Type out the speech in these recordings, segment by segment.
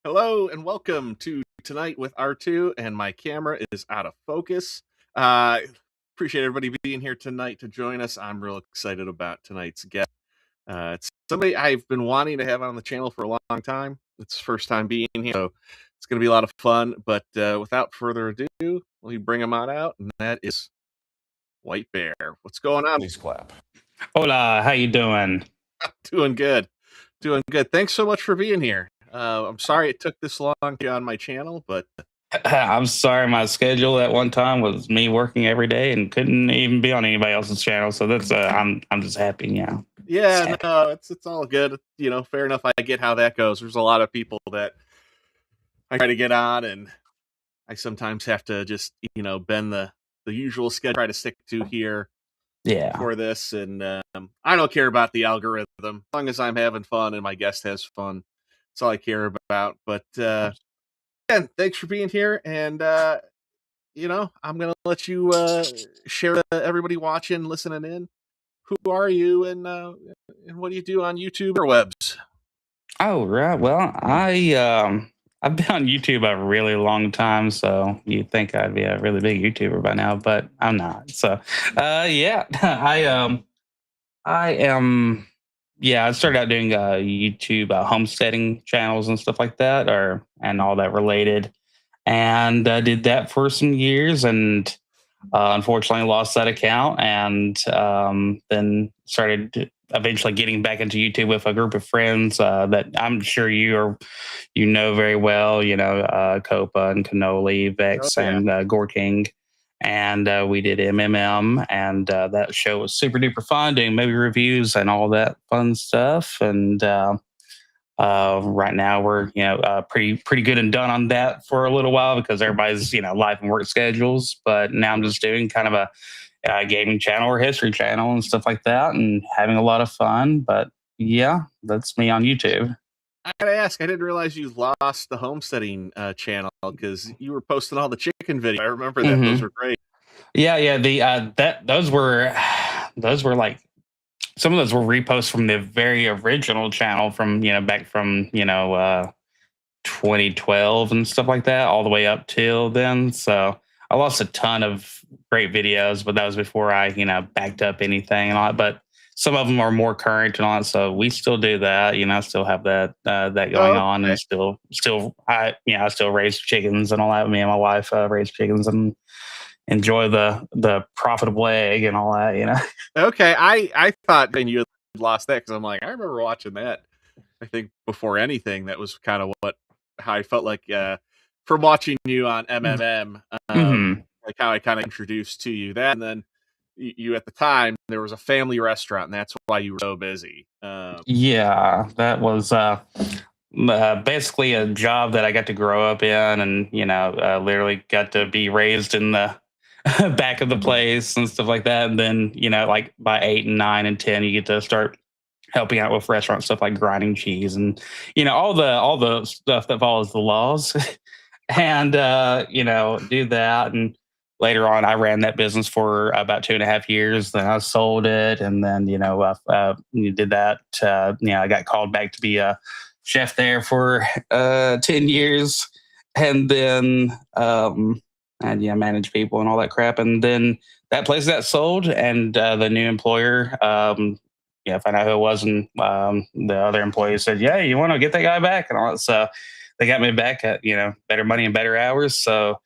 Hello and welcome to Tonight with R2, and my camera is out of focus. Uh, Appreciate everybody being here tonight to join us. I'm real excited about tonight's guest. It's somebody I've been wanting to have on the channel for a long time. It's first time being here, so it's going to be a lot of fun. But without further ado, we bring him on out, and that is White Bear. What's going on? Please clap. Hola, how you doing? Doing good. Doing good. Thanks so much for being here. I'm sorry it took this long to get on my channel, but I'm sorry, my schedule at one time was me working every day and couldn't even be on anybody else's channel. So that's I'm just happy, yeah. yeah, no, it's all good. You know, fair enough. I get how that goes. There's a lot of people that I try to get on, and I sometimes have to just bend the usual schedule, try to stick to here Yeah. for this. And I don't care about the algorithm as long as I'm having fun and my guest has fun. That's all I care about. But again, thanks for being here, and I'm gonna let you share everybody watching, listening in. Who are you, and what do you do on YouTube or webs? Oh, right. Well, I've been on YouTube a really long time, so you'd think I'd be a really big YouTuber by now, but I'm not. So yeah, I am. Yeah, I started out doing YouTube homesteading channels and stuff like that, and all that related, and I did that for some years, and unfortunately lost that account, and then started eventually getting back into YouTube with a group of friends that I'm sure you know very well. You know, Copa and Cannoli, Oh Vex, yeah. and Gore King, and we did MMM, and that show was super duper fun, doing movie reviews and all that fun stuff. And right now we're pretty good and done on that for a little while because everybody's life and work schedules. But now I'm just doing kind of a gaming channel or history channel and stuff like that, and having a lot of fun. But yeah, that's me on YouTube. I gotta ask. I didn't realize you lost the homesteading channel because you were posting all the chicken videos. I remember that; those Hmm. were great. Yeah. The that those were like some of those were reposts from the very original channel from back from 2012 and stuff like that, all the way up till then. So I lost a ton of great videos, but that was before I, backed up anything and all that. But some of them are more current and all that. So we still do that. I still have that going Oh, on, okay. and I still raise chickens and all that. Me and my wife raise chickens and enjoy the profitable egg and all that. Okay. I thought then you had lost that because I'm like I remember watching that. I think before anything, that was kind of how I felt like from watching you on MMM, Hmm. like how I kind of introduced to you that, and then you at the time there was a family restaurant, and that's why you were so busy. Yeah, that was basically a job that I got to grow up in, and literally got to be raised in the back of the place and stuff like that. And then like by 8 and 9 and 10, you get to start helping out with restaurant stuff like grinding cheese and all the stuff that follows the laws, and do that. And later on, I ran that business for about 2.5 years. Then I sold it, and then you did that. I got called back to be a chef there for 10 years, and then and manage people and all that crap. And then that place got sold, and the new employer. Found out who it was, and the other employees said, "Yeah, you want to get that guy back," and all that. So they got me back at better money and better hours. So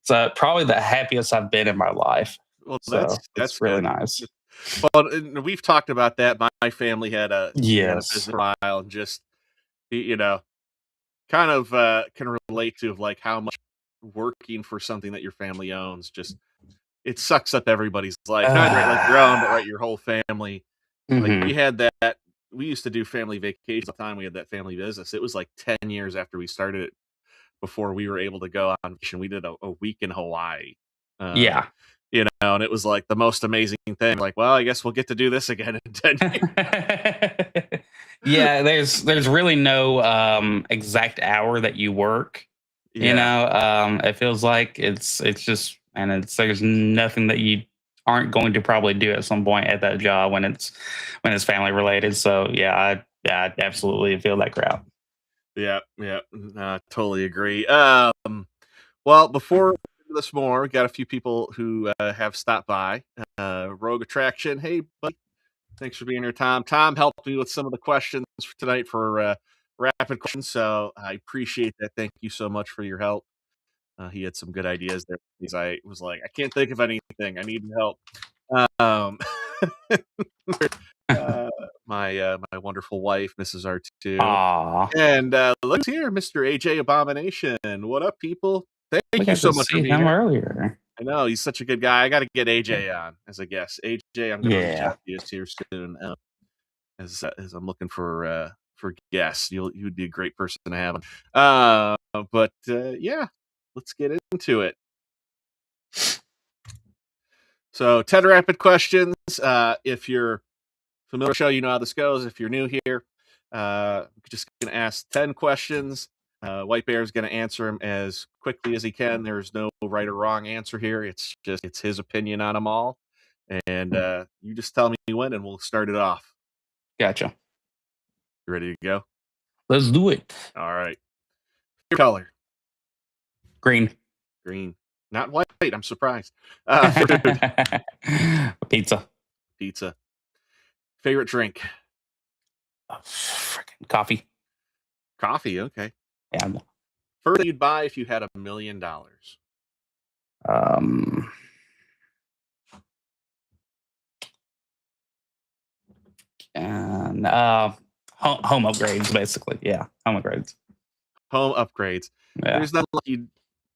it's probably the happiest I've been in my life. Well, So that's it's really good. nice. Well, and we've talked about that. My family had a business Yes. for a while, and just you know, kind of can relate to like how much working for something that your family owns just it sucks up everybody's life. Not right like your own, but right your whole family. Like we Hmm. had that. We used to do family vacations all the time. We had that family business. It was like 10 years after we started it before we were able to go on vacation. We did a week in Hawaii. Um, Yeah. and it was like the most amazing thing. Like, well, I guess we'll get to do this again in 10 years. Yeah, there's really no exact hour that you work. Yeah. It feels like it's just, and it's there's nothing that you aren't going to probably do at some point at that job when it's family related. So yeah, I absolutely feel that crowd. Yeah, yeah, totally agree. Well, before we do this more, we got a few people who have stopped by. Rogue Attraction, hey, buddy, thanks for being here, Tom. Tom helped me with some of the questions for tonight for rapid questions, so I appreciate that. Thank you so much for your help. He had some good ideas there. Because I was like, I can't think of anything. I need help. Um, uh, my wonderful wife, Mrs. R2. Aw, And look here, Mr. AJ Abomination. What up, people? we Thank you got to so much for see being him here. earlier. I know he's such a good guy. I got to get AJ on as a guest. AJ, I'm going to reach Yeah, out to you here soon as I'm looking for guests. You would be a great person to have. But yeah, let's get into it. So 10 rapid questions. If you're familiar with the show, you know how this goes. If you're new here, we're just going to ask 10 questions. White Bear is going to answer them as quickly as he can. There's no right or wrong answer here. It's his opinion on them all. And you just tell me when, and we'll start it off. gotcha. You ready to go? Let's do it. All right. Your color. Green. Green. Not white. I'm surprised. Food. Pizza. Pizza. Favorite drink. Freaking coffee. Coffee. Okay. Yeah. First thing you'd buy if you had $1 million. Um. And home upgrades, basically. Yeah, home upgrades. Home upgrades. Yeah. There's nothing like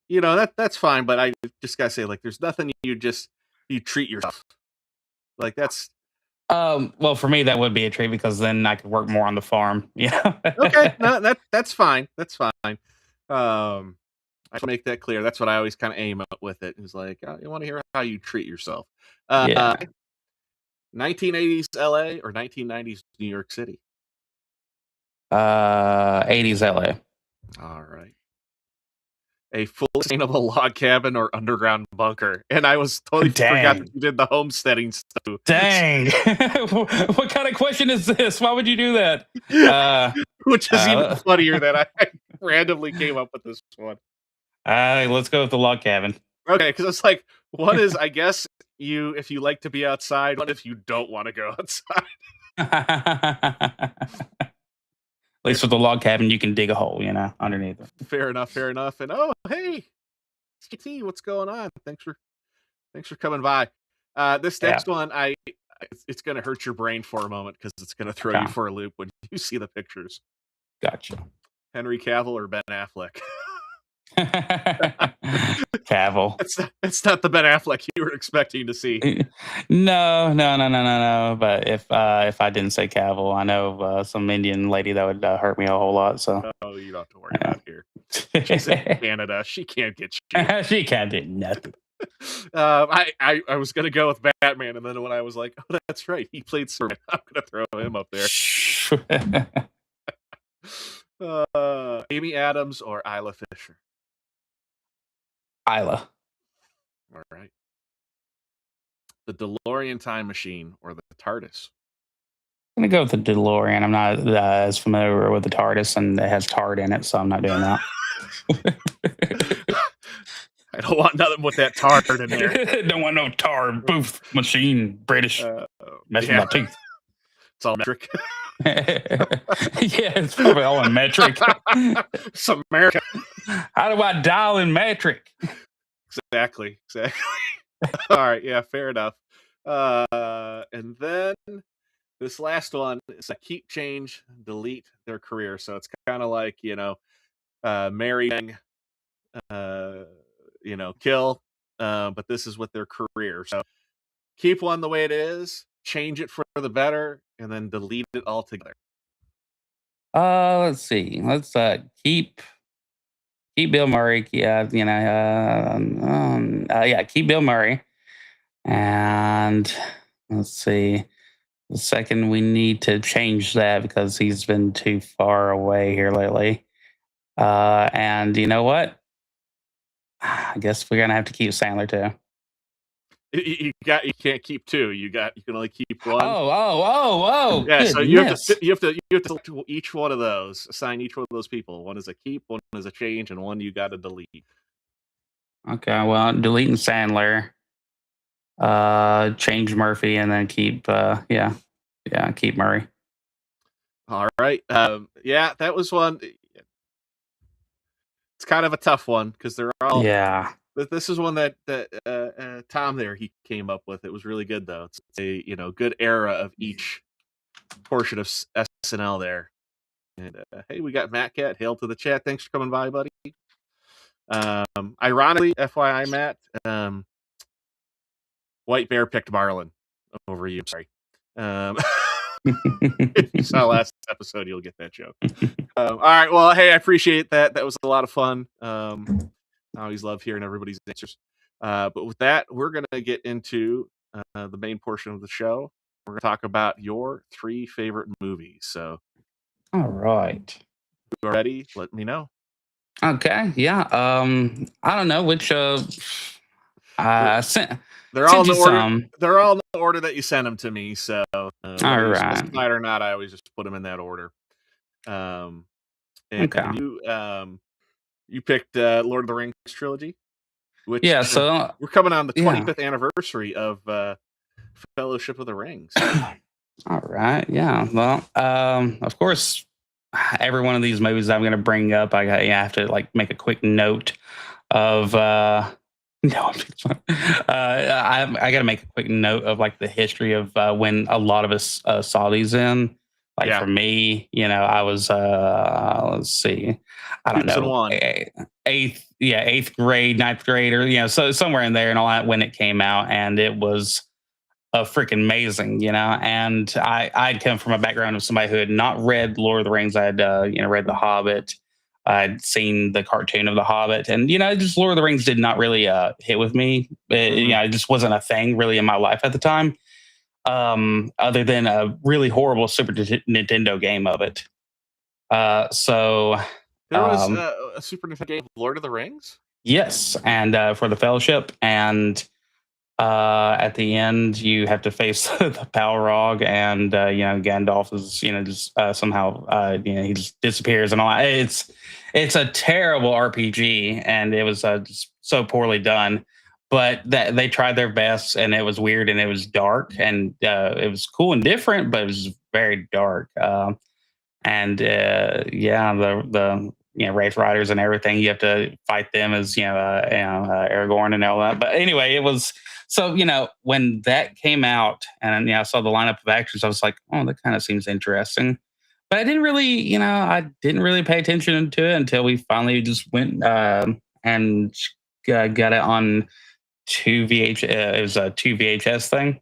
you know that's fine, but I just gotta say, like, there's nothing you treat yourself. Like that's Well, for me, that would be a treat because then I could work more on the farm. Yeah. okay. No, that's fine. That's fine. I should make that clear. That's what I always kind of aim at with it. Is like, you want to hear how you treat yourself. Yeah. 1980s LA or 1990s New York City. 80s LA. All right. A full sustainable log cabin or underground bunker. And I was totally forgot that you did the homesteading stuff. Dang. What kind of question is this? Why would you do that? Which is even funnier that I randomly came up with this one. Let's go with the log cabin. Okay, because it's like, one is, I guess, if you like to be outside, one if you don't want to go outside. At least with the log cabin, you can dig a hole, underneath it. Fair enough. And oh, hey, JT, what's going on? Thanks for coming by. This next one, it's gonna hurt your brain for a moment because it's gonna throw you for a loop when you see the pictures. Gotcha. Henry Cavill or Ben Affleck? Cavill. It's not the Ben Affleck you were expecting to see. No. But if I didn't say Cavill, I know of some Indian lady that would hurt me a whole lot. So you don't have to worry about here. She's in Canada. She can't get you. She can't do nothing. I was gonna go with Batman, and then when I was like, oh, that's right, he played Superman. I'm gonna throw him up there. Amy Adams or Isla Fisher? Isla. All right. The DeLorean time machine or the TARDIS? I'm gonna go with the DeLorean. I'm not as familiar with the TARDIS, and it has tard in it, so I'm not doing that. I don't want nothing with that tard in there. Don't want no tar booth machine British messing my teeth. It's all metric. Yeah, it's probably all in metric. It's America. How do I dial in metric? Exactly. All right, yeah, fair enough. And then this last one is a keep, change, delete their career. So it's kind of like, marrying, kill, but this is with their career. So keep one the way it is, change it for the better, and then delete it altogether. Let's see. Let's keep Bill Murray. Yeah, keep Bill Murray. And let's see. The second, we need to change that because he's been too far away here lately. And you know what? I guess we're gonna have to keep Sandler too. You can't keep two. You can only keep one. Oh, Yeah, so you have goodness. to select each one of those, assign each one of those people. One is a keep, one is a change, and one you got to delete. Okay, well, deleting Sandler, change Murphy, and then keep, keep Murray. All right. Yeah, that was one. It's kind of a tough one because they're all. Yeah. But this is one that Tom there he came up with. It was really good though. It's a good era of each portion of SNL there. And hey, we got Matt Cat. Hail to the chat. Thanks for coming by, buddy. Ironically, FYI, Matt, White Bear picked Marlin over you. Sorry. If you saw last episode, you'll get that joke. All right. Well, hey, I appreciate that. That was a lot of fun. I always love hearing everybody's answers. But with that, we're going to get into the main portion of the show. We're going to talk about your 3 favorite movies. So, All right. if you're ready, let me know. Okay. Yeah. I don't know which. They're, Sent they're all sent in you the order. some. They're all in the order that you sent them to me. So, All whether you right. specify it or not, I always just put them in that order. Um, Okay. and you picked Lord of the Rings trilogy, which Yeah. So we're coming on the yeah. 25th anniversary of Fellowship of the Rings. All right. Yeah. Well, of course, every one of these movies I'm going to bring up, I have to like make a quick note of. No, I got to make a quick note of like the history of when a lot of us saw these in. Like Yeah, for me, I was let's see, I don't know, 2001. eighth grade, ninth grade, or so somewhere in there and all that when it came out, and it was freaking amazing, And I'd come from a background of somebody who had not read Lord of the Rings. I'd read The Hobbit. I'd seen the cartoon of The Hobbit, and just Lord of the Rings did not really hit with me. It just wasn't a thing really in my life at the time. Other than a really horrible Nintendo game of it. So There was um, a Super Nintendo game, Lord of the Rings. yes, and for the Fellowship, and at the end you have to face the Balrog, and Gandalf is just somehow he just disappears and all that. It's a terrible RPG, and it was just so poorly done, but that they tried their best, and it was weird, and it was dark, and it was cool and different, but it was very dark. And the race riders and everything, you have to fight them as Aragorn and all that. But anyway, it was so when that came out, and I saw the lineup of actors, I was like, oh, that kind of seems interesting. But I didn't really pay attention to it until we finally just went and got it on two VH. It was a two VHS thing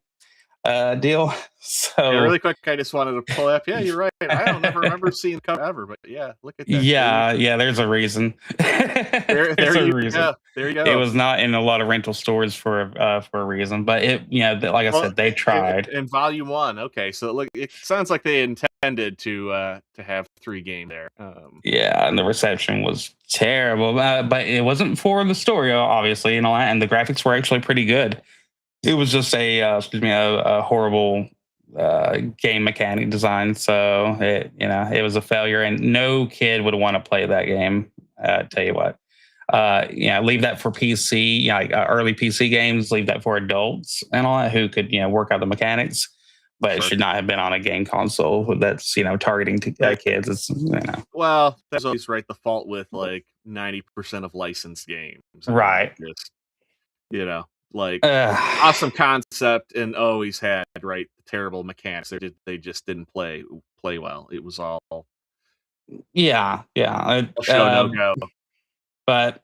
deal. Yeah, So really quick, I just wanted to pull up. Yeah, you're right. I don't never remember seeing the cover ever, but yeah, look at that. yeah, there's a reason. There There's a you reason. go. There you It go. was not in a lot of rental stores for a reason, but like I Well, said, they tried. in volume 1. Okay, so look, it sounds like they intended to have 3 games there. Yeah, and the reception was terrible, but it wasn't for the story, obviously, and all that. And the graphics were actually pretty good. It was just a horrible game mechanic design. So it was a failure, and no kid would want to play that game. Tell you what, leave that for PC, like early PC games. Leave that for adults and all that who could work out the mechanics. But it Sure. should not have been on a game console that's targeting kids. It's Well, that's always right. The fault with like 90% of licensed games. I mean, right. just like awesome concept and always had right terrible mechanics. They just didn't play well. It was all Yeah, show no go. But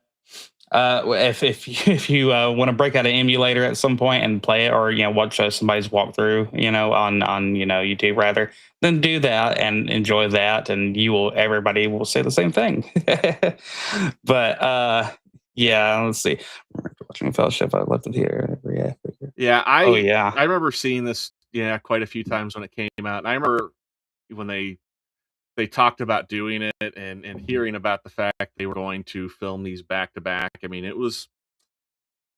if you want to break out an emulator at some point and play it, or watch somebody's walkthrough, on YouTube rather, then do that and enjoy that, and everybody will say the same thing. But yeah, let's see. Watching Fellowship, I left it here. Yeah, Oh yeah, I remember seeing this quite a few times when it came out, and I remember when they talked about doing it and hearing about the fact they were going to film these back to back. I mean, it was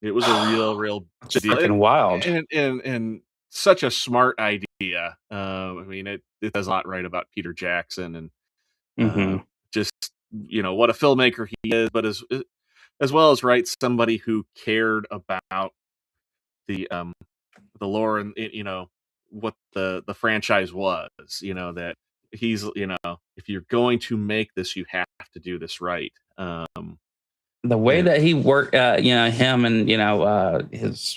It was a real It's big deal, freaking wild. and such a smart idea. I mean, it does a lot right about Peter Jackson and Hmm. just what a filmmaker he is, but as well as right somebody who cared about the the lore and what the franchise was. That he's if you're going to make this, you have to do this right. The way And that he worked, him and his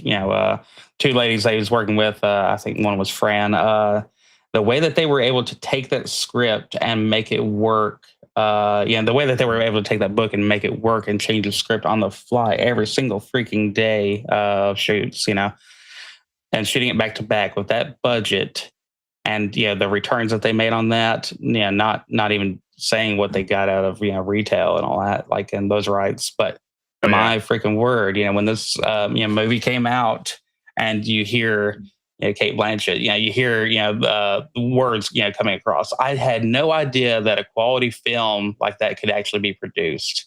two ladies that he was working with, I think one was Fran. The way that they were able to take that script and make it work, the way that they were able to take that book and make it work and change the script on the fly every single freaking day of shoots, and shooting it back to back with that budget, and the returns that they made on that, not even saying what they got out of retail and all that, like in those rights. But oh yeah, my freaking word, when this movie came out, and you hear Kate Blanchett, you hear words coming across. I had no idea that a quality film like that could actually be produced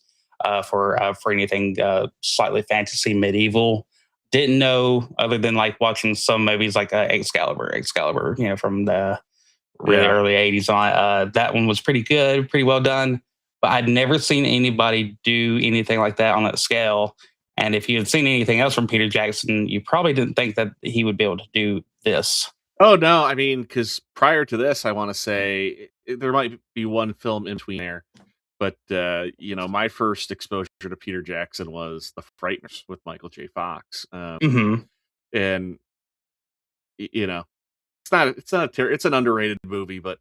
for anything slightly fantasy medieval. Didn't know, other than like watching some movies like Excalibur, from the really yeah. early '80s on. That one was pretty good, pretty well done. But I'd never seen anybody do anything like that on that scale. And if you had seen anything else from Peter Jackson, you probably didn't think that he would be able to do this. Oh no, I mean, because prior to this, I want to say there might be one film in between there, but my first exposure to Peter Jackson was The Frighteners with Michael J. Fox, Hmm. and you know, it's not it's an underrated movie, but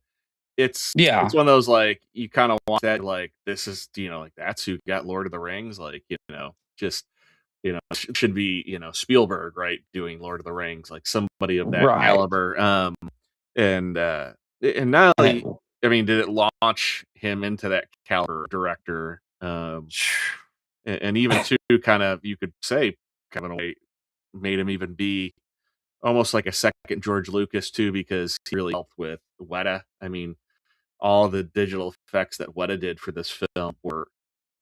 it's Yeah, one of those like you kind of want that like this is like that's who got Lord of the Rings, like just should be Spielberg, right, doing Lord of the Rings, like somebody of that right. caliber. And and not And it, only, I mean, did it launch him into that caliber director, and even too kind of you could say kind of in a way made him even be almost like a second George Lucas too, because he really helped with Weta. I mean, all the digital effects that Weta did for this film were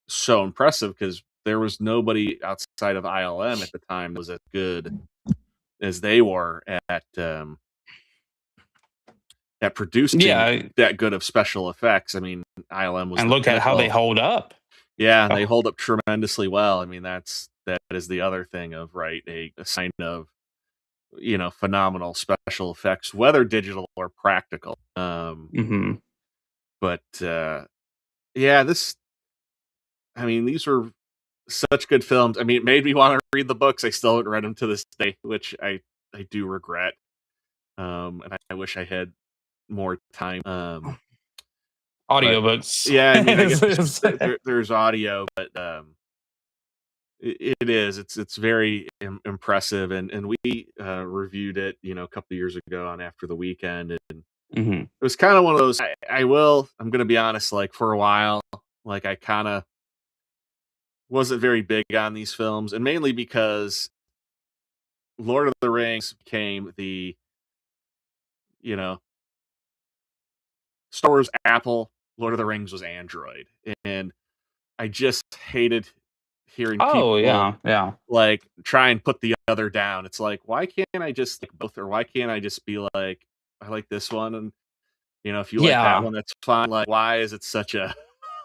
so impressive because there was nobody outside of ILM at the time that was as good as they were at producing yeah, that good of special effects. I mean, ILM was and the look at how they pinnacle. hold up. Yeah, and they Oh, hold up tremendously well. I mean, that is the other thing of right a sign of phenomenal special effects, whether digital or practical. hmm. But yeah, this I mean, these were such good films. I mean, it made me want to read the books. I still haven't read them to this day, which I do regret. And I wish I had more time. But Audiobooks. yeah, I mean, I guess there's audio, but it is it's very impressive, and we reviewed it, a couple of years ago on After the Weekend, and Hmm. it was kind of one of those. I'm gonna be honest, like for a while, like I kind of wasn't very big on these films, and mainly because Lord of the Rings became the you know Star Wars Apple, Lord of the Rings was Android, and I just hated hearing Oh people yeah, yeah. like try and put the other down. It's like, why can't I just like both, or why can't I just be like, I like this one, and if you like that Yeah. one, that's fine. Like, why is it such a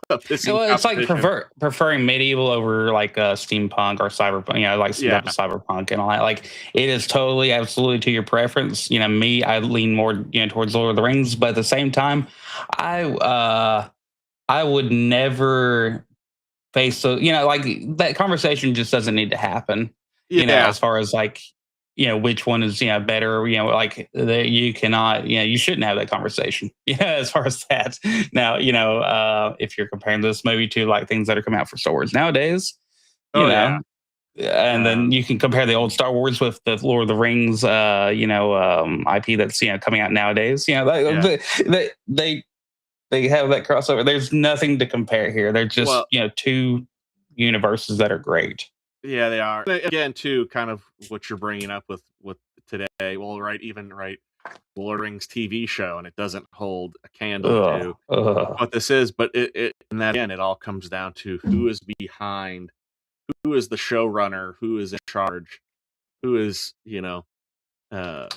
a pissing Well, it's like competition? preferring medieval over like steampunk or cyberpunk, like some Yeah. type of cyberpunk and all that. Like it is totally, absolutely to your preference. Me, I lean more, towards Lord of the Rings, but at the same time, I would never face so like that conversation just doesn't need to happen. Yeah. As far as like which one is better. Like you cannot you shouldn't have that conversation. As far as that. Now if you're comparing this movie to like things that are coming out for Star Wars nowadays, you Oh yeah. know. And then Um, you can compare the old Star Wars with the Lord of the Rings, IP that's coming out nowadays. yeah. They have that crossover. There's nothing to compare here. They're just Well, two universes that are great. yeah, they are. And again, too, kind of what you're bringing up with today. Well, right, even right, Lord of the Rings TV show, and it doesn't hold a candle Ugh, to ugh. what this is. But and that again, it all comes down to who is behind who is the showrunner, who is in charge, who is, uh,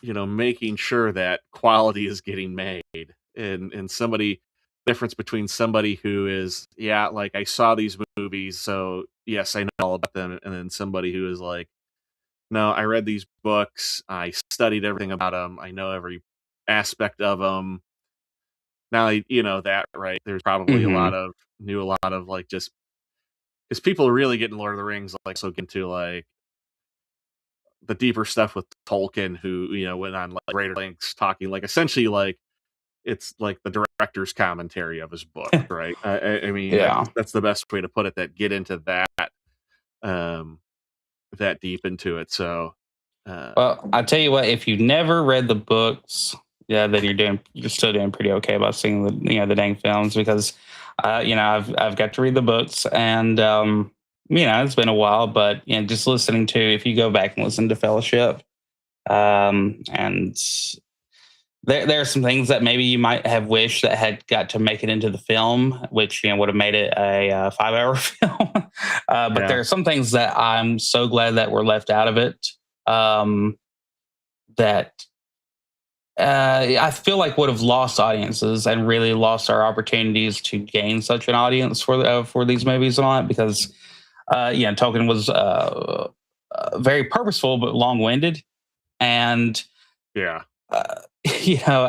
making sure that quality is getting made, and somebody difference between somebody who is, yeah, like I saw these movies, so yes, I know all about them, and then somebody who is like, no, I read these books, I studied everything about them, I know every aspect of them. Now, that, right? There's probably Hmm. a lot of like just because people really get in Lord of the Rings, like so get into like the deeper stuff with Tolkien, who went on like greater lengths talking like essentially like it's like the director's commentary of his book, right? I mean Yeah. that's the best way to put it. That get into um that deep into it. So Well, I tell you what, if you never read the books, yeah, then you're still doing pretty okay about seeing the dang films because, I've got to read the books and, it's been a while, but, just listening to, if you go back and listen to Fellowship, and there are some things that maybe you might have wished that had got to make it into the film, which, would have made it a 5 hour film. But yeah, there are some things that I'm so glad that were left out of it. Um, that I feel like would have lost audiences and really lost our opportunities to gain such an audience for these movies and all that because Tolkien was very purposeful but long winded and yeah,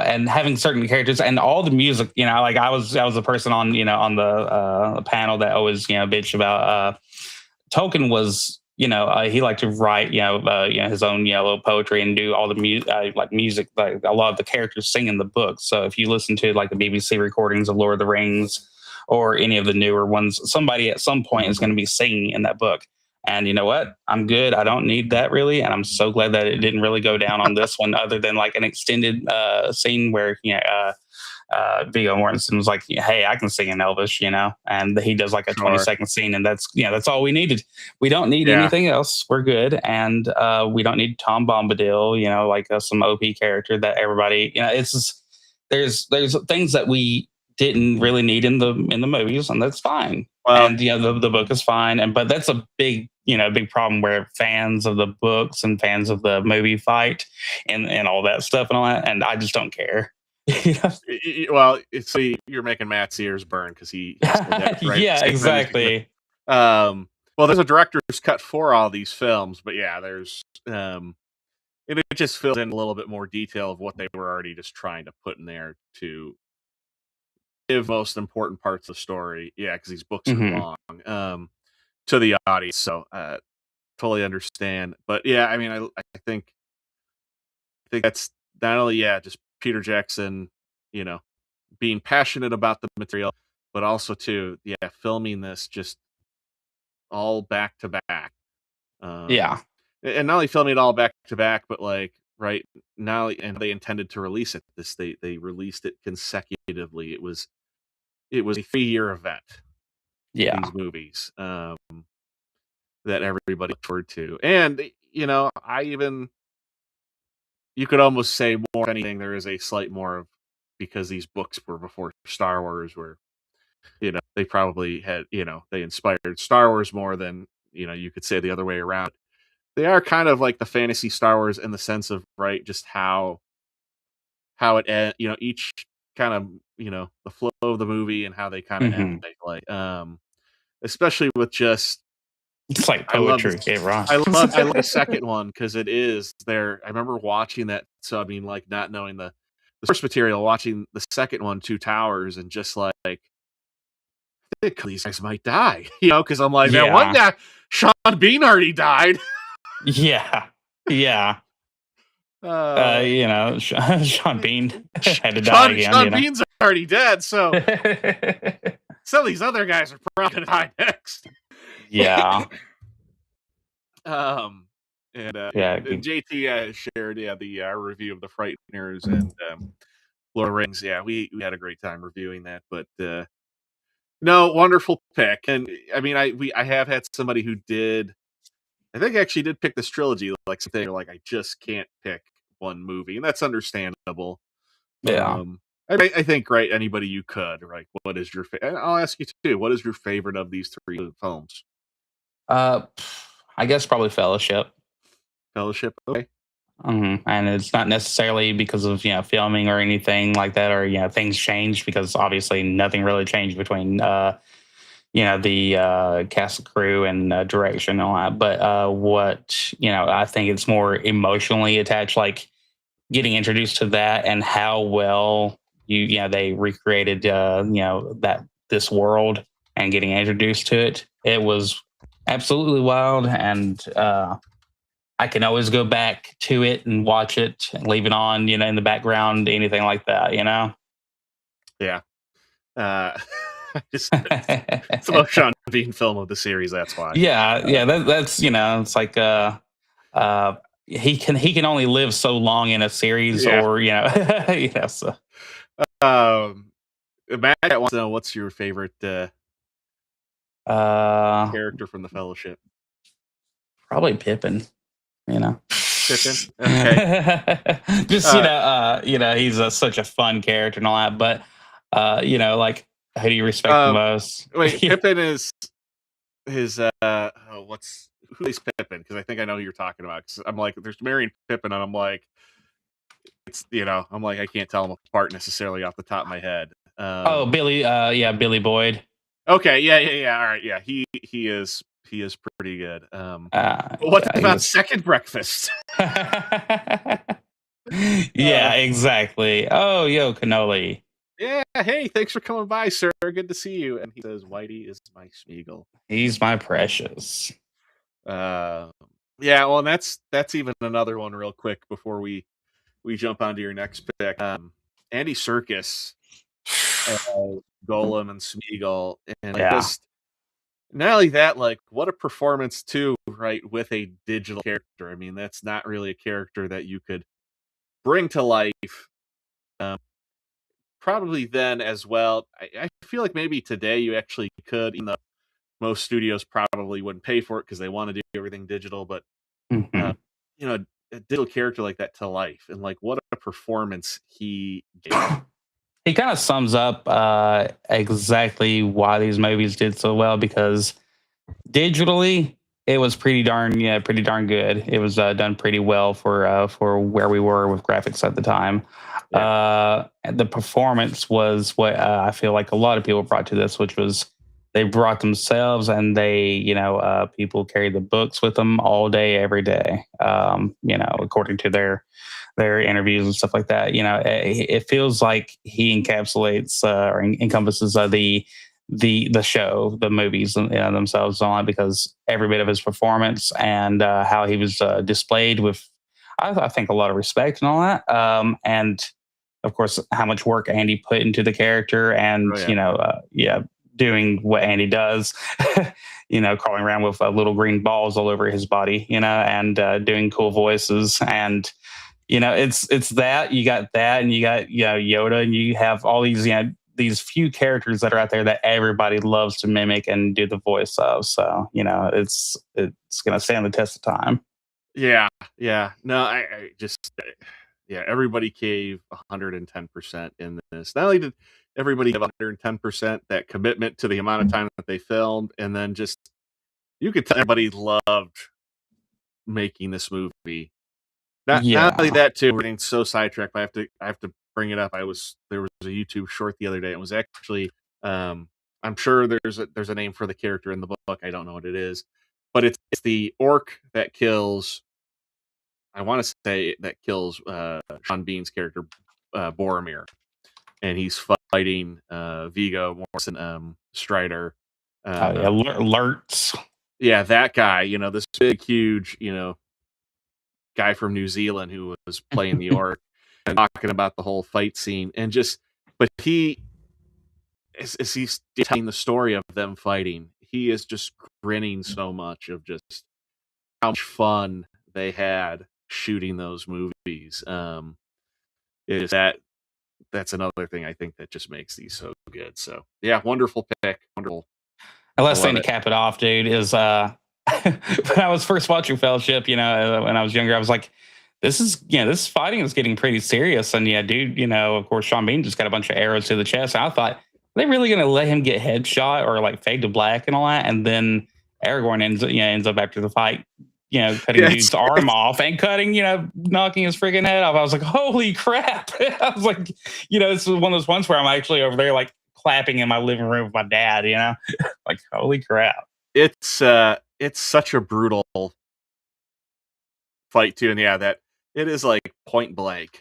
and having certain characters and all the music, like I was a person on on the panel that always bitched about Tolkien was, he liked to write, his own, little poetry and do all the music, like a lot of the characters sing in the book. So if you listen to like the BBC recordings of Lord of the Rings or any of the newer ones, somebody at some point is going to be singing in that book. And you know what? I'm good. I don't need that really. And I'm so glad that it didn't really go down on this one, other than like an extended scene where, Viggo Mortensen was like, "Hey, I can sing in Elvish," and he does like a 20 sure, second scene, and that's all we needed. We don't need yeah. anything else. We're good, and we don't need Tom Bombadil, like some OP character that everybody, it's just, there's things that we didn't really need in the movies, and that's fine. Well, And the book is fine, and but that's a big problem where fans of the books and fans of the movie fight and all that stuff and all that, and I just don't care. You know? well, see, you're making Matt's ears burn because he said that right at Yeah, the same time as you exactly. well, there's a director's cut for all these films, but yeah, there's and it just fills in a little bit more detail of what they were already just trying to put in there to give most important parts of the story. Yeah, because these books are Hmm. long, to the audience. So totally understand. But yeah, I mean, I think that's not only, yeah, just Peter Jackson, you know, being passionate about the material, but also too, yeah, filming this just all back to back. Um, Yeah, and not only filming it all back to back, but like right now, and they intended to release it. They released it consecutively. It was a 3-year event for yeah, these movies that everybody looked forward to, and I even you could almost say more than anything there is a slight more of because these books were before Star Wars, where they probably had they inspired Star Wars more than you could say the other way around. They are kind of like the fantasy Star Wars in the sense of right, just how it each kind of the flow of the movie and how they kind of end. hmm. Like especially with just It's like I love this. poetry. It rhymes. I love the second one because it is there. I remember watching that. So I mean, like not knowing the source material, watching the second one, Two Towers, and just like I think these guys might die, because I'm like that one Yeah, guy, Sean Bean already died. yeah, yeah. Uh, Sean Bean had to die Sean again. Sean Bean's already dead, so some of these other guys are probably gonna die next. Yeah, um, and yeah, yeah, JT shared the review of the Frighteners and Lord of the Rings. Yeah, we had a great time reviewing that, but no, wonderful pick. And I mean, I have had somebody who did, I think actually did pick this trilogy, like something like I just can't pick one movie, and that's understandable. yeah. I think, right, anybody you could, right? What is your and I'll ask you too. What is your favorite of these three films? Uh, I guess probably Fellowship. Fellowship. Okay. And it's not necessarily because of filming or anything like that, or things changed, because obviously nothing really changed between the cast and crew and direction and all that. But what I think it's more emotionally attached, like getting introduced to that and how well they recreated that this world and getting introduced to it. It was absolutely wild, and I can always go back to it and watch it and leave it on, in the background, anything like that. Yeah. Uh, just it's the most Sean Bean film of the series. That's why. Yeah. That's it's like uh, he can only live so long in a series, Yeah. or So. Um, Matt wants to know, what's your favorite Uh, character from the Fellowship? Probably Pippin. Pippin. Okay. Just he's such a fun character and all that, but like, who do you respect the most? Wait, Pippin is his who plays Pippin? Because I think I know who you're talking about. 'Cause I'm like, there's Merry and Pippin, and I'm like, it's I'm like, I can't tell them apart necessarily off the top of my head. Oh, Billy. Billy Boyd. Okay, yeah. All right, yeah, he is pretty good. But what Yeah, about Second Breakfast? Yeah, exactly. Oh, yo, cannoli. Yeah, hey, thanks for coming by, sir. Good to see you. And he says, Whitey is my Smeagol. He's my precious. Uh, yeah, well, and that's even another one real quick before we jump onto your next pick. Andy Serkis, Golem and Smeagol, and like, Yeah. just not only that, like, what a performance too, right? With a digital character. I mean, that's not really a character that you could bring to life. Um, Probably then as well. I feel like maybe today you actually could, even though most studios probably wouldn't pay for it because they want to do everything digital. But uh, Mhm. a digital character like that to life, and like what a performance he gave. He kind of sums up exactly why these movies did so well, because digitally it was pretty darn good. It was done pretty well for where we were with graphics at the time. Yeah, And the performance was what I feel like a lot of people brought to this, which was they brought themselves, and people carried the books with them all day every day, according to their interviews and stuff like that. It feels like he encapsulates or encompasses the show, the movies themselves on, because every bit of his performance and how he was displayed with, I think, a lot of respect and all that. And of course, how much work Andy put into the character, and oh yeah, doing what Andy does, crawling around with little green balls all over his body, and doing cool voices. And it's that you got that, and you got Yoda, and you have all these few characters that are out there that everybody loves to mimic and do the voice of. So it's gonna stand the test of time. yeah. No, I just yeah. Everybody gave 110% in this. Not only did everybody give 110%, that commitment to the amount of time that they filmed, and then just you could tell everybody loved making this movie. Not only Yeah. that too, we're getting so sidetracked. But I have to bring it up. There was a YouTube short the other day. It was actually I'm sure there's a name for the character in the book. I don't know what it is, but it's the orc that kills. I want to say that kills Sean Bean's character Boromir, and he's fighting Vigo Morrison, Strider. Oh yeah, Uh, alerts. yeah, that guy. This big, huge, guy from New Zealand who was playing the orc and talking about the whole fight scene, and just but he as he's telling the story of them fighting, he is just grinning so much of just how much fun they had shooting those movies. Is that's another thing I think that just makes these so good. So yeah, wonderful pick, wonderful. And I last thing love to it. cap it off, dude, is when I was first watching Fellowship, when I was younger, I was like, this fighting is getting pretty serious. And yeah, dude, of course, Sean Bean just got a bunch of arrows to the chest. And I thought, are they really going to let him get headshot or like fade to black and all that? And then Aragorn ends up after the fight, cutting Yeah, dude's arm off and cutting, knocking his freaking head off. I was like, holy crap. I was like, this is one of those ones where I'm actually over there like clapping in my living room with my dad, like, holy crap. it's such a brutal fight too, and yeah, that it is like point blank.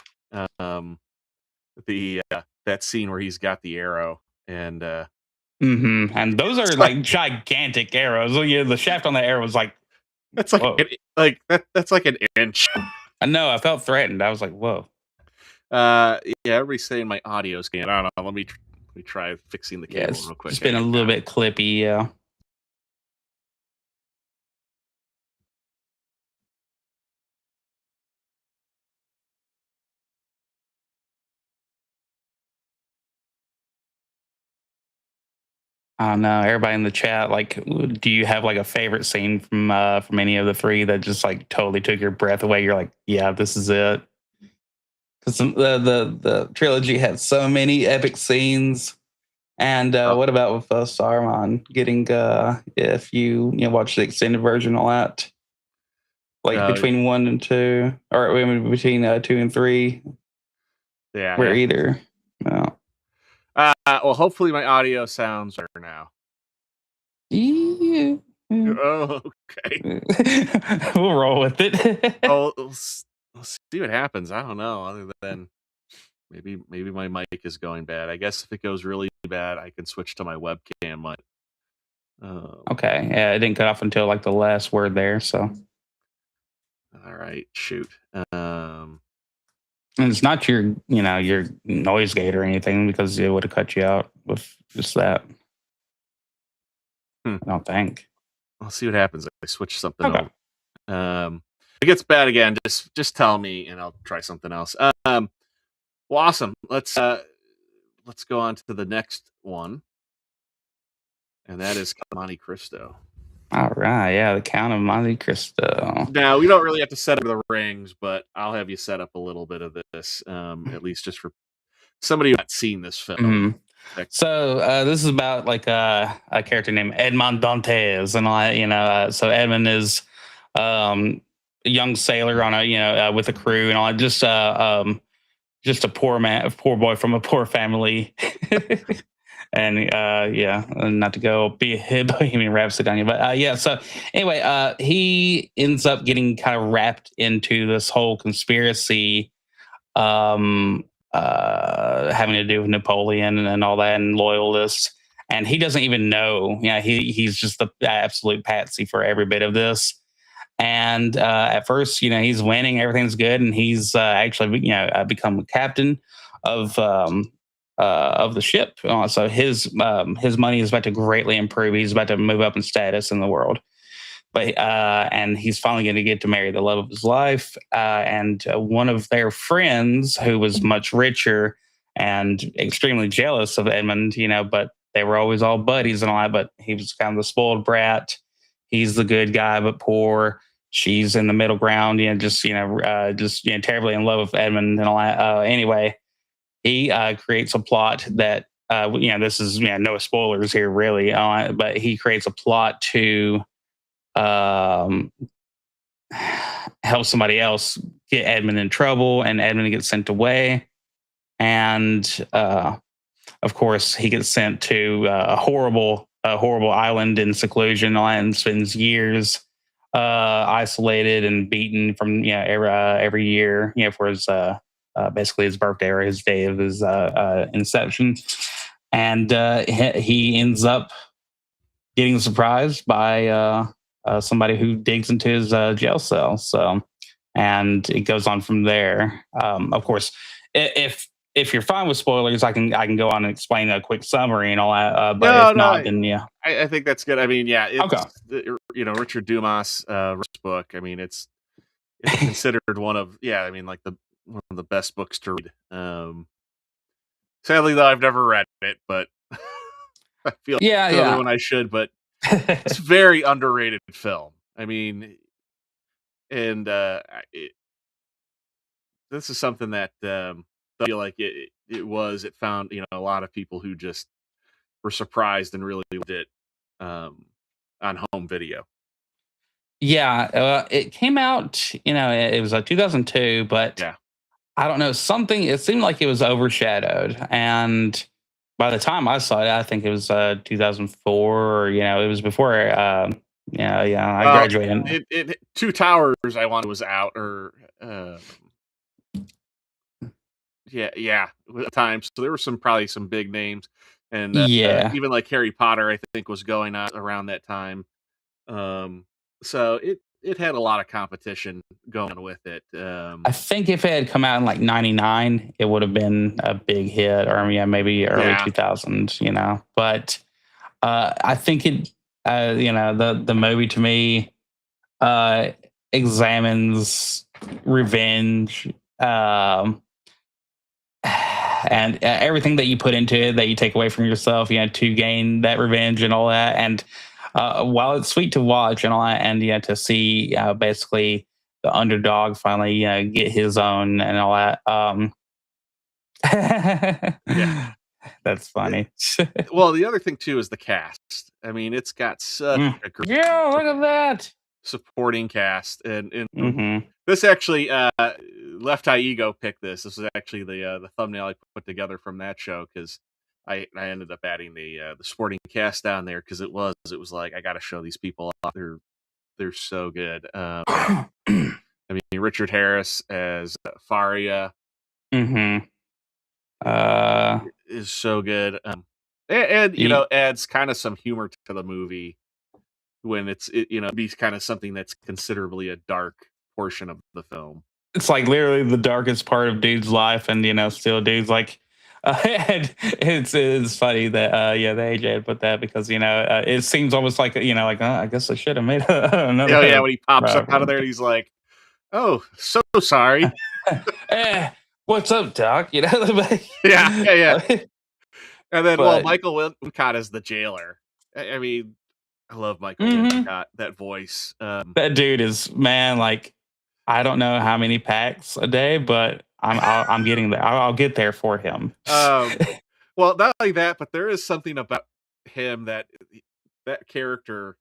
Um, the that scene where he's got the arrow and And those are it's like like gigantic arrows. So, the shaft on the arrow was like, that's like whoa. that's like an inch. I know. I felt threatened. I was like, whoa. Yeah, everybody's saying my audio's getting. I don't know. Let me try fixing the Yeah, cable real quick. it's been a little bit clippy. Yeah. I don't know. Everybody in the chat, like, do you have like a favorite scene from any of the three that just like totally took your breath away? You're like, yeah, this is it. Because the trilogy had so many epic scenes. And what about with Saruman getting if you watch the extended version, all that, like between 1 and 2, or between 2 and 3, yeah, where either. No. Well, hopefully my audio sounds better now. Yeah. Oh, okay. We'll roll with it. Oh, let's see what happens. I don't know. Other than maybe my mic is going bad. I guess if it goes really bad, I can switch to my webcam. But Okay. Yeah, it didn't cut off until like the last word there. So. All right. Shoot. And it's not your noise gate or anything, because it would have cut you out with just that. I don't think. I'll see what happens if I switch something over. If it gets bad again, just tell me and I'll try something else. Well, awesome. Let's go on to the next one, and that is Monte Cristo. All right, yeah, the Count of Monte Cristo. Now we don't really have to set up the rings, but I'll have you set up a little bit of this, at least just for somebody who's not seen this film. Mm-hmm. So this is about like a character named Edmond Dantes, and so Edmond is a young sailor on a with a crew and all, just a poor boy from a poor family. And not to go be a Bohemian Rhapsody on you, but yeah. So anyway, he ends up getting kind of wrapped into this whole conspiracy, having to do with Napoleon and all that, and loyalists. And he doesn't even know. He's just the absolute patsy for every bit of this. And at first, he's winning, everything's good, and he's actually, become a captain of the ship. So his money is about to greatly improve. He's about to move up in status in the world. But and he's finally going to get to marry the love of his life. And one of their friends, who was much richer and extremely jealous of Edmund, but they were always all buddies and all that. But he was kind of the spoiled brat. He's the good guy, but poor. She's in the middle ground, just terribly in love with Edmund and all that. Anyway, he creates a plot that this is no spoilers here really, but he creates a plot to help somebody else get Edmund in trouble, and Edmund gets sent away, and of course he gets sent to a horrible island in seclusion and spends years isolated and beaten from every year for his basically his birthday or his day of his inception. And he ends up getting surprised by somebody who digs into his jail cell. So, and it goes on from there. Of course, if you're fine with spoilers, I can go on and explain a quick summary and all that. But if not, then yeah, I think that's good. I mean, yeah, it's okay. Richard Dumas' book. I mean, it's considered one of like one of the best books to read. Sadly, though, I've never read it, but I feel like another one I should. But it's a very underrated film. I mean, and this is something that I feel like it found a lot of people who just were surprised and really loved it um, on home video. Yeah, it came out, it was 2002, but Yeah. I don't know, something it seemed like it was overshadowed, and by the time I saw it, I think it was, 2004, or, it was before, yeah, I Well, graduated. it Two Towers I wanted was out, or um, yeah, at the time. So there were probably some big names, and Yeah. even like Harry Potter, I think was going on around that time. Um, so it had a lot of competition going with it. I think if it had come out in, like, '99, it would have been a big hit, or, yeah, maybe early Yeah, 2000s, but, I think the movie to me, uh, examines revenge, um and everything that you put into it that you take away from yourself, to gain that revenge and all that. And while it's sweet to watch and all that, and to see basically the underdog finally get his own and all that. yeah. That's funny. Well, the other thing too is the cast. I mean, it's got such a great Yeah, look at that. supporting cast, and Hmm. this actually, Left Eye Ego picked this. This was actually the thumbnail I put together from that show, because I ended up adding the supporting cast down there, because it was like, I got to show these people off. They're so good. I mean, Richard Harris as Faria Hmm. uh, is so good, and y- adds kind of some humor to the movie when be kind of something that's considerably a dark portion of the film. it's like literally the darkest part of dude's life, and still dude's like, and it's funny that yeah, the AJ had put that, because it seems almost like like, I guess I should have made Oh yeah, another when he pops up out of there and reference. he's like, "Oh, so sorry." Eh, what's up, Doc? Yeah, yeah, yeah. And then, well, But Michael Wincott is the jailer. I mean, I love Michael mhm, Wincott, that voice. that dude is, man, like, I don't know how many packs a day, but I'm getting there. I'll get there for him. Um, well, not only that, but there is something about him that character,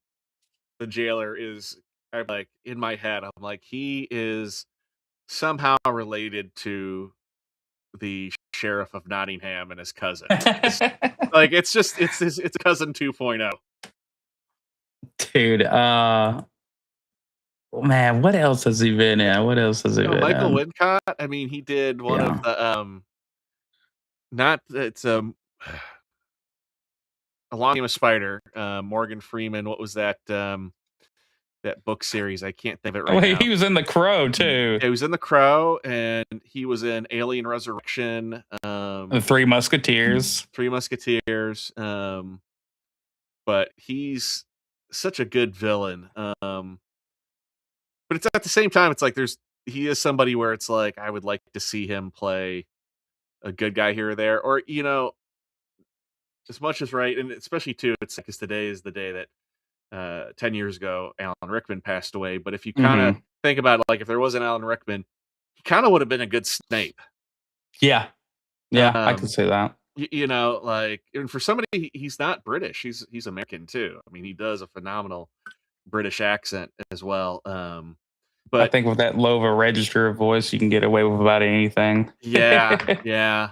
the jailer, is. I'm like, in my head, I'm like, he is somehow related to the sheriff of Nottingham and his cousin. It's like, it's cousin 2.0. Dude, man, what else has he been in? What else has he Oh, been Michael in? Wincott, I mean, he did one of Yeah. the, not it's, Along Came a Spider, Morgan Freeman, what was that book series? I can't think of it Oh, right wait, now. he was in The Crow too. Yeah, he was in The Crow, and he was in Alien Resurrection, The Three Musketeers. Three Musketeers, but he's such a good villain, but it's at the same time, it's like he is somebody where it's like, I would like to see him play a good guy here or there, or, as much as right, and especially too, it's like, 'cause today is the day that 10 years ago, Alan Rickman passed away. But if you kind of Hmm. think about it, like, if there was an Alan Rickman, he kind of would have been a good Snape. Yeah, yeah, I could Um, say that. like, and for somebody, he's not British. He's American too. I mean, he does a phenomenal British accent as well. I But think with that low of a register of voice, you can get away with about anything. yeah, yeah.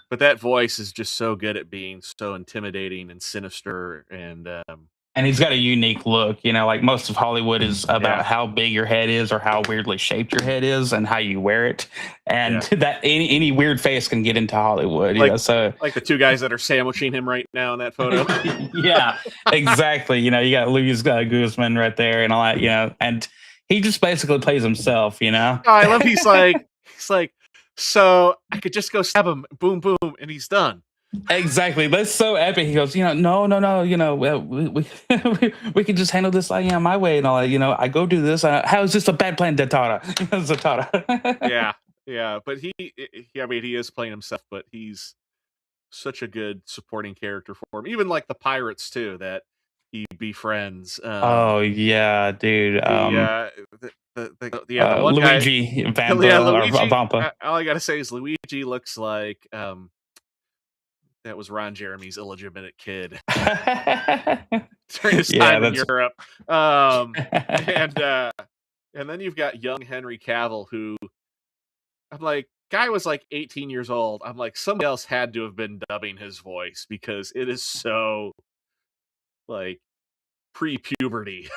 But that voice is just so good at being so intimidating and sinister, and And he's got a unique look, like most of Hollywood is yeah, about how big your head is, or how weirdly shaped your head is, and how you wear it. And yeah. that any weird face can get into Hollywood, Like so like the two guys that are sandwiching him right now in that photo. yeah, exactly. You got Luis Guzman right there and all that, and he just basically plays himself. Oh, I love he's like, "So, I could just go stab him, boom, boom, and he's done." Exactly. That's so epic. He goes, no, no, no, well, we we can just handle this, my way and all that. I go do this. How is this a bad plan, Zatara? Zatara. Yeah, yeah, but I mean, he is playing himself, but he's such a good supporting character for him. Even like the pirates too that he befriends, Oh yeah, dude. the, the one guy, Luigi yeah, Vampa or Luigi. Vampa. All I gotta say is Luigi looks like that was Ron Jeremy's illegitimate kid during his Yeah, time in that's Europe. Um, and and then you've got young Henry Cavill, who I'm like, guy was like 18 years old. I'm like, somebody else had to have been dubbing his voice because it is so like pre-puberty.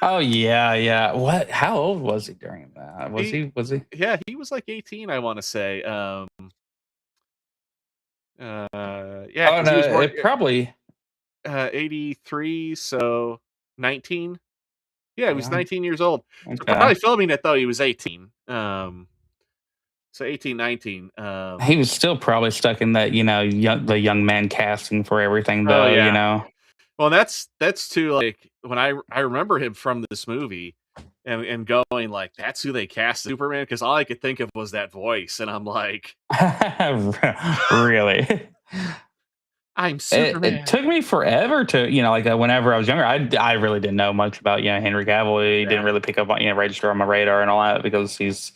Oh yeah, yeah. What? How old was he during that? Was he, he? Was he? yeah, he was like 18, I want to say. Yeah, Oh because he no, was born it probably. 83, so 19. Yeah, he was Yeah. 19 years old. So Okay. probably filming it though, he was 18. So 18, 19. He was still probably stuck in that, the young man casting for everything, Oh though. yeah. Well, that's too like when I remember him from this movie and going like that's who they cast Superman because all I could think of was that voice and I'm like Really. I'm It Superman. took me forever to, whenever I was younger, I really didn't know much about, Henry Cavill. He Yeah. didn't really pick up on, register on my radar and all that because he's,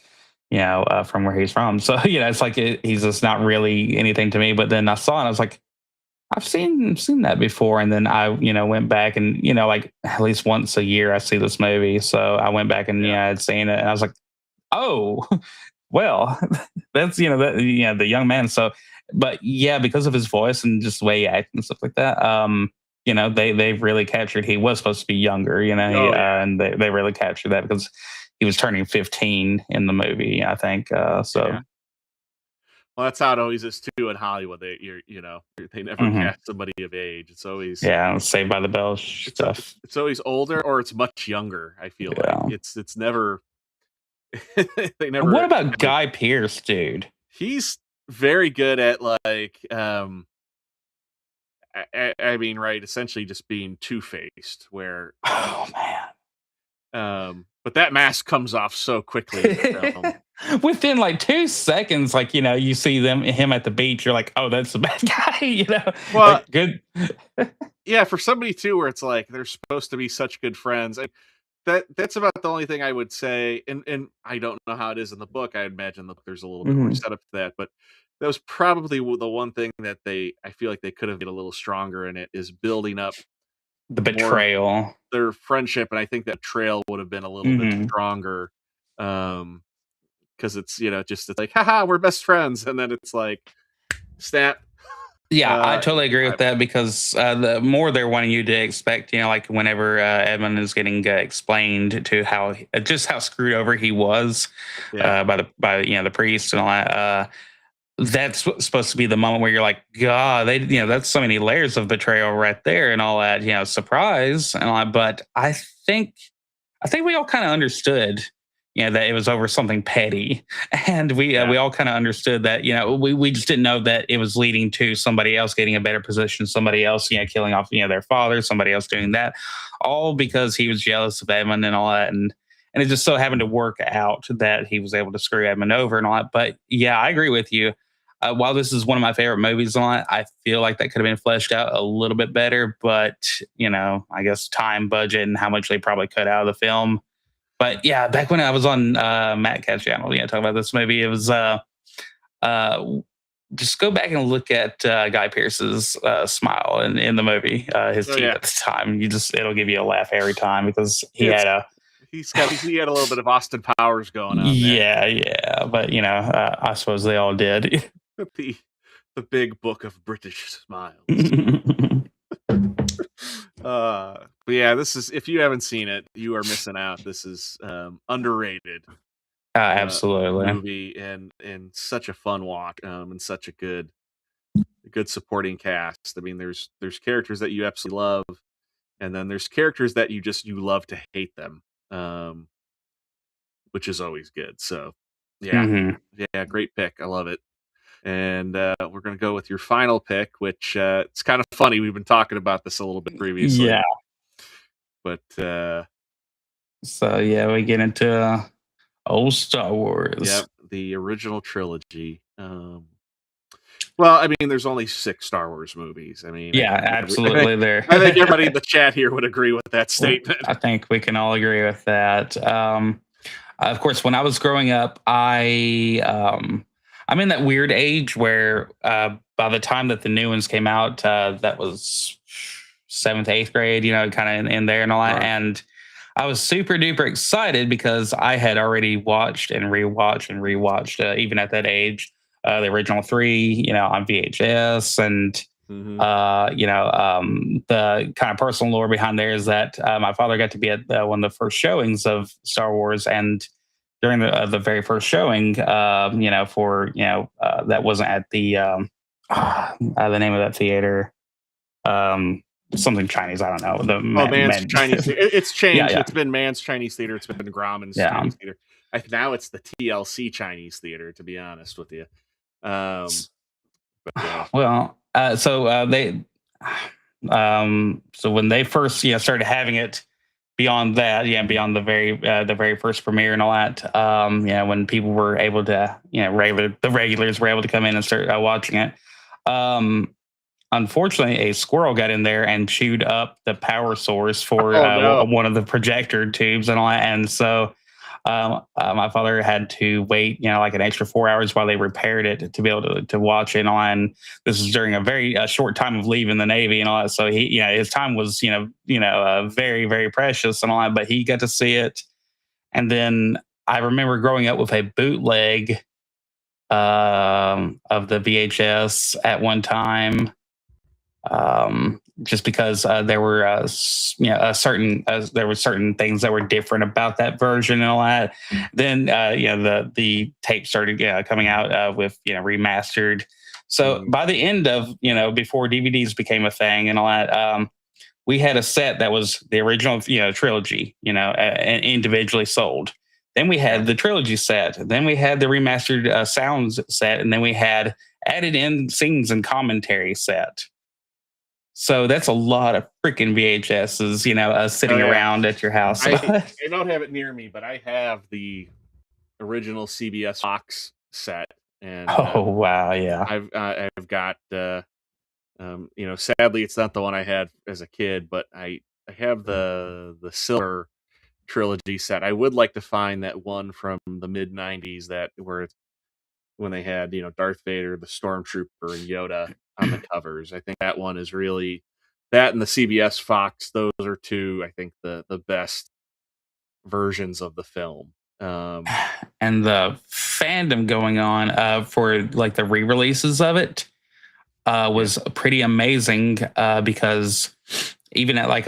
from where he's from. So, it's like he's just not really anything to me. But then I saw it and I was like, I've seen that before. And then I, went back and, like at least once a year I see this movie. So I went back and, Yeah. I'd seen it and I was like, oh, well, that's the young man. So, but yeah, because of his voice and just the way he acts and stuff like that, they've really captured. He was supposed to be younger, Oh yeah. and they really captured that because he was turning 15 in the movie, I think. So, Yeah. Well, that's how it always is too in Hollywood. They never mhm. cast somebody of age. It's always Yeah, Saved by the Bell stuff. it's always older or it's much younger. I feel like Yeah. it's never they What never. about Guy Pearce, dude? He's very good at like I mean, right, essentially just being two-faced where Oh man. but that mask comes off so quickly in the film. Within like 2 seconds, like you see him at the beach, you're like, oh, that's the bad guy, Well, like good. yeah, for somebody too where it's like they're supposed to be such good friends. That's about the only thing I would say, and I don't know how it is in the book. I imagine that there's a little bit more Mhm. setup to that, but that was probably the one thing that I feel like they could have made a little stronger in it is building up The more of betrayal. their friendship, and I think that trail would have been a little bit Mhm. stronger. Um, because it's just it's like, haha, we're best friends, and then it's like, snap. Yeah, I totally It's agree with rival. that because the more they're wanting you to expect, like whenever Edmund is getting explained to how just how screwed over he was Yeah, by the priest and all that. That's supposed to be the moment where you're like, God, that's so many layers of betrayal right there and all that, surprise and all that. But I think we all kind of understood, that it was over something petty, and yeah, we all kind of understood that, we just didn't know that it was leading to somebody else getting a better position, somebody else, killing off, their father, somebody else doing that, all because he was jealous of Edmund and all that, and it just so happened to work out that he was able to screw Edmund over and all that. But yeah, I agree with you. While this is one of my favorite movies on it, I feel like that could have been fleshed out a little bit better. But I guess time, budget, and how much they probably cut out of the film. But yeah, back when I was on Matt Cat's channel, talking about this movie, it was uh, just go back and look at Guy Pearce's smile in the movie, his oh teeth yeah. at the time. It'll give you a laugh every time because he It's had a he had a little bit of Austin Powers going on there. yeah, yeah. But I suppose they all did. the the big book of British smiles. But yeah, this is if you haven't seen it, you are missing out. This is underrated Absolutely. movie and such a fun watch and such a good supporting cast. I mean, there's characters that you absolutely love, and then there's characters that you love to hate them, um, which is always good. So yeah, Hmm. yeah, great pick. I love it. And we're gonna go with your final pick, which it's kind of funny. We've been talking about this a little bit previously, Yeah. but So yeah, we get into old Star yeah, Wars. the original trilogy. Well, I mean, there's only 6 Star Wars movies. I mean, Yeah, absolutely. There. I think everybody in the chat here would agree with that statement. I think we can all agree with that. Of course, when I was growing up, I'm in that weird age where by the time that the new ones came out, that was seventh, eighth grade, kind of in there and all that. Sure. And I was super duper excited because I had already watched and rewatched, even at that age, the original three, on VHS. And Hmm. the kind of personal lore behind there is that my father got to be at one of the first showings of Star Wars, and during the very first showing, that wasn't at the name of that theater, um, something Chinese, I don't know. Oh, Man's Chinese Theater. It's Yeah, changed. yeah, It's been Man's Chinese Theater. It's been Grauman's yeah. Chinese Theater. Now it's the TLC Chinese Theater, to be honest with you. But yeah. Well, so when they first started having it beyond that, beyond the very first premiere and all that, when people were able to, the regulars were able to come in and start watching it. Um, Unfortunately, a squirrel got in there and chewed up the power source for Oh no. one of the projector tubes and all that. And so my father had to wait, like an extra 4 hours while they repaired it to be able to watch it on. This is during a very short time of leaving the Navy and all that. So his time was, very, very precious and all that, but he got to see it. And then I remember growing up with a bootleg of the VHS at one time, just because there were there were certain things that were different about that version and all that. Then the tape started coming out with remastered. So Mhm. by the end of before DVDs became a thing and all that, we had a set that was the original trilogy, and individually sold. Then we Yeah. had the trilogy set. Then we had the remastered sounds set, and then we had added in scenes and commentary set. So that's a lot of freaking VHSs, Oh sitting yeah. around at your house. I don't have it near me, but I have the original CBS Fox set, and Oh wow, yeah. I've got sadly it's not the one I had as a kid, but I have the silver trilogy set. I would like to find that one from the mid '90s that where when they had Darth Vader, the Stormtrooper, and Yoda on the covers. I think that one is really that and the CBS Fox. Those are two I think the best versions of the film. And the fandom going on for like the re-releases of it Yeah, was pretty amazing because even at like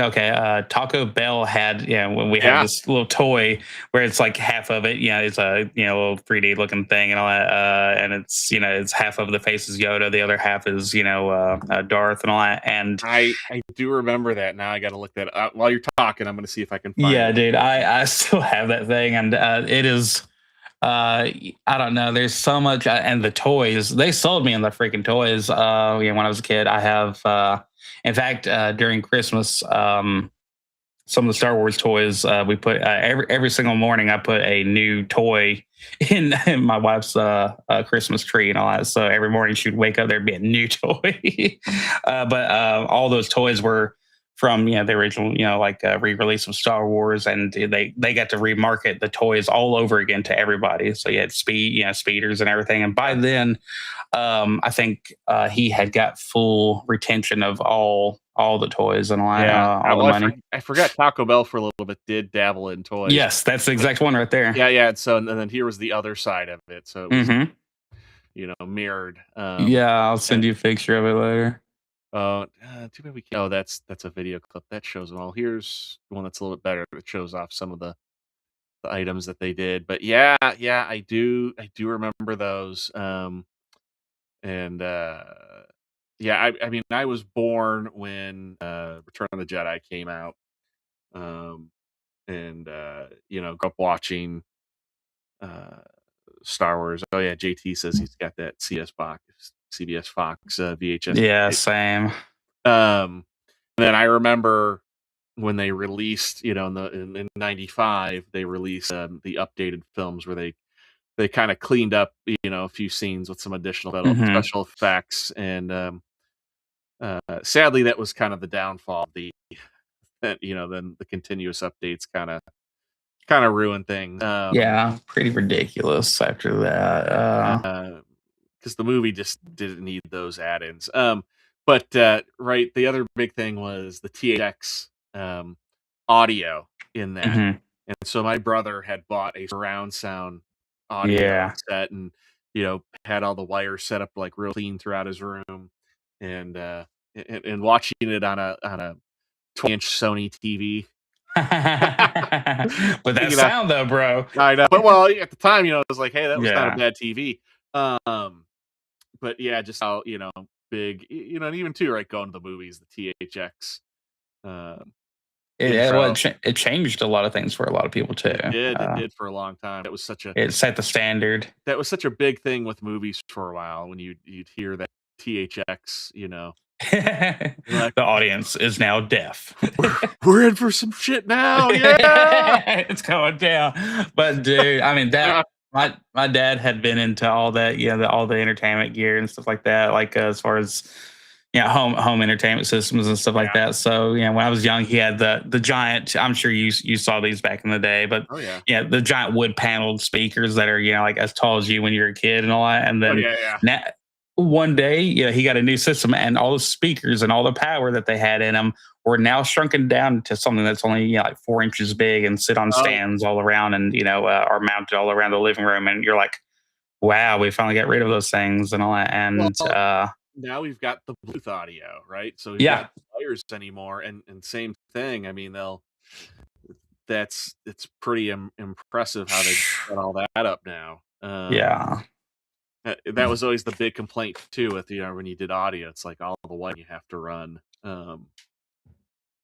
Taco Bell had when we have yeah. this little toy where it's like half of it it's a little 3D looking thing and all that and it's it's half of the face is Yoda, the other half is Darth and all that. And I do remember that. Now I got to look that up. While you're talking, I'm going to see if I can find yeah, it. dude, I still have that thing, and it is I don't know. There's so much, and the toys they sold me on the freaking toys. When I was a kid, I have, in fact, during Christmas, some of the Star Wars toys we put every single morning. I put a new toy in my wife's Christmas tree and all that. So every morning she'd wake up, there'd be a new toy. But all those toys were from the original like re-release of Star Wars, and they got to remarket the toys all over again to everybody. So you had speeders and everything. And by then, I think he had got full retention of all the toys and Yeah, all the money. I forgot Taco Bell for a little bit did dabble in toys. Yes, that's the exact one right there. Yeah, yeah. And then here was the other side of it. So it was Hmm. mirrored. Yeah, I'll And send you a picture of it later. too bad we can't. Oh, that's a video clip that shows them all. Here's the one that's a little bit better that shows off some of the items that they did. But yeah, yeah, I do remember those. And yeah, I mean, I was born when Return of the Jedi came out. Um, and grew up watching uh Star Wars. Oh yeah, JT says he's got that CBS Fox VHS Yeah, tape. same. Um, and then I remember when they released, in '95, they released the updated films where they kind of cleaned up, a few scenes with some additional Hmm. special effects, and sadly, that was kind of the downfall of then the continuous updates kind of kind of ruined things. Yeah, pretty ridiculous after that. Because the movie just didn't need those add-ins. But right, the other big thing was the THX audio in that, Mhm. and so my brother had bought a surround sound audio Yeah. set, and had all the wires set up like real clean throughout his room, and watching it on a 20-inch Sony TV. But that You know, sound though, bro. I know, but well, at the time, it was like, hey, that was not a Yeah. bad TV. Um, but yeah, just how big, and even too, right, going to the movies, the THX um, intro. It changed a lot of things for a lot of people too. It did for a long time. It set the standard. That was such a big thing with movies for a while when you'd hear that THX. The You're like, audience is now deaf. we're in for some shit now, yeah. It's going down. But dude, I mean that my dad had been into all that, all the entertainment gear and stuff like that, like as far as home entertainment systems and stuff like Yeah. that. So when I was young, he had the giant. I'm sure you saw these back in the day, but Oh yeah. the giant wood paneled speakers that are like as tall as you when you're a kid and all that. And then yeah. one day, he got a new system, and all the speakers and all the power that they had in them were now shrunken down to something that's only like 4 inches big and sit on stands all around, and are mounted all around the living room. And you're like, wow, we finally got rid of those things and all that. And now we've got the Bluetooth audio, right? So we've yeah, got wires anymore, and same thing. I mean, it's pretty impressive how they set all that up now. yeah. That was always the big complaint too with when you did audio. It's like all the wiring you have to run, and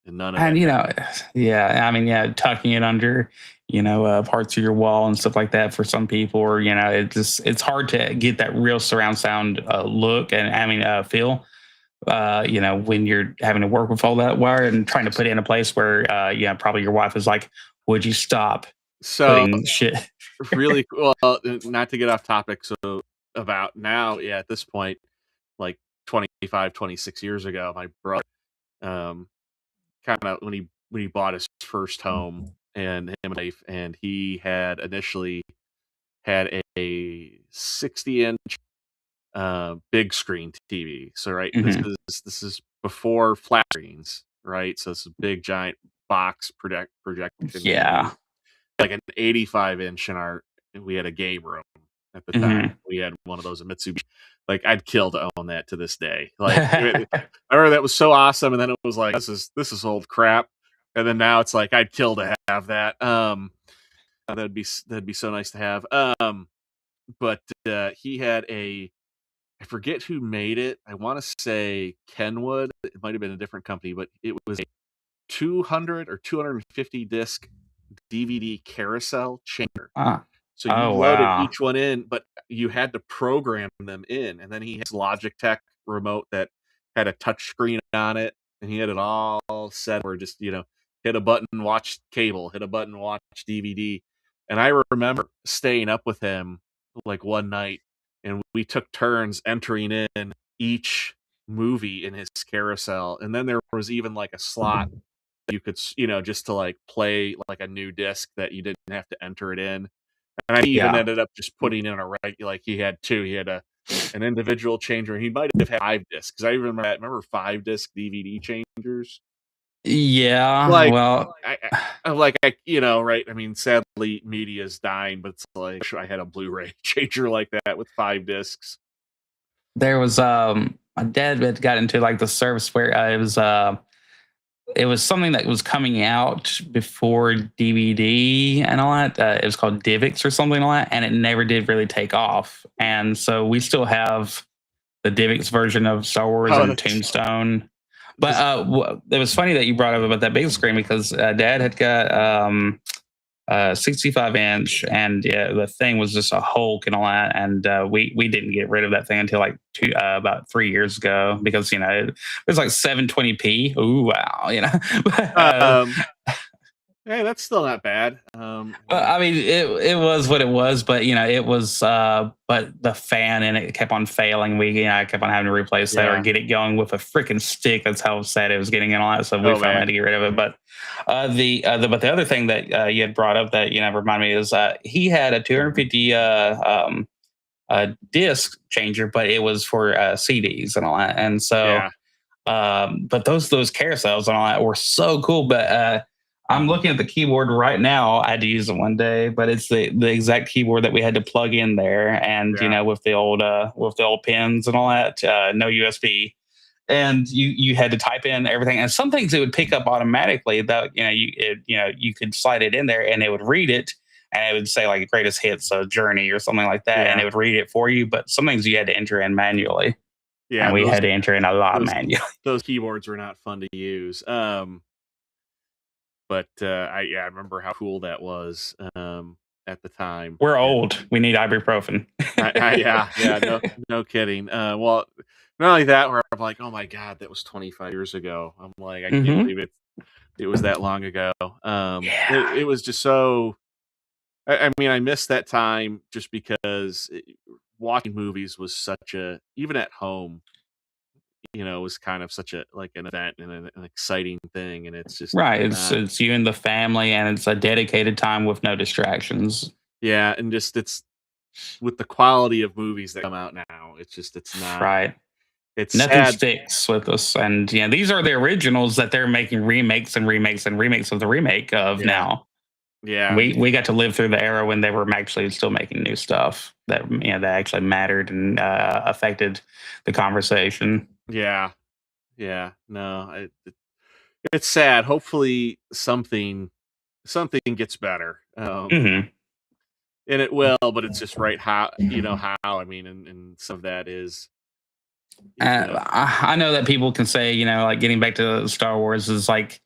none of And it. yeah, I mean, tucking it under, parts of your wall and stuff like that for some people, or it's hard to get that real surround sound look and I mean feel. When you're having to work with all that wire and trying to put it in a place where, probably your wife is like, "Would you stop So putting shit?" really, well, not to get off topic. So about now, yeah, at this point, like 25, 26 years ago, my brother, um, kind of when he bought his first home, and him and wife, and he had initially had a 60-inch big screen TV. So right, Mhm. this is before flat screens, right? So it's a big giant box projection TV, Yeah. like an 85-inch in our. We had a game room at the time. Mhm. We had one of those at Mitsubishi. Like I'd kill to own that to this day. Like I remember that was so awesome, and then it was like this is old crap, and then now it's like I'd kill to have that. That'd be so nice to have. But he had I forget who made it. I want to say Kenwood. It might have been a different company, but it was a 200 or 250 disc DVD carousel changer. Ah. So you Oh loaded wow. each one in, but you had to program them in. And then he has Logitech remote that had a touch screen on it, and he had it all set where just, hit a button, watch cable, hit a button, watch DVD. And I remember staying up with him like one night, and we took turns entering in each movie in his carousel. And then there was even like a slot you could, just to like play like a new disc that you didn't have to enter it in. And I even Yeah. ended up just putting in a like he had two. He had an individual changer. He might have had 5 discs, because I even remember 5-disc DVD changers. Yeah. Like Well, I'm like right. I mean, sadly, media is dying, but it's like I had a Blu-ray changer like that with 5 discs. there was my dad had got into like the service where it was something that was coming out before DVD and all that. It was called Divx or something like that, and it never did really take off. And so we still have the Divx version of Star Wars Oh, and Tombstone. But it was funny that you brought up about that big screen, because Dad had got 65-inch, and the thing was just a Hulk and all that. And we didn't get rid of that thing until like about 3 years ago, because it was like 720p. Ooh, wow, um, Hey, that's still not bad. Well, I mean, it was what it was, but it was. But the fan in it kept on failing. I kept on having to replace that or Yeah. get it going with a freaking stick. That's how sad it was getting and all that. So we Oh finally man. had to get rid of it. But the other thing that you had brought up that reminded me is he had a 250 disc changer, but it was for CDs and all that. And so Yeah. but those carousels and all that were so cool. But I'm looking at the keyboard right now. I had to use it one day, but it's the exact keyboard that we had to plug in there, and Yeah. with the old pins and all that, no USB, and you had to type in everything. And some things it would pick up automatically. That you could slide it in there, and it would read it. And it would say like greatest hits, Journey or something like that, and Yeah. it would read it for you. But some things you had to enter in manually, Yeah. and we Those had to enter in a lot those manually. those keyboards were not fun to use. But I remember how cool that was at the time. We're old. We need ibuprofen. Yeah, no kidding. Well, not only that, where I'm like, oh my god, that was 25 years ago. I'm like, I can't Hmm. believe it was that long ago. It Yeah. was just so. I mean, I missed that time just because watching movies was such a, even at home, was kind of such a like an event and an exciting thing, and it's just Right. It's not. it's you and the family, and it's a dedicated time with no distractions. Yeah, and just it's with the quality of movies that come out now, it's not. Right. It's Nothing sad. sticks with us. And these are the originals that they're making remakes and remakes and remakes of the remake of Yeah, now. yeah, We got to live through the era when they were actually still making new stuff that that actually mattered and affected the conversation. yeah, yeah. No, it's sad. Hopefully, something gets better, Hmm. and it will. But it's just right how how. I mean, and some of that is you know. I know that people can say, like getting back to Star Wars is like,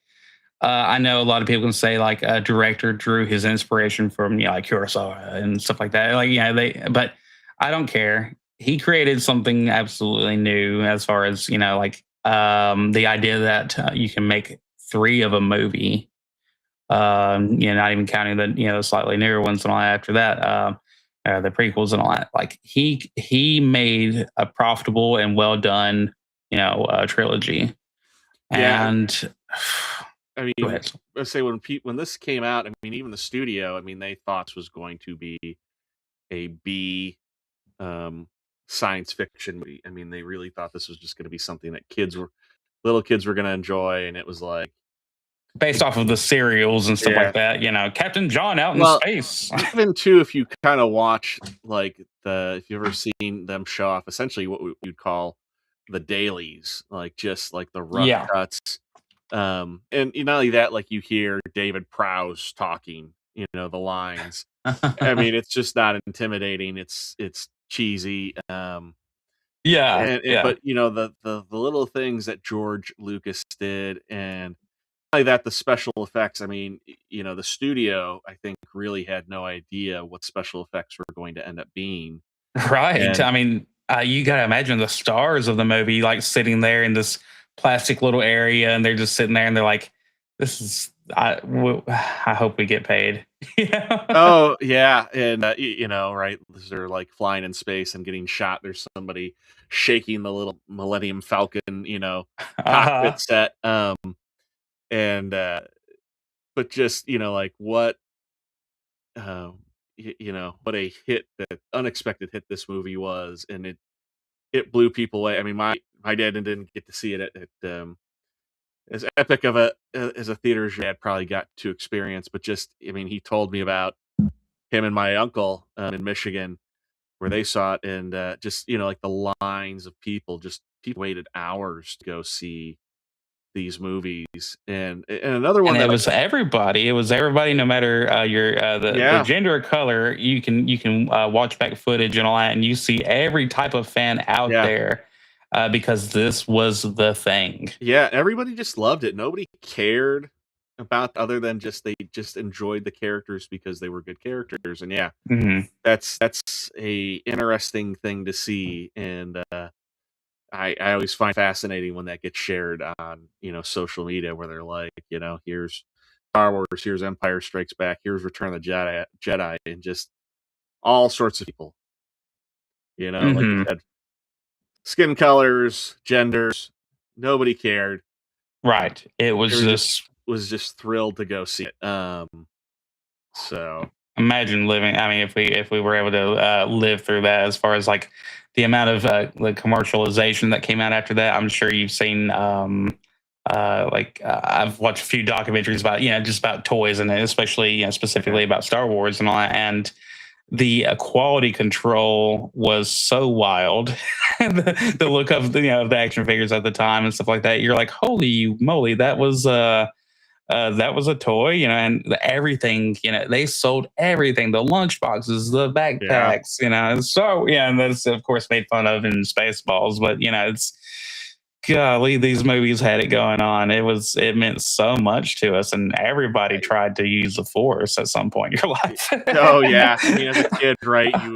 I know a lot of people can say like a director drew his inspiration from, like Kurosawa and stuff like that. Like, but I don't care. He created something absolutely new as far as, like the idea that you can make three of a movie, not even counting the, the slightly newer ones and all that after that. The prequels and all that. Like he made a profitable and well done, trilogy. Yeah, And I go mean, ahead. let's say when this came out, I mean, even the studio, I mean, they thought this was going to be a B um, science fiction movie. I mean, they really thought this was just going to be something that little kids were going to enjoy, and it was like, Based off of the serials and stuff yeah. like that. Captain John out in Well, space. even too, if you kind of watch like if you've ever seen them show off, essentially what you'd call the dailies, like just like the rough Yeah. cuts. And not only that, like you hear David Prowse talking, the lines. I mean, it's just not intimidating. It's cheesy. Yeah. Yeah. But the little things that George Lucas did, and not only that, the special effects. I mean, the studio, I think, really had no idea what special effects were going to end up being. Right. And I mean, you got to imagine the stars of the movie like sitting there in this plastic little area, and they're just sitting there and they're like, this is, I hope we get paid. Yeah. oh yeah, and right, they're like flying in space and getting shot. There's somebody shaking the little Millennium Falcon, cockpit Uh-huh. set. And but just like what what a hit, that unexpected hit this movie was, and it blew people away. I mean, my dad didn't get to see it at as epic of a as a theater as your dad probably got to experience, but just I mean, he told me about him and my uncle in Michigan where they saw it, and just like the lines of people, just people waited hours to go see these movies, and another And one it that was everybody. It was everybody, no matter your the yeah, gender or color. You can watch back footage and all that, and you see every type of fan out yeah. there because this was the thing. Yeah, everybody just loved it. Nobody cared about other than just they just enjoyed the characters because they were good characters. And yeah, Hmm. that's a interesting thing to see, and I always find fascinating when that gets shared on social media, where they're like, here's Wars, here's Empire Strikes Back, here's Return of the Jedi, and just all sorts of people. Like you Hmm. said, skin colors, genders, nobody cared. Right. It was Everybody just just was just thrilled to go see it. So imagine living. I mean, if we were able to live through that, as far as like the amount of the commercialization that came out after that, I'm sure you've seen. I've watched a few documentaries about just about toys and especially yeah, specifically about Star Wars and all that, and the quality control was so wild. The look of the action figures at the time and stuff like that. You're like, holy moly, that was a toy, and everything, they sold everything, the lunch boxes, the yeah, backpacks, so yeah, and that's of course made fun of in Spaceballs, but it's golly, these movies had it going on. It meant so much to us, and everybody tried to use the Force at some point in your oh yeah. I life. mean, as a kid, right? You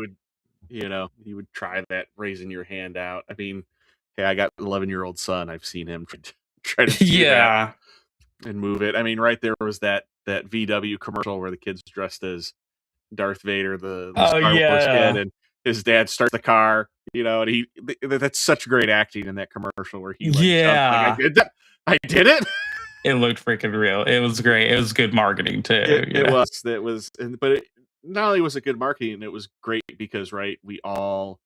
would try that, raising your hand out. I mean, hey, I got an 11-year-old son. I've seen him try to do that Yeah. and move it. I mean, right there was that VW commercial where the kid's dressed as Darth Vader, the Oh Star Wars kid, yeah. and his dad starts the car, and that's such great acting in that commercial where he like jumps like, I Yeah. did that, I did it. It looked freaking real. It was great. It was good marketing too. But not only was it good marketing, it was great because right, we all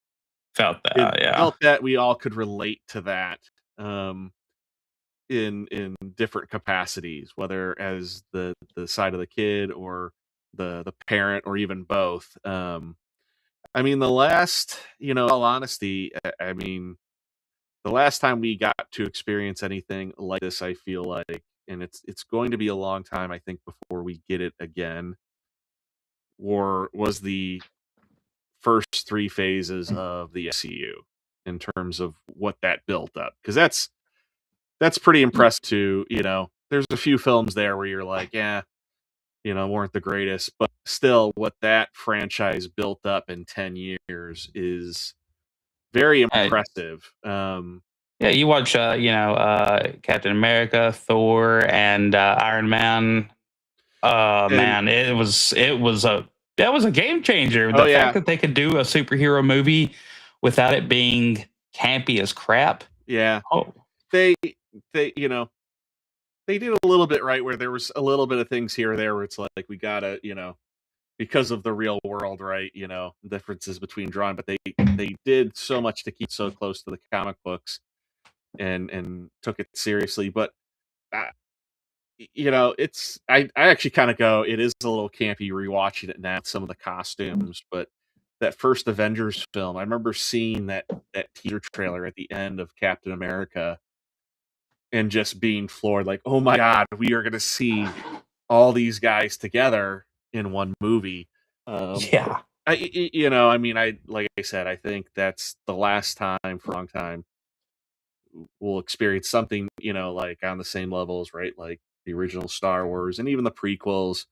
Felt did that. Yeah. felt that we all could relate to that. Um, in different capacities, whether as the side of the kid or the parent or even both. I mean, all honesty, I mean, the last time we got to experience anything like this, I feel like, and it's going to be a long time, I think, before we get it again, or was the first three phases of the SCU in terms of what that built up, because that's pretty impressive too. There's a few films there where you're like, yeah, weren't the greatest, but still, what that franchise built up in 10 years is very Uh, impressive. yeah, you watch, Captain America, Thor, and Iron Man. And Man, it was a game changer. oh The yeah, fact that they could do a superhero movie without it being campy as crap. yeah, Oh, they they did a little bit right where there was a little bit of things here or there where it's like we gotta, because of the real world, right? Differences between drawing, but they did so much to keep so close to the comic books and took it seriously. But uh, I actually kind of go, it is a little campy rewatching it now, some of the costumes, but that first Avengers film, I remember seeing that teaser trailer at the end of Captain America and just being floored, like, oh my god, we are gonna see all these guys together in one movie. Um, yeah. I mean, like I said, I think that's the last time for a long time we'll experience something, like on the same levels, right? Like the original Star Wars and even the prequels.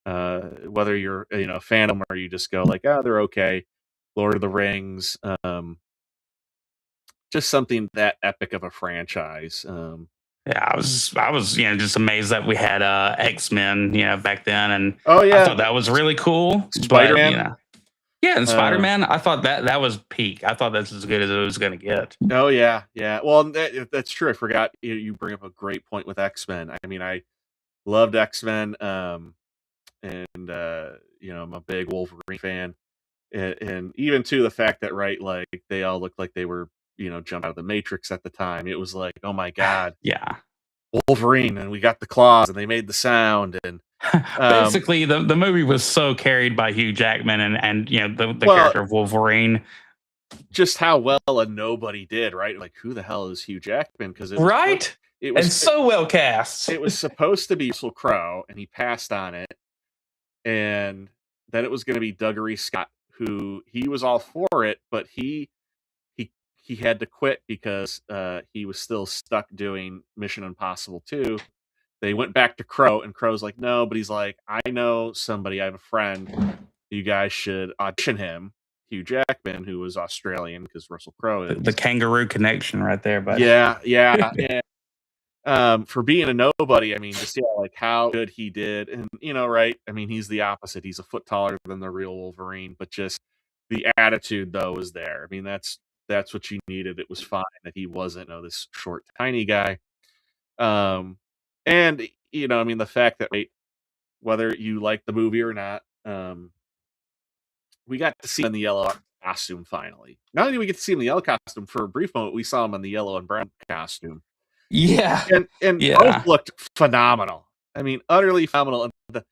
Whether you're a fan of them or you just go like, oh, they're okay. Lord of the Rings, just something that epic of a franchise. Yeah, I was just amazed that we had X-Men, back then, and Oh I yeah, thought that was really cool. Spider But Man. yeah, and Uh, Spider-Man, I thought that was peak. I thought that's as good as it was gonna get. oh yeah, yeah. Well, that's true. I forgot you bring up a great point with X Men. I mean, I loved X Men, and I'm a big Wolverine fan. And even to the fact that right, like they all looked like they were jump out of the Matrix at the time. It was like, oh my god, Yeah. Wolverine, and we got the claws, and they made the sound, and um, Basically, the movie was so carried by Hugh Jackman and the well, character of Wolverine. just how well a nobody did, right? Like, who the hell is Hugh Jackman? Because Right? it was And so well cast. it was supposed to be Russell Crowe, and he passed on it, and then it was going to be Dougray Scott, who he was all for it, but he he had to quit because he was still stuck doing Mission Impossible 2. They went back to Crow, and Crow's like, no, but he's like, I know somebody, I have a friend. You guys should audition him. Hugh Jackman, who was Australian because Russell Crowe The is. kangaroo connection right there, but Yeah, yeah, yeah. for being a nobody, I mean, just like how good he did, and right? I mean, he's the opposite. He's a foot taller than the real Wolverine, but just the attitude though was there. I mean, that's what you needed. It was fine that he wasn't this short, tiny guy. Um, and I mean, the fact that whether you like the movie or not, we got to see him in the yellow costume finally. Not only did we get to see him in the yellow costume for a brief moment, we saw him in the yellow and brown costume. Yeah. And both Yeah. looked phenomenal. I mean, utterly phenomenal. And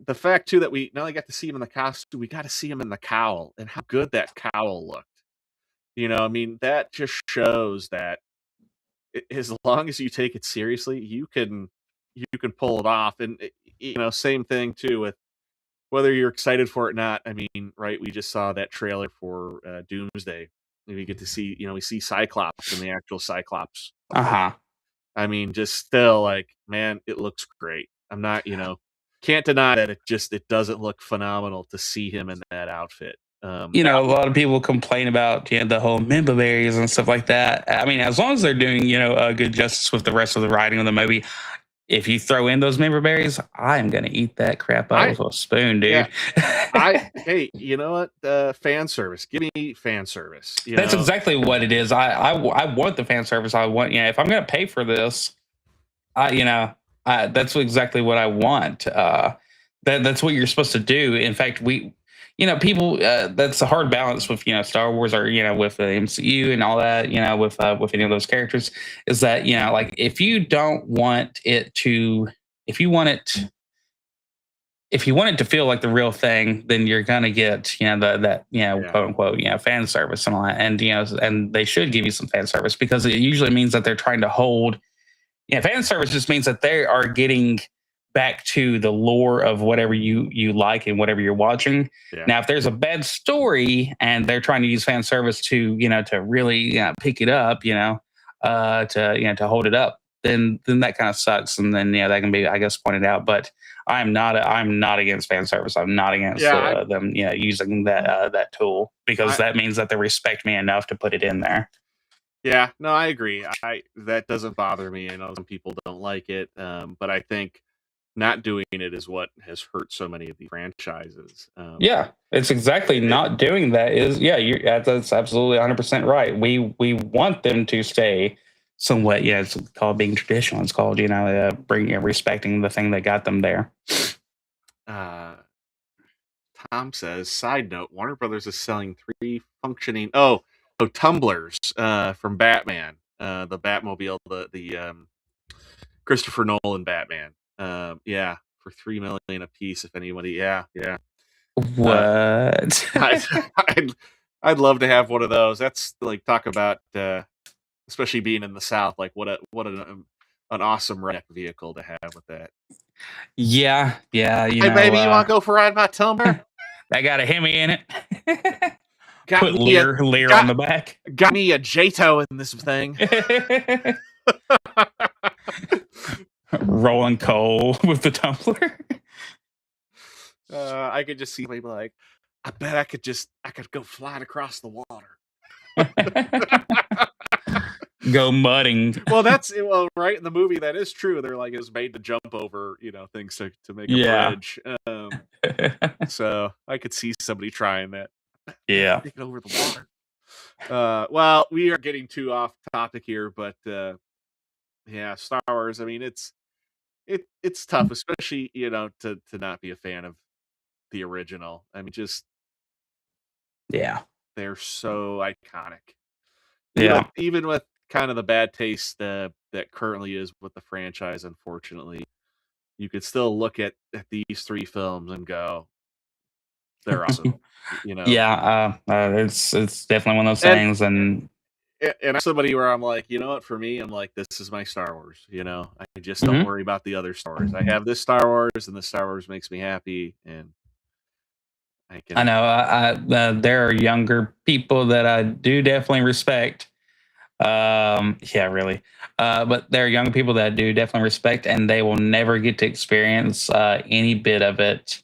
the fact too that we not only got to see him in the costume, we got to see him in the cowl and how good that cowl looked. I mean, that just shows that as long as you take it seriously, you can pull it off. And same thing too with whether you're excited for it or not. I mean, right? We just saw that trailer for Doomsday. And we get to see, we see Cyclops in the actual Cyclops. Uh-huh. I mean, just still like, man, it looks great. I'm not, can't deny that it doesn't look phenomenal to see him in that outfit. A lot of people complain about the whole member berries and stuff like that. I mean, as long as they're doing good justice with the rest of the writing of the movie, if you throw in those member berries, I'm gonna eat that crap out with a spoon, dude. Hey, you know what? Fan service. Give me fan service. That's exactly what it is. I want the fan service. I want if I'm gonna pay for this, that's exactly what I want. That's what you're supposed to do. In fact, people, that's a hard balance with Star Wars or with the MCU and all that. With any of those characters, is that like if you don't want it to, if you want it. If you want it to feel like the real thing, then you're gonna get that quote unquote fan service and all that, and and they should give you some fan service because it usually means that they're trying to hold. Fan service just means that they are getting back to the lore of whatever you like and whatever you're watching. Yeah. Now, if there's a bad story and they're trying to use fan service to to really pick it up, to hold it up, then that kind of sucks, and then that can be, I guess, pointed out. But I'm not against fan service. I'm not against them using that tool because that means that they respect me enough to put it in there. Yeah, no, I agree. That doesn't bother me. I know some people don't like it, but I think not doing it is what has hurt so many of the franchises. Yeah, it's exactly not doing that is that's absolutely 100% right. We want them to stay somewhat. It's called being traditional. It's called bringing respecting the thing that got them there. Tom says, side note, Warner Brothers is selling 3 functioning tumblers from Batman, the Batmobile, the Christopher Nolan Batman. For $3 million a piece. If anybody, What? I'd love to have one of those. That's like talk about, especially being in the South. Like what an awesome wreck vehicle to have with that. Yeah. Hey, baby, you want to go for a ride my tumbler? I got a Hemi in it. Put Lear on the back. Got me a JTO in this thing. Rolling coal with the tumbler. I could just see people like, I bet I could go flying across the water. Go mudding. Well, right in the movie that is true. They're like, it's made to jump over things to make a bridge. So I could see somebody trying that. Yeah, take it over the water. Well, we are getting too off topic here, but Star Wars. I mean, it's tough, especially to not be a fan of the original. I mean, just they're so iconic. Even with kind of the bad taste that currently is with the franchise, unfortunately, you could still look at these 3 films and go, they're awesome. It's definitely one of those things, and I'm somebody where I'm like, what, for me, I'm like, this is my Star Wars. I just don't worry about the other Star Wars. I have this Star Wars, and the Star Wars makes me happy, and I know there are younger people that I do definitely respect. Really. But there are young people that I do definitely respect, and they will never get to experience any bit of it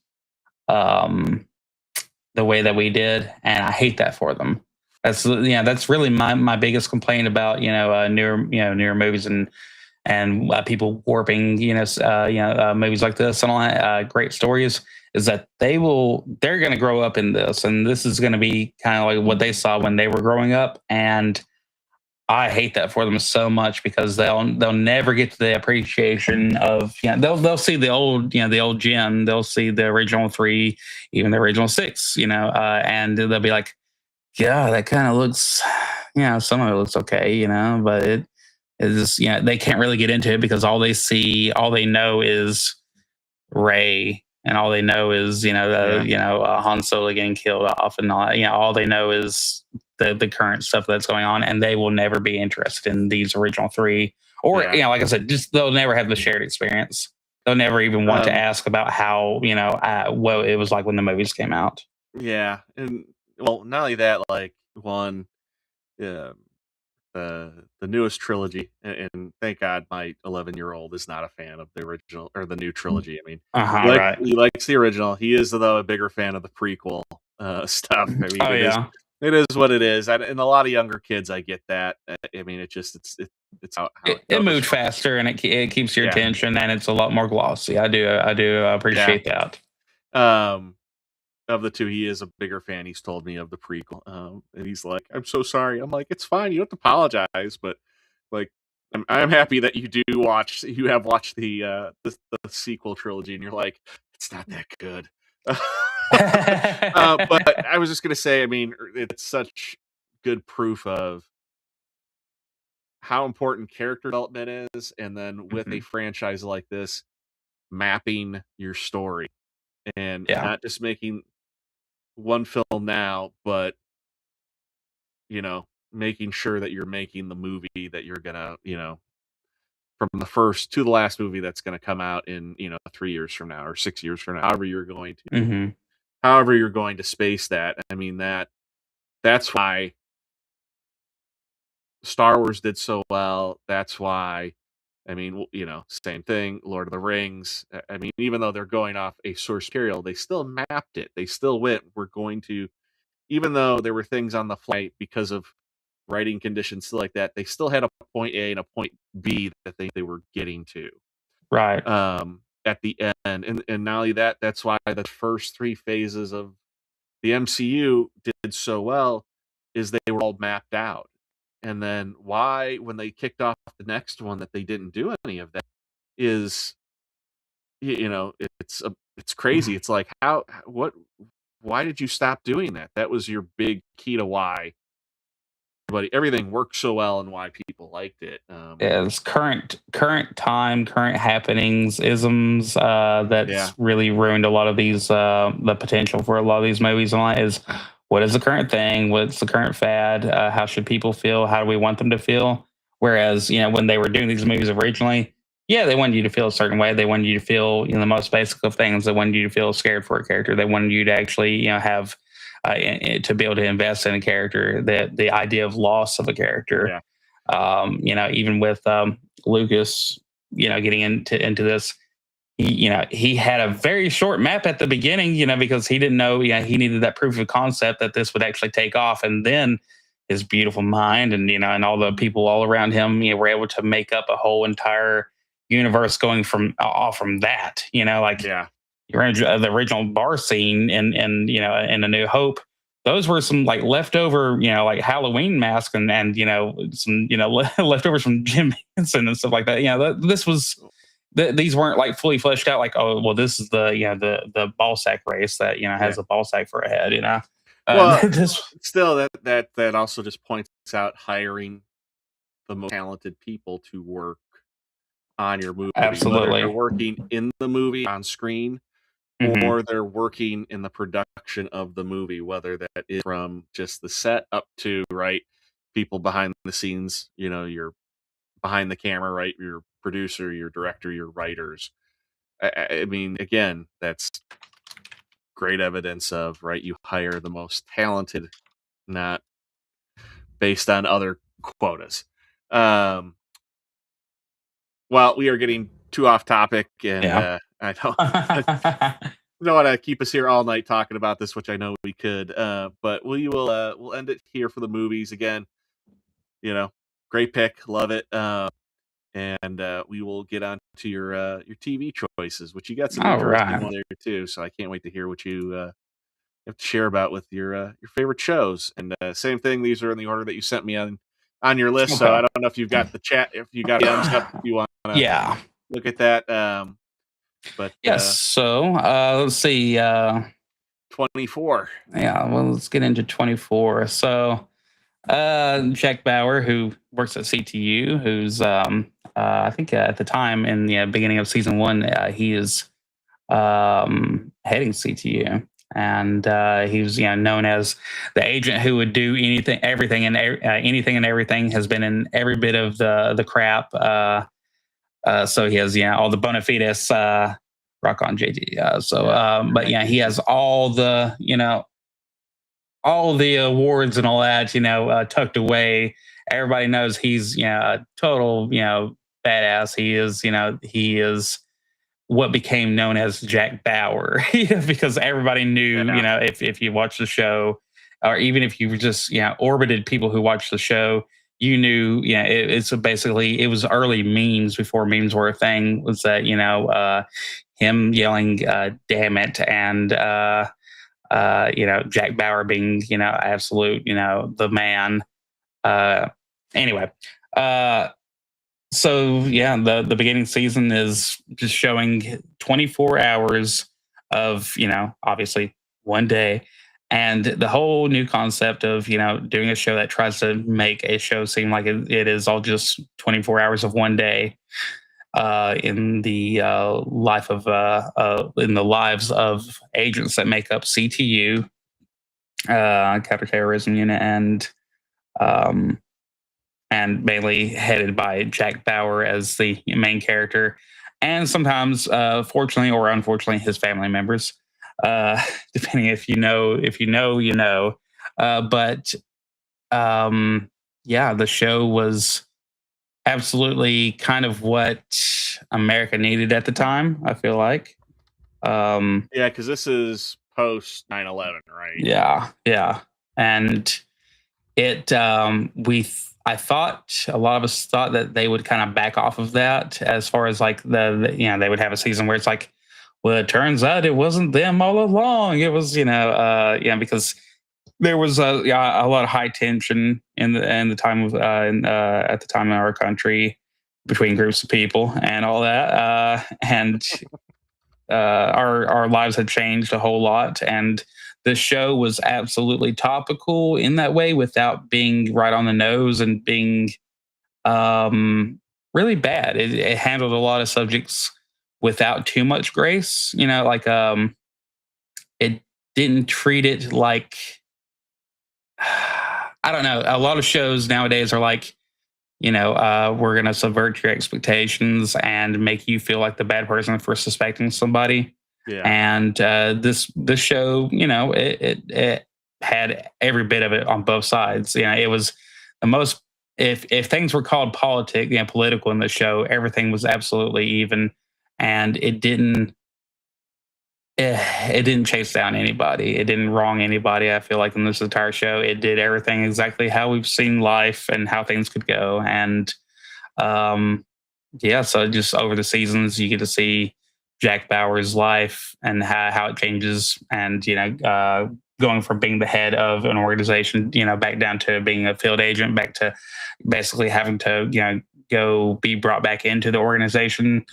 the way that we did, and I hate that for them. That's really my biggest complaint about newer movies and and people warping, movies like this and all that, great stories, is that they're going to grow up in this, and this is going to be kind of like what they saw when they were growing up, and I hate that for them so much because they'll never get to the appreciation of, they'll see the old, the old gem, they'll see the original three, even the original six, and they'll be like, yeah, that kind of looks, some of it looks okay, but it is, they can't really get into it because all they know is Ray, and all they know is Yeah. Han Solo getting killed off, and all they know is the current stuff that's going on, and they will never be interested in these original three, or Yeah. like I said, just they'll never have the shared experience. They'll never even want to ask about how what it was like when the movies came out. Yeah, and well, not only that, like one, uh, the newest trilogy, and thank God my 11-year-old is not a fan of the original or the new trilogy. I mean, Uh huh. Right. he likes the original. He is though a bigger fan of the prequel stuff. I mean, Oh yeah. it is what it is, and a lot of younger kids, I get that. I mean, it's how it It goes. moved faster, and it keeps your Yeah, attention, and it's a lot more glossy. I do yeah. appreciate that. Um, of the two, he is a bigger fan. He's told me of the prequel, and he's like, "I'm so sorry." I'm like, "It's fine. You don't have to apologize." But like, I'm happy that you have watched the sequel trilogy, and you're like, "It's not that good." But I was just gonna say, I mean, it's such good proof of how important character development is, and then with a Mhm. franchise like this, mapping your story and Yeah. not just making one film now, but making sure that you're making the movie that you're gonna, from the first to the last movie that's gonna come out in, 3 years from now or 6 years from now, Hmm. however you're going to space that. I mean, that's why Star Wars did so well. That's why, I mean, same thing, Lord of the Rings. I mean, even though they're going off a source material, they still mapped it. They still went, we're going to, even though there were things on the flight because of writing conditions still like that, they still had a point A and a point B that they were getting to Right. at the end. And not only that, that's why the first three phases of the MCU did so well is they were all mapped out. And then why when they kicked off the next one that they didn't do any of that is it's crazy. It's like what why did you stop doing that? That was your big key to why everything worked so well and why people liked it. Is current time, current happenings, isms, Yeah, that's really ruined a lot of these, the potential for a lot of these movies and all that is, what is the current thing? What's the current fad? How should people feel? How do we want them to feel? Whereas, when they were doing these movies originally, yeah, they wanted you to feel a certain way. They wanted you to feel, the most basic of things. They wanted you to feel scared for a character. They wanted you to actually, have to be able to invest in a character. The idea of loss of a character, yeah, even with Lucas, getting into this, he had a very short map at the beginning, because he didn't know, he needed that proof of concept that this would actually take off, and then his beautiful mind and and all the people all around him, were able to make up a whole entire universe going from off from that, like yeah, the original bar scene and in A New Hope. Those were some like leftover, like Halloween mask and some leftovers from Jim Henson and stuff like that. This was these weren't like fully fleshed out. Like, oh well, this is the ball sack race that yeah. has a ball sack for a head. Well, This still, that also just points out hiring the most talented people to work on your movie, whether they're absolutely. working in the movie on screen Hmm. or they're working in the production of the movie, whether that is from just the set up to right people behind the scenes, your behind the camera, right? Your producer, your director, your writers. I mean, again, that's great evidence of right. You hire the most talented, not based on other quotas. Um, well, we are getting too off topic, and Yeah. I don't, I don't want to keep us here all night talking about this, which I know we could. But we'll end it here for the movies again. You know, great pick, love it. and we will get on to your TV choices, which you got some All interesting right. ones there too. So I can't wait to hear what you have to share about with your favorite shows. And same thing; these are in the order that you sent me on your list. So Okay. I don't know if you've got the chat, if you got DMs up, if you want to Yeah. look at that. But Yes. So let's see. 24. Yeah. Well, let's get into 24. So Jack Bauer, who works at CTU, who's I think at the time in the beginning of season one, he is heading CTU, and he was known as the agent who would do anything, everything, and anything and everything. Has been in every bit of the crap. So he has all the bona fides. Rock on JD. But yeah, he has all the all the awards and all that, tucked away. Everybody knows he's, a total, badass. He is what became known as Jack Bauer because everybody knew, Yeah. if you watch the show or even if you just, orbited people who watched the show, you knew, it's basically, it was early memes before memes were a thing, was that, him yelling, damn it. And, Jack Bauer being, absolute, the man. Uh, anyway, so yeah, the beginning season is just showing 24 hours of, obviously one day. And the whole new concept of, doing a show that tries to make a show seem like it is all just 24 hours of one day in the life of in the lives of agents that make up CTU, Counterterrorism Unit, um, and mainly headed by Jack Bauer as the main character, and sometimes, fortunately or unfortunately, his family members, uh, depending if you know, you know. But yeah, the show was absolutely kind of what America needed at the time. I feel like. Yeah, because this is post 9/11, right? Yeah, yeah, and it I thought a lot of us thought that they would kind of back off of that as far as like they would have a season where it's like, well, it turns out it wasn't them all along. It was because there was a lot of high tension in the time of at the time in our country between groups of people and all that, and our lives had changed a whole lot, and the show was absolutely topical in that way without being right on the nose and being really bad. It handled a lot of subjects without too much grace. It didn't treat it like I don't know. A lot of shows nowadays are like, we're going to subvert your expectations and make you feel like the bad person for suspecting somebody. Yeah. And this show, it had every bit of it on both sides. It was the most. If things were called political in the show, everything was absolutely even, and it didn't chase down anybody. It didn't wrong anybody. I feel like in this entire show, it did everything exactly how we've seen life and how things could go. And yeah, so just over the seasons, you get to see Jack Bauer's life and how it changes, and going from being the head of an organization, back down to being a field agent, back to basically having to go be brought back into the organization,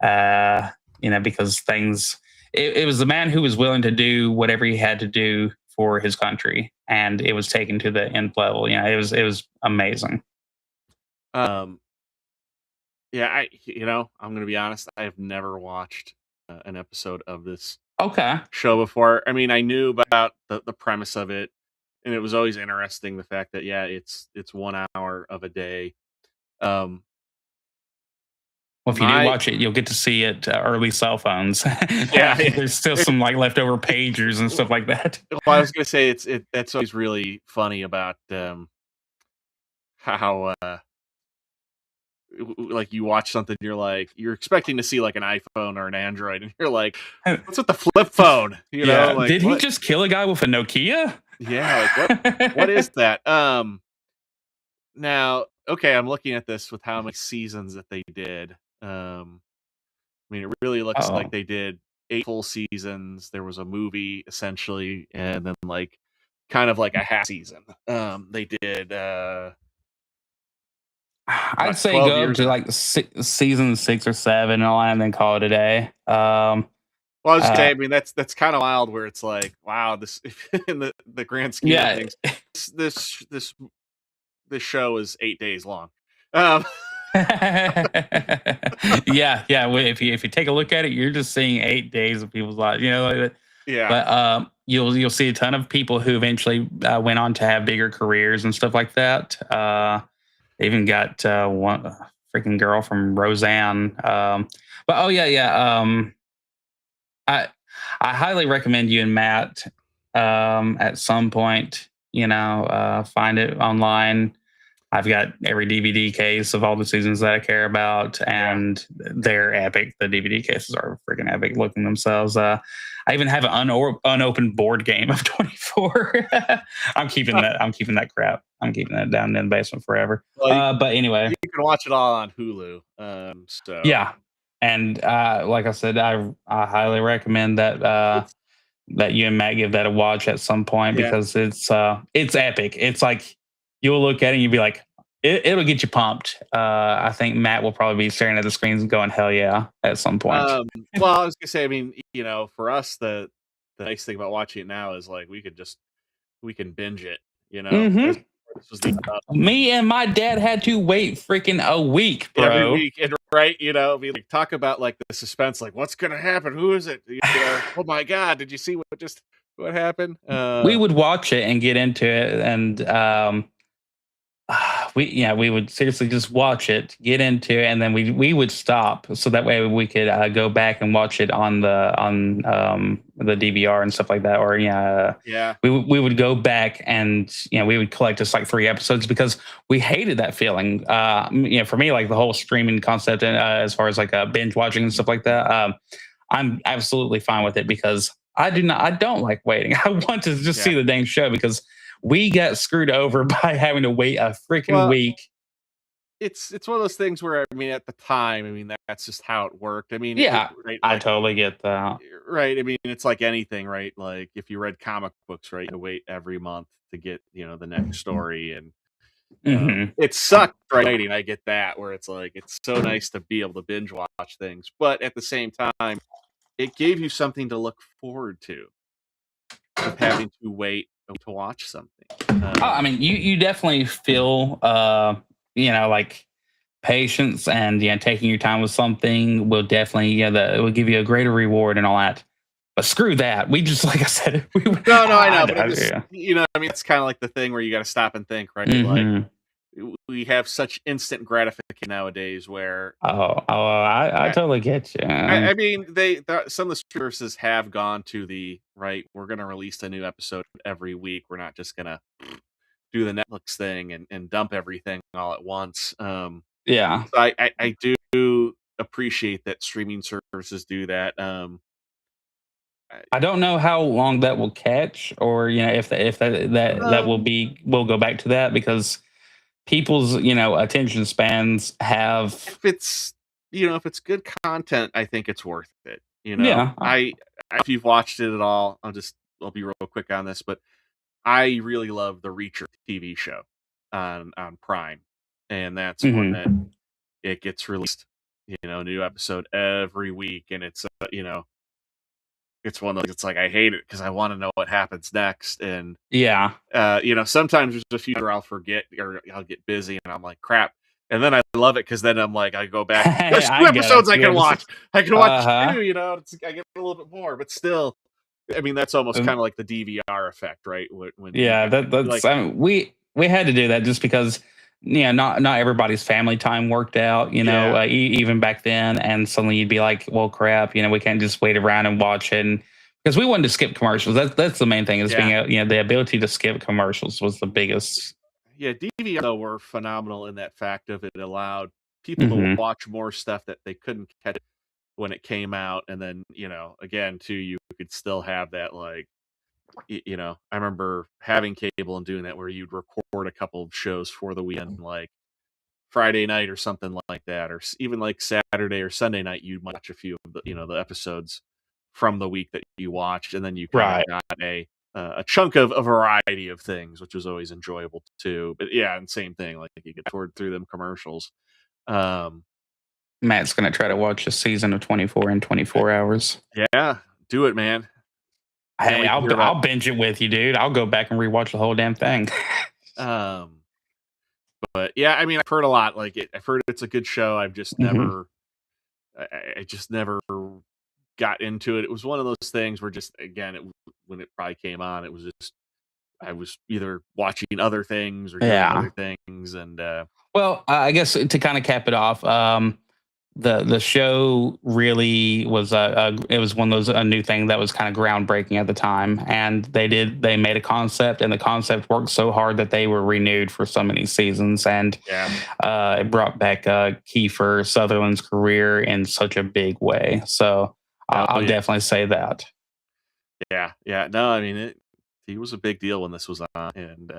because things. It was the man who was willing to do whatever he had to do for his country, and it was taken to the nth level. It was amazing. Um, yeah, I'm gonna be honest. I have never watched an episode of this Okay. show before. I mean, I knew about the premise of it, and it was always interesting the fact that it's 1 hour of a day. Um, Well, if you do my watch it, you'll get to see it early cell phones. Yeah, There's still some like leftover pagers and stuff like that. well, I was gonna say that's always really funny about how like you watch something, you're expecting to see like an iPhone or an Android, and you're like, what's with the flip phone? Yeah. Like, Did he what? just kill a guy with a Nokia? Yeah, like what is that? Now okay, I'm looking at this with how many seasons that they did. I mean, it really looks like Oh, they did 8 full seasons. There was a movie essentially, and then like kind of like a half season. They did I'd about say 12 go up years. to like season 6 or 7 and all, and then call it a day. Well, I was just Uh, saying, I mean, that's kind of wild where it's like, wow, this in the grand scheme of yeah, things, this this this, this show is 8 days long. Um, yeah. If you take a look at it, you're just seeing 8 days of people's lives. Like that. yeah. But you'll see a ton of people who eventually went on to have bigger careers and stuff like that. They even got one freaking girl from Roseanne. But oh yeah. I I highly recommend you and Matt at some point. Find it online. I've got every DVD case of all the seasons that I care about, Yeah. and they're epic. The DVD cases are freaking epic looking themselves. I even have an unopened board game of 24. I'm keeping that. I'm keeping that crap. I'm keeping that down in the basement forever. Well, But anyway, you can watch it all on Hulu. So yeah. And like I said, I highly recommend that it's that you and Matt give that a watch at some point yeah. because it's epic. It's like you'll look at it and you'll be like, it'll get you pumped. I think Matt will probably be staring at the screens and going, "Hell yeah!" at some point. Well, I was gonna say, I mean, for us, the nice thing about watching it now is like we can binge it. As Hmm. this was the Me and my dad had to wait freaking a week, every bro. week, and right, be like talk about like the suspense, like what's gonna happen, who is it, oh my god, did you see what happened? We would watch it and get into it, and we would seriously just watch it, get into it, and then we would stop so that way we could go back and watch it on the DVR and stuff like that. Or Yeah, we would go back and we would collect just like 3 episodes because we hated that feeling. For me, like the whole streaming concept and as far as like binge watching and stuff like that, I'm absolutely fine with it because I don't like waiting. I want to just yeah. see the dang show because we got screwed over by having to wait a freaking Well, week. it's one of those things where I mean, at the time, I mean, that's just how it worked. I mean, Yeah, right, I like totally get that. right. I mean, it's like anything, right? Like if you read comic books, right, you wait every month to get the next story, and Hmm. it sucked writing. I get that, where it's like it's so nice to be able to binge watch things, but at the same time, it gave you something to look forward to with having to wait to watch something. Oh, I mean, you definitely feel like patience and taking your time with something will definitely it will give you a greater reward and all that. But screw that. We just like I said, No, no, I know, but I'm just, yeah. I mean, it's kind of like the thing where you got to stop and think, right? Like Hmm. we have such instant gratification nowadays, where I I, totally get you. I mean, some of the services have gone to the right. We're going to release a new episode every week. We're not just going to do the Netflix thing and dump everything all at once. Yeah. So I do appreciate that streaming services do that. I, I don't know how long that will catch, or if that um, will go back to that because people's attention spans have. if it's if it's good content, I think it's worth it. Yeah. If you've watched it at all, I'll be real quick on this, but I really love the Reacher TV show on Prime, and that's one that Hmm. it gets released, new episode every week, and it's one of those. It's like I hate it because I want to know what happens next, and Yeah. sometimes there's a few where I'll forget or I'll get busy, and I'm like crap, and then I love it because then I'm like I go back. There's two I get episodes it. I Two can watch. episodes. I can Uh watch huh. two. I get a little bit more, but still, I mean that's almost kind of like the DVR effect, right? When you Yeah. That's like, we had to do that just because not everybody's family time worked out. yeah, Even back then, and suddenly you'd be like, well, crap. We can't just wait around and watch it. And, because we wanted to skip commercials. That's the main thing is being yeah. the ability to skip commercials was the biggest. Yeah, DVR though were phenomenal in that fact of it allowed people to Hmm. watch more stuff that they couldn't catch when it came out, and then again too, you could still have that like I remember having cable and doing that where you'd record a couple of shows for the weekend, like Friday night or something like that, or even like Saturday or Sunday night, you'd watch a few of the episodes from the week that you watched, and then you kind of Right. got a chunk of a variety of things, which was always enjoyable too. But yeah, and same thing, like you could toward through them commercials. Um, Matt's gonna try to watch a season of 24 in 24 hours. yeah, do it, man. Can't Hey, wait to hear about. I'll binge it with you, dude. I'll go back and rewatch the whole damn thing. Um, but yeah, I mean, I've heard a lot. Like I've heard it's a good show. I've just Mhm. never, I just never got into it. It was one of those things where just again, when it probably came on, it was just I was either watching other things or doing Yeah. other things, and Well, I guess to kind of cap it off, the show really was it was one of those a new thing that was kind of groundbreaking at the time, and they made a concept, and the concept worked so hard that they were renewed for so many seasons, and yeah, it brought back Kiefer Sutherland's career in such a big way. So hell I'll yeah, definitely say that. yeah, yeah. No, I mean he was a big deal when this was on, and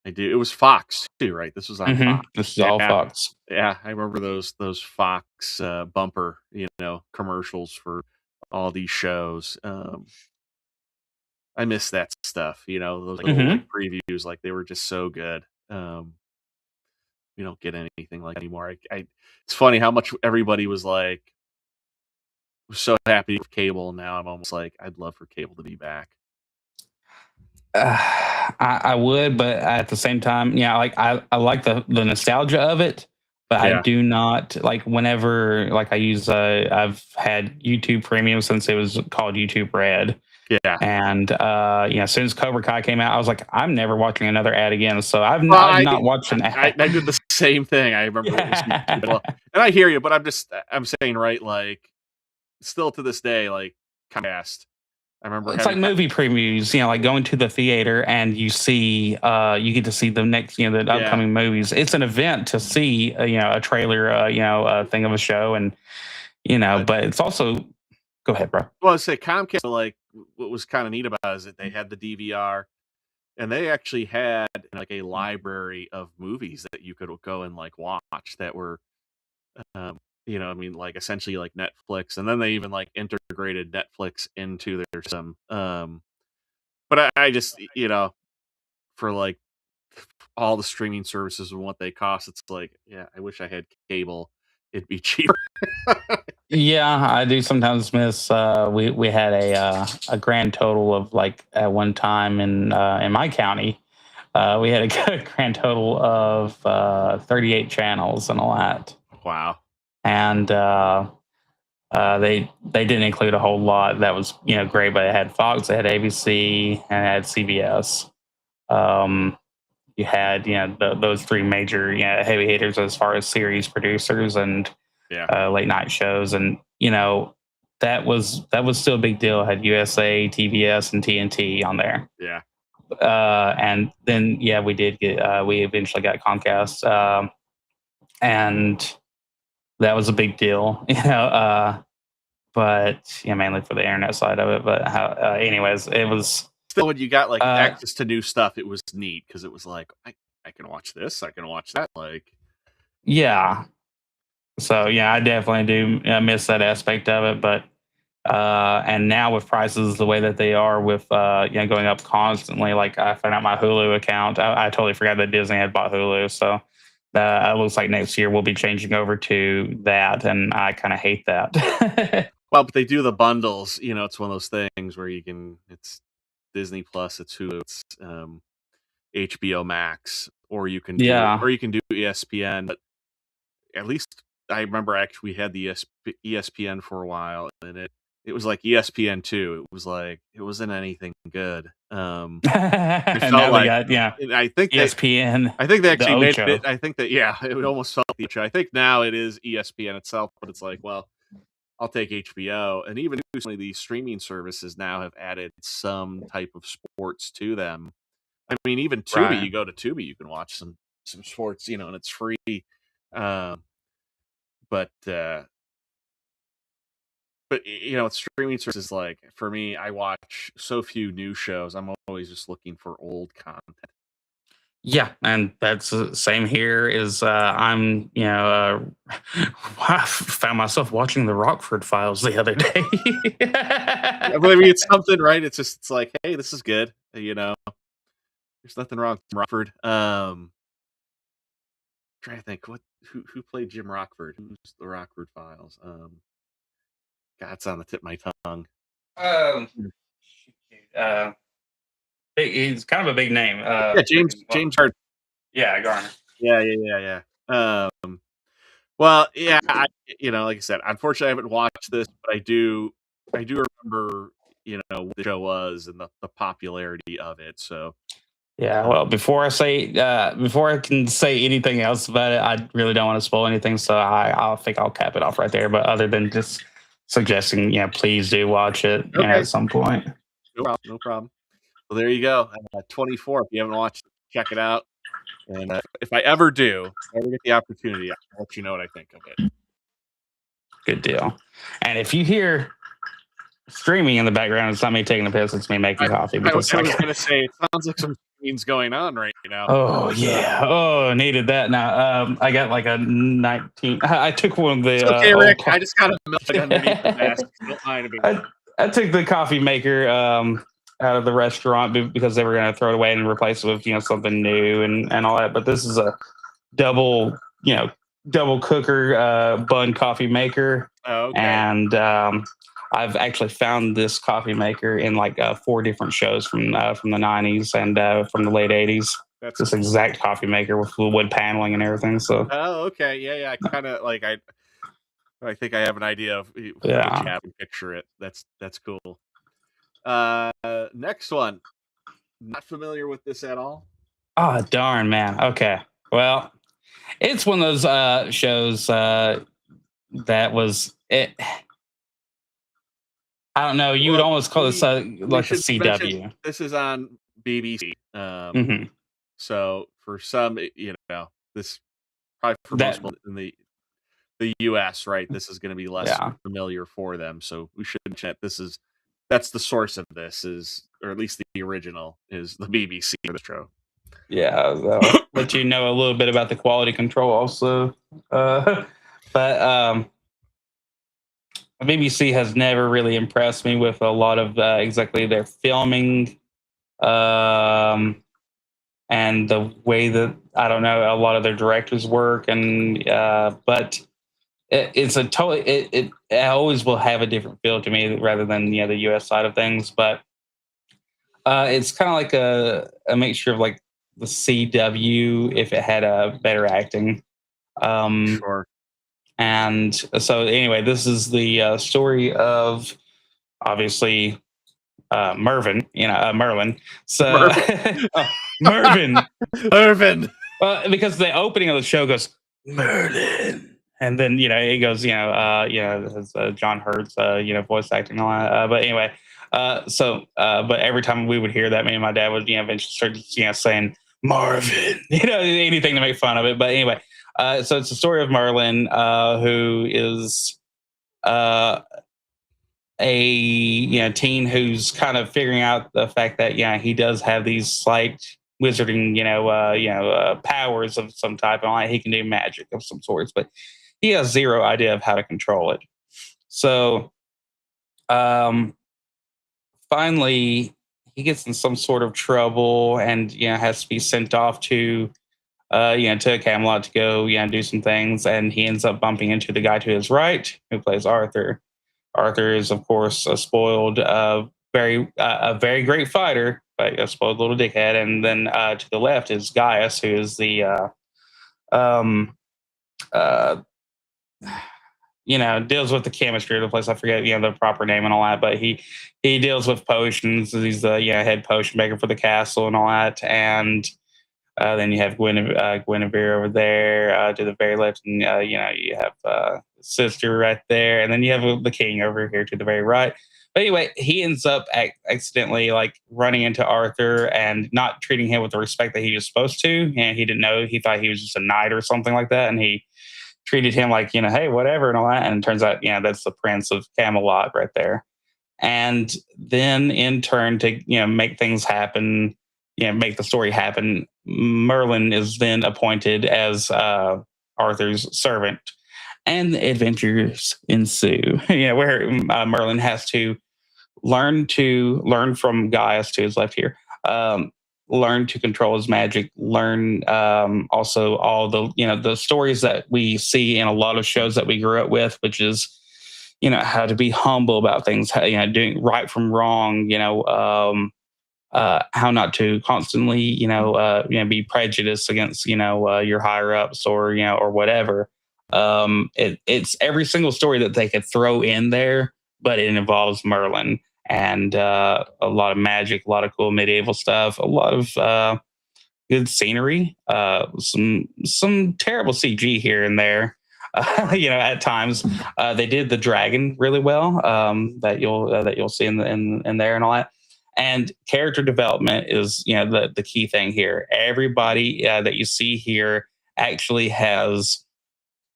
I do. It was Fox too, right? This was on Fox. This is all Yeah, Fox. yeah. I remember those Fox bumper, commercials for all these shows. I miss that stuff. Those little like Hmm. previews, like they were just so good. We don't get anything like anymore. It's funny how much everybody was so happy with cable. Now I'm almost like I'd love for cable to be back. I would, but at the same time, yeah, like I like the nostalgia of it, but I Yeah, do not like whenever like I use I've had YouTube Premium since it was called YouTube Red, yeah. and as soon as Cobra Kai came out, I was like, I'm never watching another ad again. So Well, I've not watched an I ad. did the same thing. I remember it was YouTube as well, and I hear you, but I'm saying right, like still to this day, like Comcast. I remember It's having like movie previews, like going to the theater and you get to see the next, the yeah. upcoming movies. It's an event to see, a trailer, a thing of a show, and but it's also go ahead, bro. Well, I say Comcast, like what was kind of neat about it is that they had the DVR, and they actually had like a library of movies that you could go and like watch that were, I mean, like essentially like Netflix, and then they even like integrated Netflix into their system. But I just, for like all the streaming services and what they cost, it's like, yeah, I wish I had cable. It'd be cheaper. Yeah, I do sometimes miss. We had a grand total of like at one time in my county, we had a grand total of 38 channels and all that, Wow. and they didn't include a whole lot. That was great, but it had Fox, it had ABC, and it had CBS. Um, you had those three major heavy hitters as far as series producers and Yeah. late night shows, and that was still a big deal. It had USA, TBS, and TNT on there. Yeah. And then we did get we eventually got Comcast, and that was a big deal, but mainly for the internet side of it. But anyways, it was Still, when you got like uh, access to new stuff, it was neat because it was like I can watch this, I can watch that. Like, yeah. So I definitely do miss that aspect of it, but and now with prices the way that they are with going up constantly, like I found out my Hulu account, I totally forgot that Disney had bought Hulu, so it looks like next year we'll be changing over to that, and I kind of hate that. well, but they do the bundles. It's one of those things where it's Disney Plus, it's Hulu, it's HBO Max, or you can Yeah. do ESPN. But at least I remember actually we had the ESPN for a while, and it was like ESPN2. It was like it wasn't anything good. It felt Now they like, got and I think ESPN, they the actually made Ocho. it. I think that yeah, it almost felt the I think now it is ESPN itself, but it's like, well, I'll take HBO, and even recently these streaming services now have added some type of sports to them. I mean, even Tubi, Right. you go to Tubi, you can watch some sports, and it's free. Um, but streaming services, like for me, I watch so few new shows. I'm always just looking for old content. Yeah, and that's the same here. Is I'm I found myself watching the Rockford Files the other Yeah, but I mean, day. it's something, right? It's like, hey, this is good. There's nothing wrong with Rockford. Trying to think who played Jim Rockford. Who's the Rockford Files? God, it's on the tip of my tongue. um, uh, he's kind of a big name. Yeah, James Hart. Yeah, Garner. Yeah. Well, yeah, like I said, unfortunately, I haven't watched this, but I do remember, what the show was and the popularity of it. So, Yeah, uh, well, before I can say anything else about it, I really don't want to spoil anything, so I think I'll cap it off right there. But other than just suggesting, please do watch it, okay, at some point. no problem, no problem. Well, there you go. 24. If you haven't watched it, check it out. And if I ever do, ever get the opportunity, I'll let you know what I think of it. Good deal. And if you hear streaming in the background, it's not me taking a piss; it's me making coffee because I was gonna say it sounds like some scenes going on right now. Oh yeah. Oh, needed that. Now, I got like a 19. I took one of It's the okay, old. Rick. I just got a milk underneath the desk. Don't mind me. I took the coffee maker out of the restaurant because they were going to throw it away and replace it with something new and all that. But this is a double double cooker bun coffee maker, Oh, okay. and I've actually found this coffee maker in like 4 different shows from the '90s and from the late '80s. That's This cool. exact coffee maker with the wood paneling and everything. So Oh, okay. Yeah. I kind of like I think I have an idea of what you yeah. have and picture it. That's cool. Next one. Not familiar with this at all. Oh darn man. Okay. Well, it's one of those shows that was it. I don't know. You would Well, almost call this we like a should mention CW. this is on BBC. Hmm. So for some, this probably for most That people in the US, right? This is going to be less yeah. familiar for them. So we should mention that that's the source of this is, or at least the original is the BBC for the show. Yeah, I'll let you know a little bit about the quality control also. But BBC has never really impressed me with a lot of exactly their filming um, and the way that I don't know a lot of their directors work, and but it's a totally it always will have a different feel to me rather than the US side of things, but it's kind of like a mixture of like the CW if it had a better acting. Um, Sure. and so anyway, this is the story of obviously Mervyn, Merlin. So Mervin. Mervyn, Mervin. because the opening of the show goes Merlin, and then it goes has, John Hurt's voice acting and all that. But anyway, but every time we would hear that, me and my dad would eventually start saying Marvin, anything to make fun of it. But anyway, so it's the story of Merlin, who is uh, a teen who's kind of figuring out the fact that he does have these slight wizarding powers of some type, and like he can do magic of some sorts, but he has zero idea of how to control it. So um finally he gets in some sort of trouble and has to be sent off to Camelot to go do some things, and he ends up bumping into the guy to his right who plays Arthur. Arthur is, of course, a spoiled, a very great fighter, but a spoiled little dickhead. And then to the left is Gaius, who is the, um, uh, deals with the chemistry of the place. I forget, the proper name and all that, but he deals with potions. He's the head potion maker for the castle and all that. And then you have Guinevere over there to the very left, and you have sister right there, and then you have the king over here to the very right. But anyway, he ends up accidentally like running into Arthur and not treating him with the respect that he was supposed to, and he didn't know. He thought he was just a knight or something like that, and he treated him like hey, whatever and all that. And it turns out that's the Prince of Camelot right there. And then in turn to make things happen, make the story happen. Merlin is then appointed as Arthur's servant, and adventures ensue. Where Merlin has to learn from Gaius, to his left here. Learn to control his magic. Learn also all the stories that we see in a lot of shows that we grew up with, which is how to be humble about things, doing right from wrong. How not to constantly be prejudiced against your higher ups or whatever. It's every single story that they could throw in there, but it involves Merlin and a lot of magic, a lot of cool medieval stuff, a lot of good scenery, some terrible CG here and there. At times they did the dragon really well. That you'll see in there and all that. And character development is the key thing here. Everybody that you see here actually has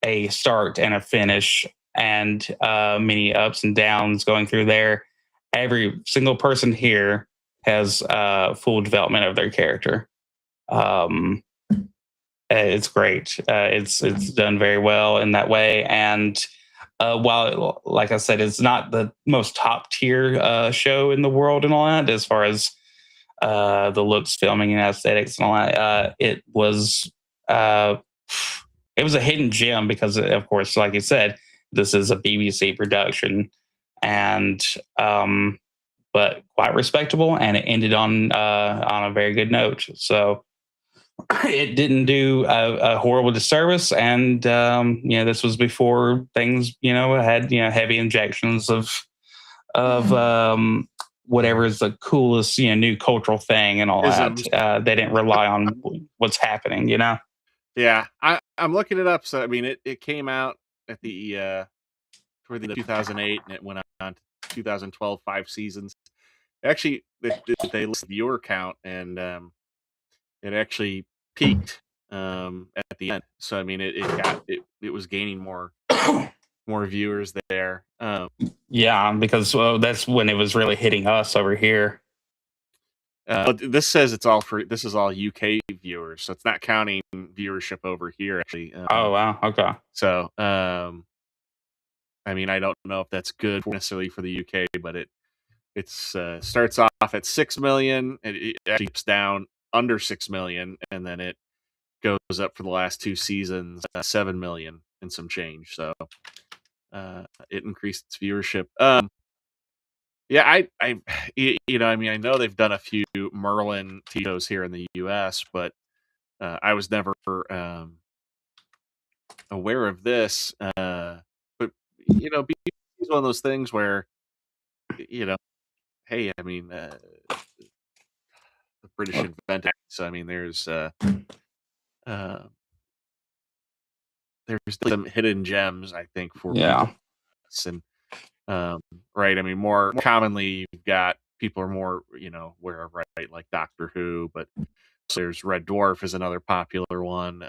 a start and a finish, and many ups and downs going through there. Every single person here has full development of their character. It's great. It's done very well in that way. And while, like I said, it's not the most top tier show in the world and all that, as far as the looks, filming, and aesthetics and all that, it was a hidden gem because, of course, like you said, this is a BBC production, and but quite respectable, and it ended on a very good note. So it didn't do a horrible disservice, and this was before things had heavy injections of whatever is the coolest new cultural thing and all Isms. that. They didn't rely on what's happening. Yeah, I'm looking it up. So I mean, it came out at the toward the end of 2008, and it went on to 2012, 5 seasons. Actually, they list the viewer count, and it actually peaked at the end. So I mean, it was gaining more viewers there. Yeah, because that's when it was really hitting us over here. This says this is all UK viewers, so it's not counting viewership over here actually. Oh wow, okay. So I mean, I don't know if that's good necessarily for the UK, but it starts off at 6 million, and it actually dips down under 6 million, and then it goes up for the last 2 seasons, 7 million and some change. So it increased its viewership. Yeah, I I mean, I know they've done a few Merlin TV shows here in the US, but I was never aware of this. But BBC is one of those things where hey, I mean, the British invented it. So I mean, uh, there's some hidden gems, I think, for people. And right, I mean, more commonly you've got people are more aware of, right, like Doctor Who, but there's Red Dwarf is another popular one.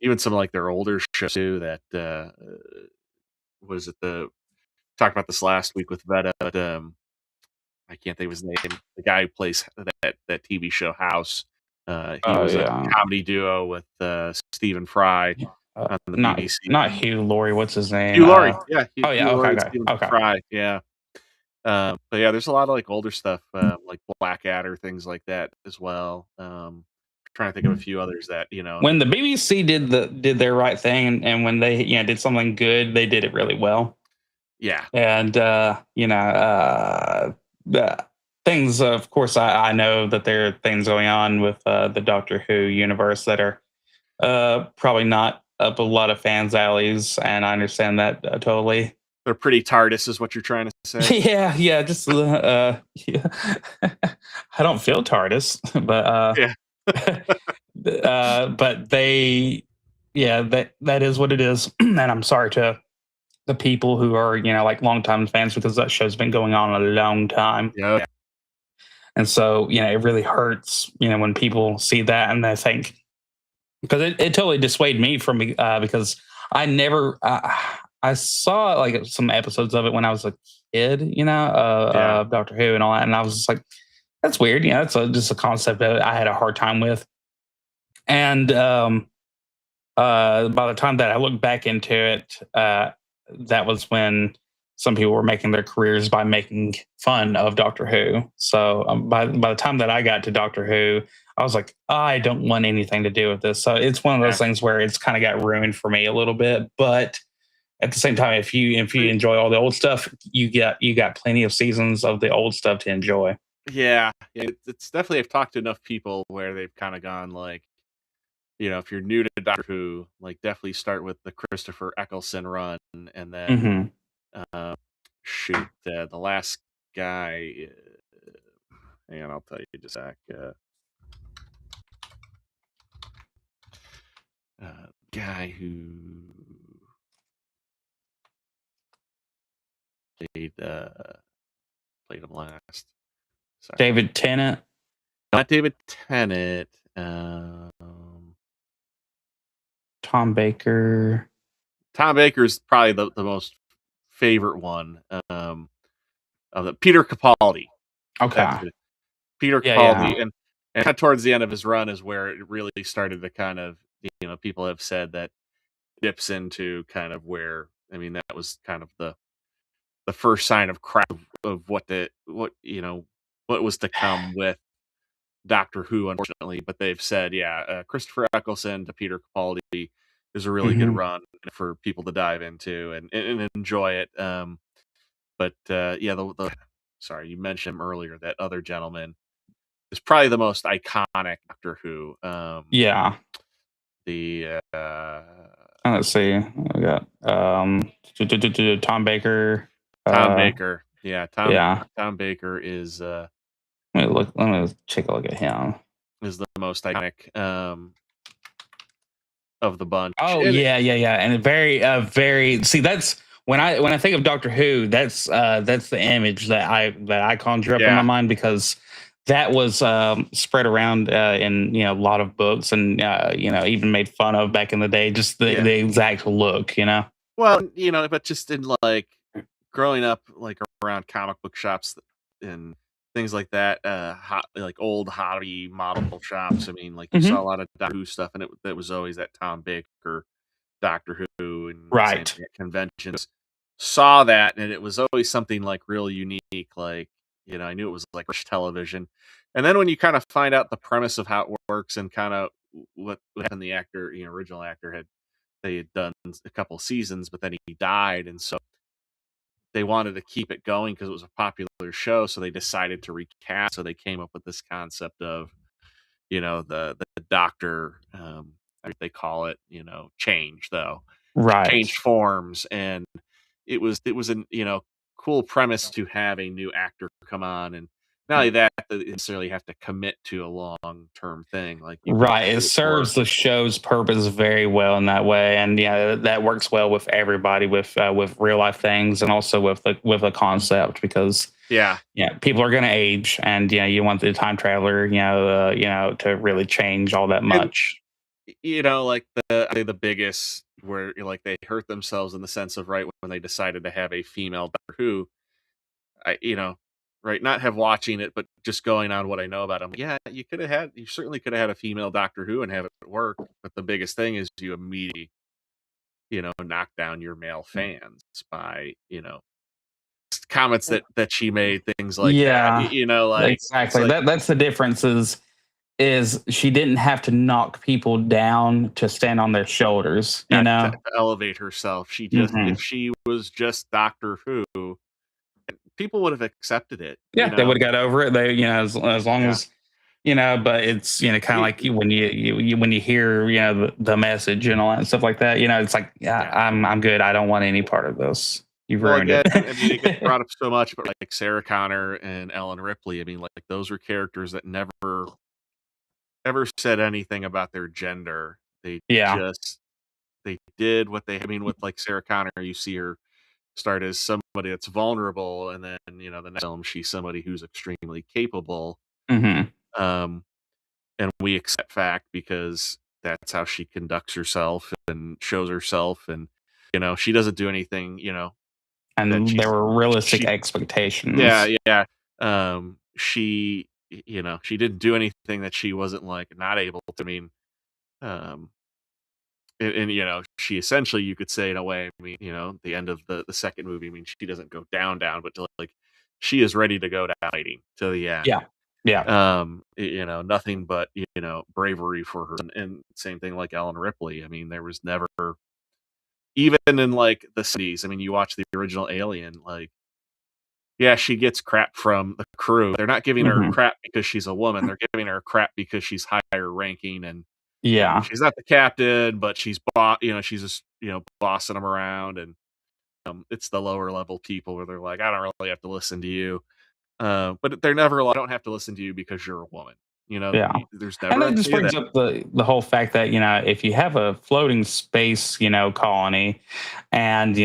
Even some like their older shows too. That was it? Talked about this last week with Veta, but I can't think of his name. The guy who plays that TV show House. He was a comedy duo with Stephen Fry on the BBC. Not Hugh Laurie. What's his name? Hugh Laurie. Yeah. Hugh Laurie, okay. Fry. Yeah. But yeah, there's a lot of like older stuff, like Blackadder, things like that as well. Trying to think of a few others that when the BBC did their right thing, and when they did something good, they did it really well. Yeah, and things. Of course, I know that there are things going on with the Doctor Who universe that are probably not up a lot of fans' alleys, and I understand that totally. They're pretty TARDIS, is what you're trying to say. yeah. Just yeah. I don't feel TARDIS, but yeah. But they, that is what it is, and I'm sorry to the people who are like longtime fans, because that show's been going on a long time. Yeah. And so it really hurts when people see that and they think, because it totally dissuaded me from because I never I saw like some episodes of it when I was a kid, of Doctor Who and all that, and I was just like, That's weird. You know, that's just a concept that I had a hard time with. And by the time that I looked back into it, that was when some people were making their careers by making fun of Doctor Who. So by the time that I got to Doctor Who, I was like, I don't want anything to do with this. So it's one of those Yeah. things where it's kind of got ruined for me a little bit. But at the same time, if you enjoy all the old stuff, you got plenty of seasons of the old stuff to enjoy. Yeah, yeah, it's definitely I've talked to enough people where they've kind of gone like, if you're new to Doctor Who, like definitely start with the Christopher Eccleston run, and then Hmm. uh, shoot the last guy. Hang on, I'll tell you just a sec. Guy who played played him last. Sorry, David Tennant, not David Tennant. Tom Baker. Tom Baker's probably the most favorite one. Of the Peter Capaldi. That's Okay. it. Peter Yeah, yeah. Capaldi, and kind of towards the end of his run is where it really started to kind of, people have said that dips into kind of where, I mean, that was kind of the first sign of crack of what was to come with Doctor Who, unfortunately. But they've said, yeah, Christopher Eccleston to Peter Capaldi is a really good Hmm. run for people to dive into and enjoy it. But yeah, the sorry, you mentioned him earlier. That other gentleman is probably the most iconic Doctor Who. Yeah. The Let's see. We got Tom Baker. Tom Uh, Baker. Yeah, yeah. Tom Baker Let me look. Let me take a look at him. is the most iconic of the bunch. Oh And yeah, yeah, yeah, and very. See, that's when I think of Doctor Who, that's the image that I conjure up in my yeah, mind because that was spread around in a lot of books and even made fun of back in the day. Just the yeah. the exact look, you know. Well, but just in like growing up, like around comic book shops and things like that, like old hobby model shops. I mean, like you saw a Hmm. lot of Doctor Who stuff, and that was always that Tom Baker Doctor Who, and same Right, thing at conventions. Saw that, and it was always something like real unique. Like, I knew it was like rich television. And then when you kind of find out the premise of how it works and kind of what happened, the actor, original actor they had done a couple seasons, but then he died, and so they wanted to keep it going because it was a popular show. So they decided to recast. So they came up with this concept of the doctor, they call it, change, though right. changed forms, and it was an cool premise to have a new actor come on, and not only that, they necessarily have to commit to a long term thing, like you can Right. It do it for. serves the show's purpose very well in that way, and yeah, that works well with everybody with real life things, and also with a concept because Yeah, people are going to age, and you want the time traveler, to really change all that and much. like I think the biggest where like they hurt themselves in the sense of right when they decided to have a female Doctor Who. I right, not have watching it, but just going on what I know about him. Yeah, you certainly could have had a female Doctor Who and have it work, but the biggest thing is you immediately, knock down your male fans by, comments that she made, things like that. Yeah, Like it's exactly. like, That's the difference is she didn't have to knock people down to stand on their shoulders, yeah, to elevate herself. She just Hmm. if she was just Doctor Who, people would have accepted it, Yeah, they would have got over it. They, as long Yeah. as but it's kind of Y- like when when you hear the message and all that stuff like that. It's like, yeah, Yeah. I'm good. I don't want any part of this. You've Well, ruined again, I mean, it gets it. brought up so much, but like Sarah Connor and Ellen Ripley, I mean, like those were characters that never ever said anything about their gender. They Yeah. just they did what they. I mean, with like Sarah Connor, you see her start as somebody that's vulnerable, and then the next film she's somebody who's extremely capable. Hmm. Um, and we accept fact because that's how she conducts herself and shows herself, and she doesn't do anything. That And there were realistic she expectations. yeah, yeah. She she didn't do anything that she wasn't like not able to. I mean, um, and she essentially, you could say in a way, I mean, the end of the second movie, I mean, she doesn't go down, but to like she is ready to go down fighting to the end. Yeah. Yeah. Nothing but bravery for her, and same thing like Ellen Ripley. I mean, there was never, even in like the '70s. I mean, you watch the original Alien, like, yeah, she gets crap from the crew. They're not giving her Hmm. crap because she's a woman. They're giving her crap because she's higher ranking, and Yeah. she's not the captain, but she's just bossing them around, and it's the lower level people where they're like, I don't really have to listen to you. But they're never like, I don't have to listen to you because you're a woman. Yeah. There's And never that just any of brings that. up the whole fact that if you have a floating space colony, and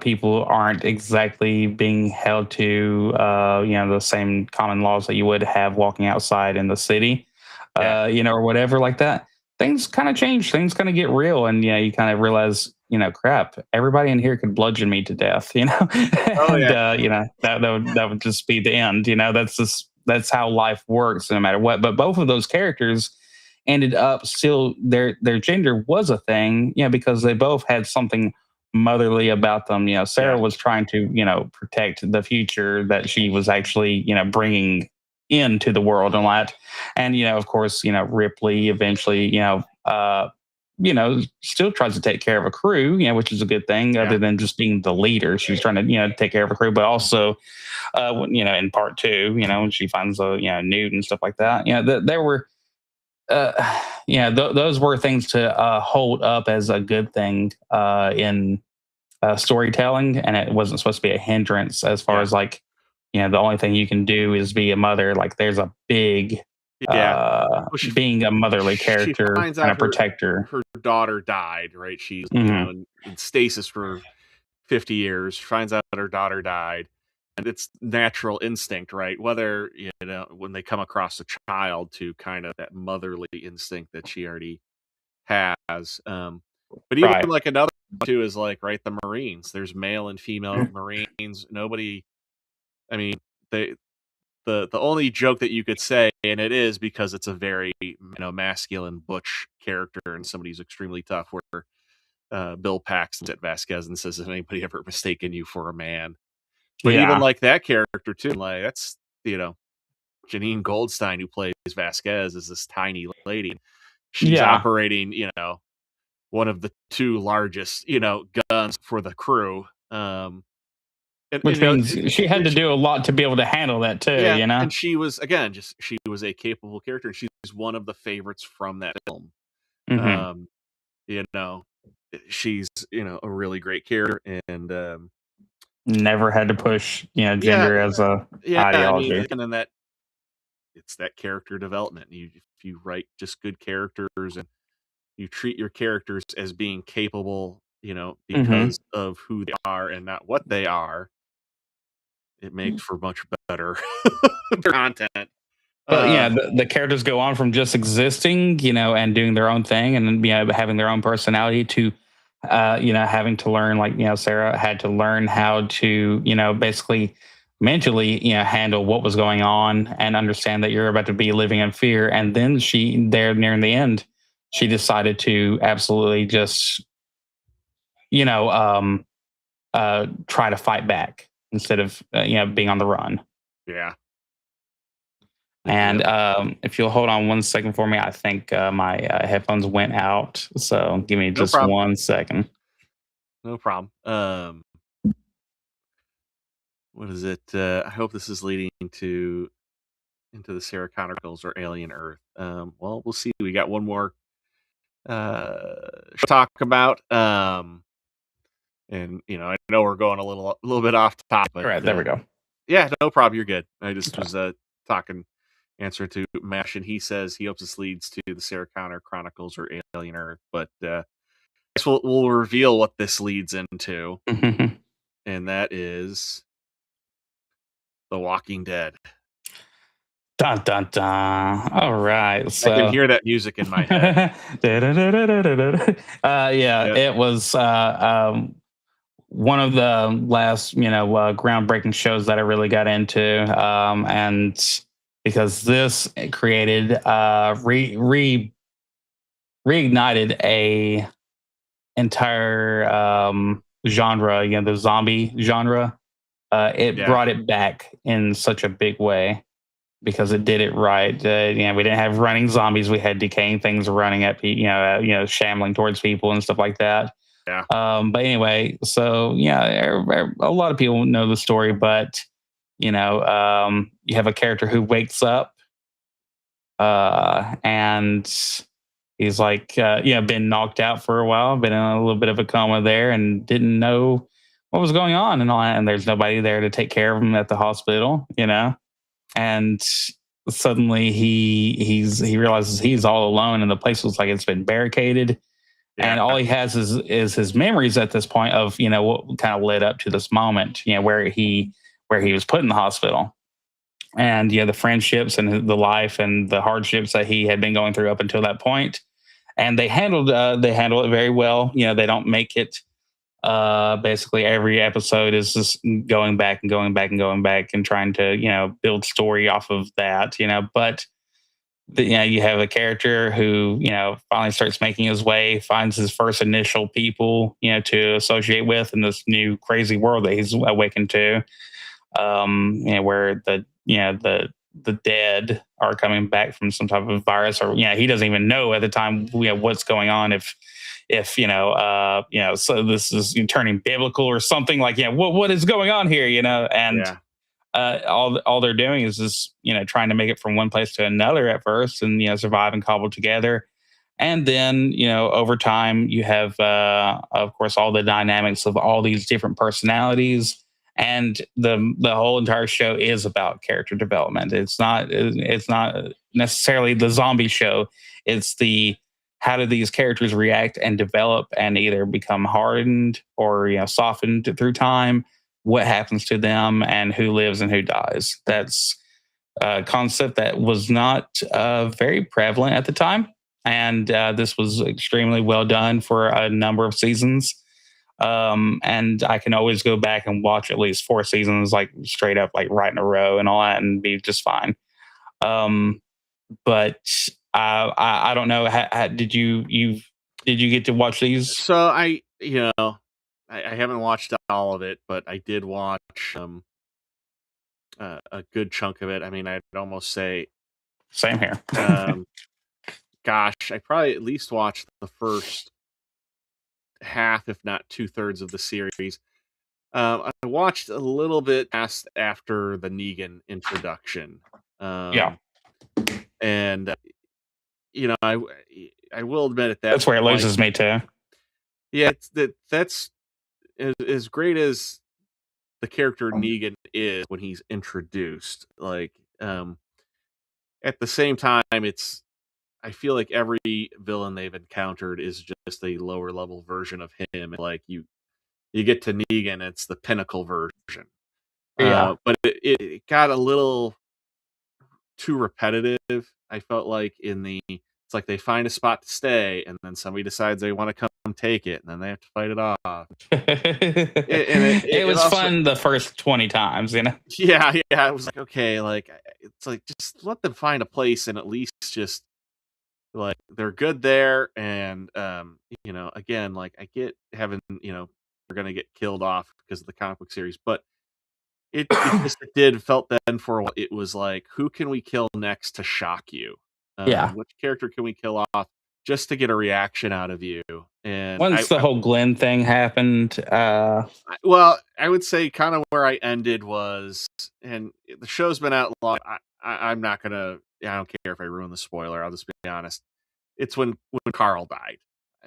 people aren't exactly being held to the same common laws that you would have walking outside in the city, Yeah. or whatever like that, things kind of change. Things kind of get real, and you kind of realize, crap, everybody in here could bludgeon me to death, Oh and yeah. that would just be the end. That's how life works, no matter what. But both of those characters ended up still their gender was a thing, because they both had something motherly about them. Sarah Yeah. was trying to protect the future that she was actually bringing into the world and all that. And of course, Ripley eventually still tries to take care of a crew, which is a good thing, Yeah. other than just being the leader. She's trying to take care of a crew, but also in part two, when she finds a nude and stuff like that, there were uh, those were things to hold up as a good thing in storytelling, and it wasn't supposed to be a hindrance as far Yeah. as like, the only thing you can do is be a mother. Like, there's a big Yeah. Well, being a motherly she character finds and out a protector. her daughter died, right? She's Hmm. in stasis for 50 years. She finds out that her daughter died, and it's natural instinct, right? Whether when they come across a child, to kind of that motherly instinct that she already has. But even Right. like another too is like, right, the Marines. There's male and female Marines. Nobody. I mean, they the only joke that you could say, and it is because it's a very masculine butch character, and somebody who's extremely tough. Where Bill Paxton's at Vasquez and says, "Has anybody ever mistaken you for a man?" But even Yeah. like that character too, like that's Janine Goldstein, who plays Vasquez, is this tiny lady. She's Yeah. operating, one of the two largest, guns for the crew. And Which means she had to which, do a lot to be able to handle that too. yeah, and she was, again, just she was a capable character, and she's one of the favorites from that film. Hmm. Um, you know, she's a really great character, and Never had to push yeah, gender as a yeah. I mean, ideology. and then that it's that character development. If you write just good characters, and you treat your characters as being capable, Hmm. because of who they are and not what they are, it makes for much better content. But Uh, the characters go on from just existing, and doing their own thing, and then having their own personality to, having to learn, like Sarah had to learn how to, basically mentally, handle what was going on and understand that you're about to be living in fear. And then she, there near the end, she decided to absolutely just, you know, um, try to fight back instead of, being on the run. yeah, And yep, if you'll hold on one second for me, I think my headphones went out. So give me no just problem, 1 second. no problem. What is it? I hope this is leading to into the Sarah Connor Chronicles or Alien Earth. Well, we'll see. We got one more to talk about. And I know we're going a little bit off topic, All but right, there we go. yeah, no problem. You're good. I just Okay. was talking, answer to Mash, and he says he hopes this leads to the Sarah Connor Chronicles or Alien Earth. But I guess we'll reveal what this leads into, and that is The Walking Dead. Dun dun dun. All right. I can So hear that music in my head. yeah, Yeah, it was one of the last, groundbreaking shows that I really got into. And because this created reignited a entire genre, the zombie genre. It Yeah. brought it back in such a big way because it did it right. We didn't have running zombies; we had decaying things running at shambling towards people and stuff like that. Yeah. But anyway, so yeah, a lot of people know the story, but you have a character who wakes up and he's like, been knocked out for a while, been in a little bit of a coma there, and didn't know what was going on and all that. And there's nobody there to take care of him at the hospital, and suddenly he realizes he's all alone, and the place looks like it's been barricaded, Yeah. and all he has is his memories at this point of what kind of led up to this moment, where he was put in the hospital, and the friendships and the life and the hardships that he had been going through up until that point. And they handle it very well. They don't make it basically every episode is just going back and going back and going back and trying to build story off of that, but you have a character who finally starts making his way, finds his first initial people to associate with in this new crazy world that he's awakened to, where the dead are coming back from some type of virus, or he doesn't even know at the time what's going on, if so this is turning biblical or something, like what is going on here, and Yeah. all they're doing is just trying to make it from one place to another at first, and survive and cobble together. And then over time you have of course all the dynamics of all these different personalities, and the whole entire show is about character development. It's not necessarily the zombie show. It's the how do these characters react and develop and either become hardened or softened through time, what happens to them, and who lives and who dies. That's a concept that was not very prevalent at the time, and this was extremely well done for a number of seasons. And I can always go back and watch at least 4 seasons, like straight up, like right in a row, and all that, and be just fine. Um, but I don't know. Did you get to watch these? So I haven't watched all of it, but I did watch a good chunk of it. I mean, I'd almost say, Same here. um, gosh, I probably at least watched the first half, if not 2/3 of the series. I watched a little bit past after the Negan introduction, Yeah, um, and I will admit at that that's where it point, loses me too. yeah, that's as great as the character Negan is when he's introduced. Like, at the same time, I feel like every villain they've encountered is just a lower level version of him. Like you get to Negan, it's the pinnacle version. Yeah. But it got a little too repetitive. I felt like it's like they find a spot to stay, and then somebody decides they want to come take it, and then they have to fight it off. And It it was also, fun the first 20 times, yeah, yeah, I was like, okay, like it's like just let them find a place and at least just like they're good there. And again, like I get having they're gonna get killed off because of the comic book series, but it did felt then for a while, it was like, who can we kill next to shock you? Yeah. Which character can we kill off just to get a reaction out of you? And Once the whole Glenn thing happened, well, I would say kind of where I ended was, and the show's been out long. I'm not gonna. I don't care if I ruin the spoiler. I'll just be honest. It's when Carl died.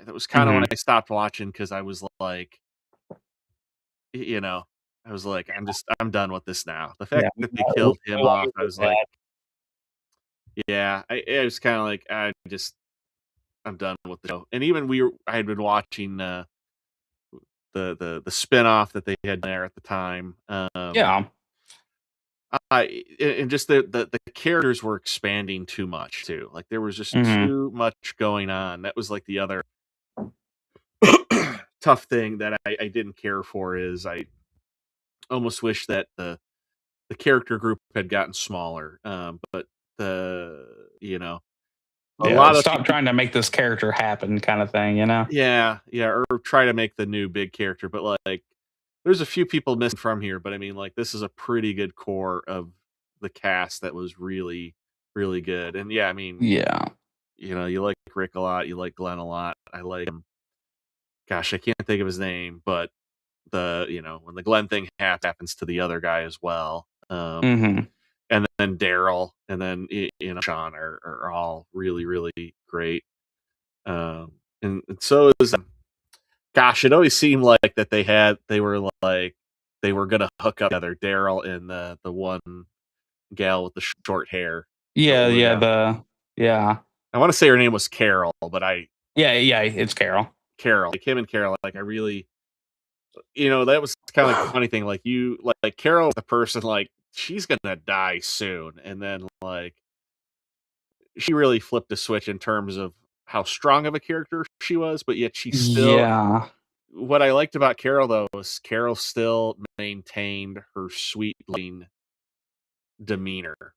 That was kind of when mhm, I stopped watching because I was like, you know, I was like, I'm done with this now. The fact yeah, that they we killed him no off, longer I did was like, that. yeah, I was kind of like, I'm done with the show. And even I had been watching the spin-off that they had there at the time. Yeah. And just the characters were expanding too much too. Like there was just Mhm. too much going on. That was like the other tough thing that I didn't care for is I almost wish that the character group had gotten smaller. But the a Yeah, lot of stop people, trying to make this character happen, kind of thing, you know? yeah, or try to make the new big character. But like, there's a few people missing from here. But I mean, like, this is a pretty good core of the cast that was really, really good. And yeah, I mean, Yeah. you like Rick a lot, you like Glenn a lot. I like him. Gosh, I can't think of his name, but when the Glenn thing happens to the other guy as well. Hmm. And then Daryl, and then Sean are all really, really great. And so is, gosh, it always seemed like that they were gonna hook up together, Daryl and the one gal with the short hair, the Yeah, older yeah, gal. yeah. I want to say her name was Carol, but Yeah, it's Carol. Carol, like him and Carol, like I really, that was kind of like the funny thing. Like like Carol, the person, like she's gonna die soon, and then like she really flipped a switch in terms of how strong of a character she was, but yet she still. Yeah. What I liked about Carol though was Carol still maintained her sweet lean demeanor.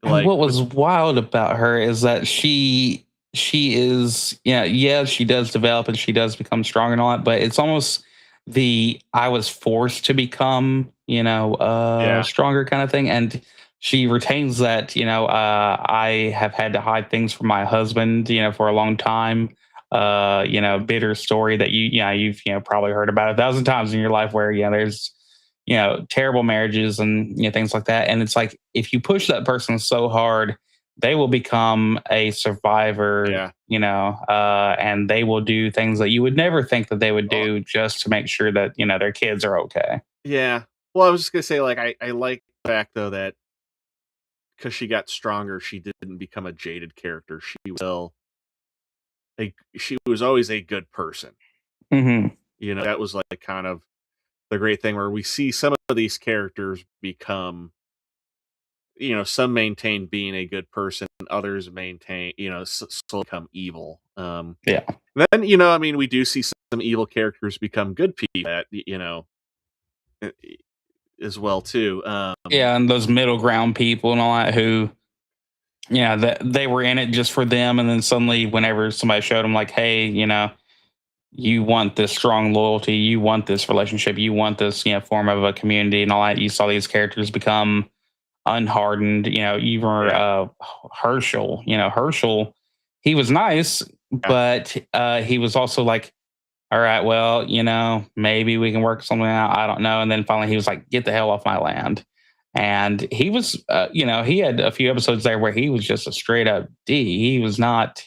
And Like what with was wild about her is that she is, yeah, she does develop and she does become strong and all that, but it's almost the I was forced to become, yeah, stronger kind of thing. And she retains that, I have had to hide things from my husband, for a long time. Bitter story that you've probably heard about 1,000 times in your life where there's terrible marriages and things like that. And it's like if you push that person so hard, they will become a survivor, yeah, and they will do things that you would never think that they would well, do just to make sure that their kids are okay. yeah. Well, I was just gonna say, like, I like the fact though that because she got stronger, she didn't become a jaded character. She was always a good person. Hmm. That was like kind of the great thing where we see some of these characters become, some maintain being a good person, others maintain, slowly become evil. Yeah. Then, I mean, we do see some evil characters become good people that, uh, as well too. Yeah. And those middle ground people and all that who, that they were in it just for them. And then suddenly, whenever somebody showed them, like, hey, you want this strong loyalty, you want this relationship, you want this, form of a community and all that, you saw these characters become unhardened. Even Yeah, Herschel, he was nice, yeah, but he was also like, all right, well, maybe we can work something out. I don't know. And then finally, he was like, get the hell off my land. And he was, he had a few episodes there where he was just a straight up D. He was not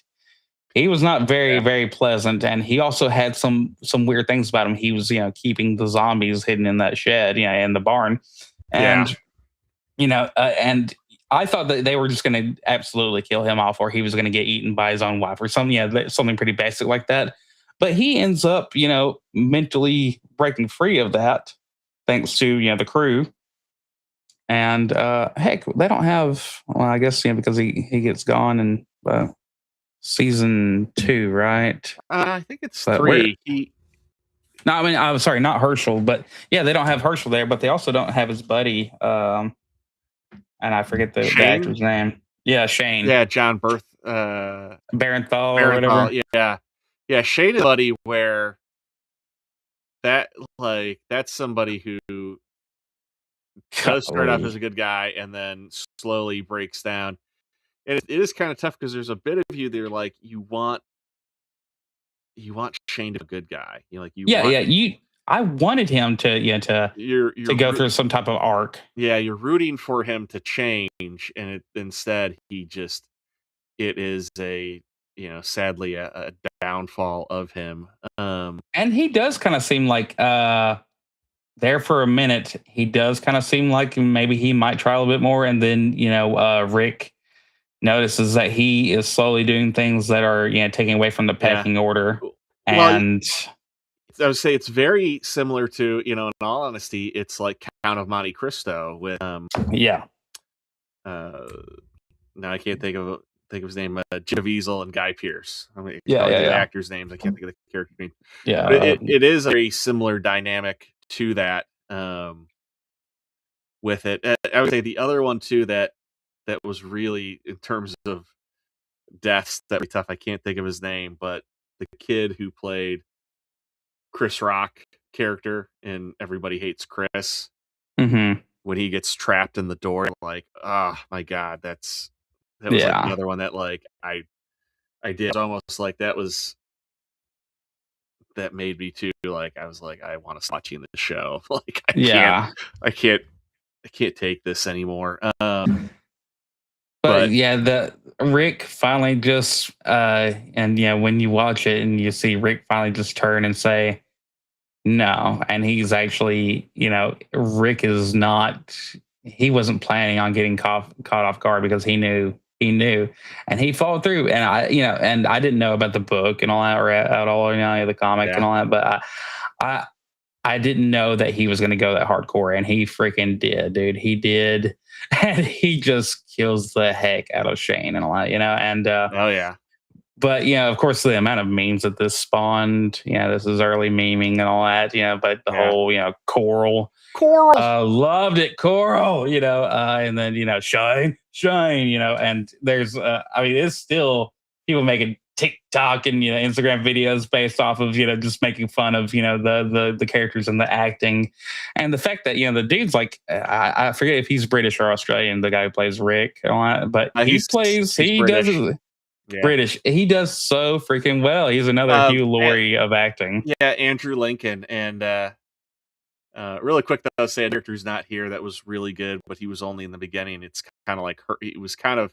very, yeah, very pleasant, and he also had some weird things about him. He was, keeping the zombies hidden in that shed, in the barn, yeah, and and I thought that they were just going to absolutely kill him off, or he was going to get eaten by his own wife, or something, something pretty basic like that. But he ends up, mentally breaking free of that, thanks to the crew. And heck, they don't have. Well, I guess because he gets gone in season 2, right? I think it's But where? 3. He No, I mean, I'm sorry, not Herschel, but yeah, they don't have Herschel there, but they also don't have his buddy, and I forget the Shane, actor's name. Yeah, Shane yeah, John Barenthal or whatever. Barenthal, yeah, yeah. Shane is a buddy where that's somebody who does start off as Golly. a good guy and then slowly breaks down. And it is kind of tough because there's a bit of you there, like you want Shane to be a good guy. Like you Yeah, want yeah. I wanted him to, to you're go through some type of arc. yeah, you're rooting for him to change, and instead it is sadly a downfall of him. And he does kind of seem like there for a minute, he does kind of seem like maybe he might try a little bit more. And then, Rick notices that he is slowly doing things that are, taking away from the Yeah. pecking order. Well, And I would say it's very similar to, in all honesty, it's like Count of Monte Cristo with yeah, uh now I can't think of his name, Jim Caviezel and Guy Pearce. I mean, I can yeah, always yeah, do the yeah. actors' names. I can't think of the character name. Yeah. But it is a very similar dynamic to that. with it. I would say the other one too that was really, in terms of deaths, that was tough. I can't think of his name, but the kid who played Chris Rock character in Everybody Hates Chris, Hmm. when he gets trapped in the door, like, oh my god, that was like the Yeah. other one that like I did. It's almost like that made me too, like, I was like, I want to stop watching the show. Like, Yeah. I can't I can't take this anymore. But But yeah, the Rick finally just and yeah, when you watch it and you see Rick finally just turn and say no, and he's actually, Rick is not, he wasn't planning on getting caught off guard because he knew, and he followed through. And and I didn't know about the book and all that, or at all, the comic and yeah, all that, but I I didn't know that he was going to go that hardcore, and he freaking did, dude. He did, and he just kills the heck out of Shane and all that, and oh yeah, but of course, the amount of memes that this spawned, this is early memeing and all that, but the yeah. whole, Coral, Coral. loved it, Coral, and then, shine, and there's, I mean, it's still people making TikTok and, Instagram videos based off of, just making fun of, the characters and the acting. And the fact that, the dude's like, I forget if he's British or Australian, the guy who plays Rick and all that, but He's he does British. it. Yeah. British. He does so freaking well. He's another Hugh And, Laurie of acting. yeah, Andrew Lincoln. And really quick, though, I'll say a character who's not here that was really good, but he was only in the beginning. It's kind of like it was kind of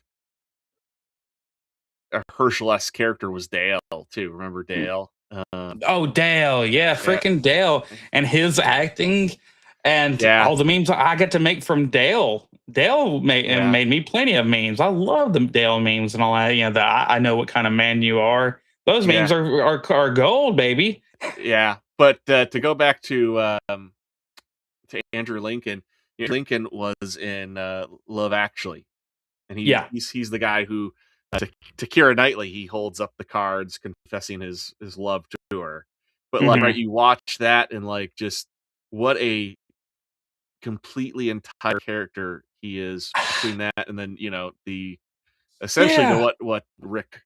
a Herschel-esque character was Dale too. Remember Dale? Oh, Dale. Yeah, Yeah, freaking Dale. And his acting and yeah, all the memes I get to make from Dale. Dale yeah, made me plenty of memes. I love the Dale memes and all that. I know what kind of man you are. Those yeah, memes are gold, baby. yeah. But to go back to Andrew Lincoln, Lincoln was in Love Actually, and Yeah. he's the guy who to Keira Knightley, he holds up the cards confessing his love to her. But like, right, Hmm. you watch that and like, just what a completely entire character he is between that and then, the essentially the Yeah. what Rick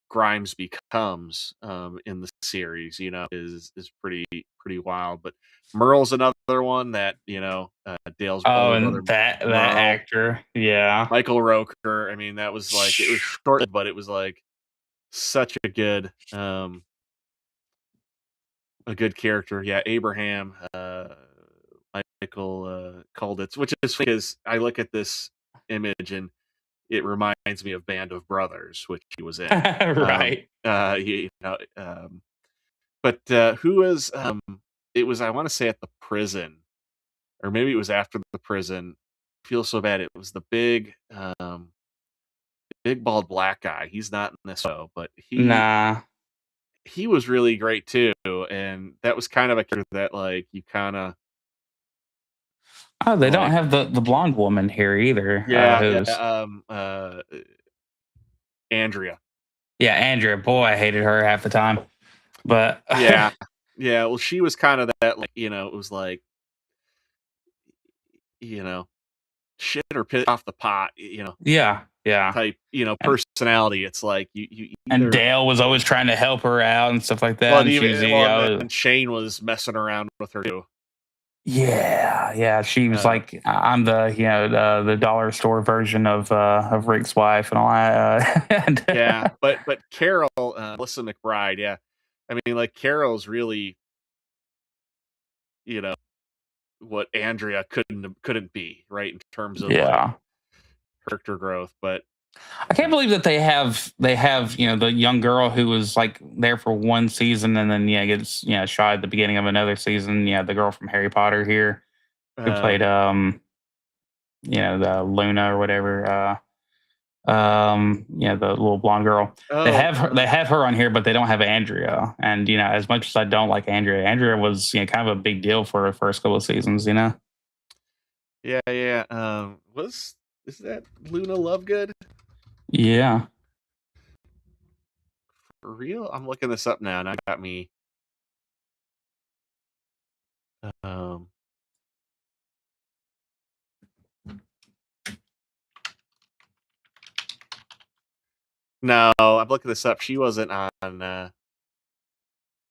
Grimes becomes in the series, is pretty wild. But Merle's another one that, Dale's Oh, older and brother that Merle, actor. Yeah. Michael Roker. I mean, that was like, it was short, but it was like such a good character. Yeah, Abraham, Michael Colditz, which is funny because I look at this image and it reminds me of Band of Brothers, which he was in. Right. But who was it was, I want to say, at the prison, or maybe it was after the prison. I feel so bad. It was the big bald black guy. He's not in this show, but Nah. he was really great too. And that was kind of a character that like you kind of Oh, they don't like. have the blonde woman here either. Yeah, yeah. Who's Andrea. Yeah, Andrea. Boy, I hated her half the time. But Yeah, yeah. Well, she was kind of that, like, it was like, you know shit or piss off the pot, yeah, yeah. type, And personality. It's like you and either. Dale was always trying to help her out and stuff like that. Well, and And she was, even and then Shane was messing around with her too. yeah, yeah. She was Uh, like, I'm the the dollar store version of Rick's wife and all that. And yeah, but Carol, Melissa McBride, yeah. I mean, like, Carol's really, you know, what Andrea couldn't be, right, in terms of like yeah. character growth. But I can't believe that they have the young girl who was like there for one season and then gets shot at the beginning of another season. Yeah, the girl from Harry Potter here who played um, the Luna or whatever. The little blonde girl. They oh, have her. They have her on here, but they don't have Andrea. And as much as I don't like Andrea, Andrea was kind of a big deal for her first couple of seasons. yeah, yeah. Was is that Luna Lovegood Yeah. for real? I'm looking this up now, and I got me. Um, No, I'm looking this up. She wasn't on.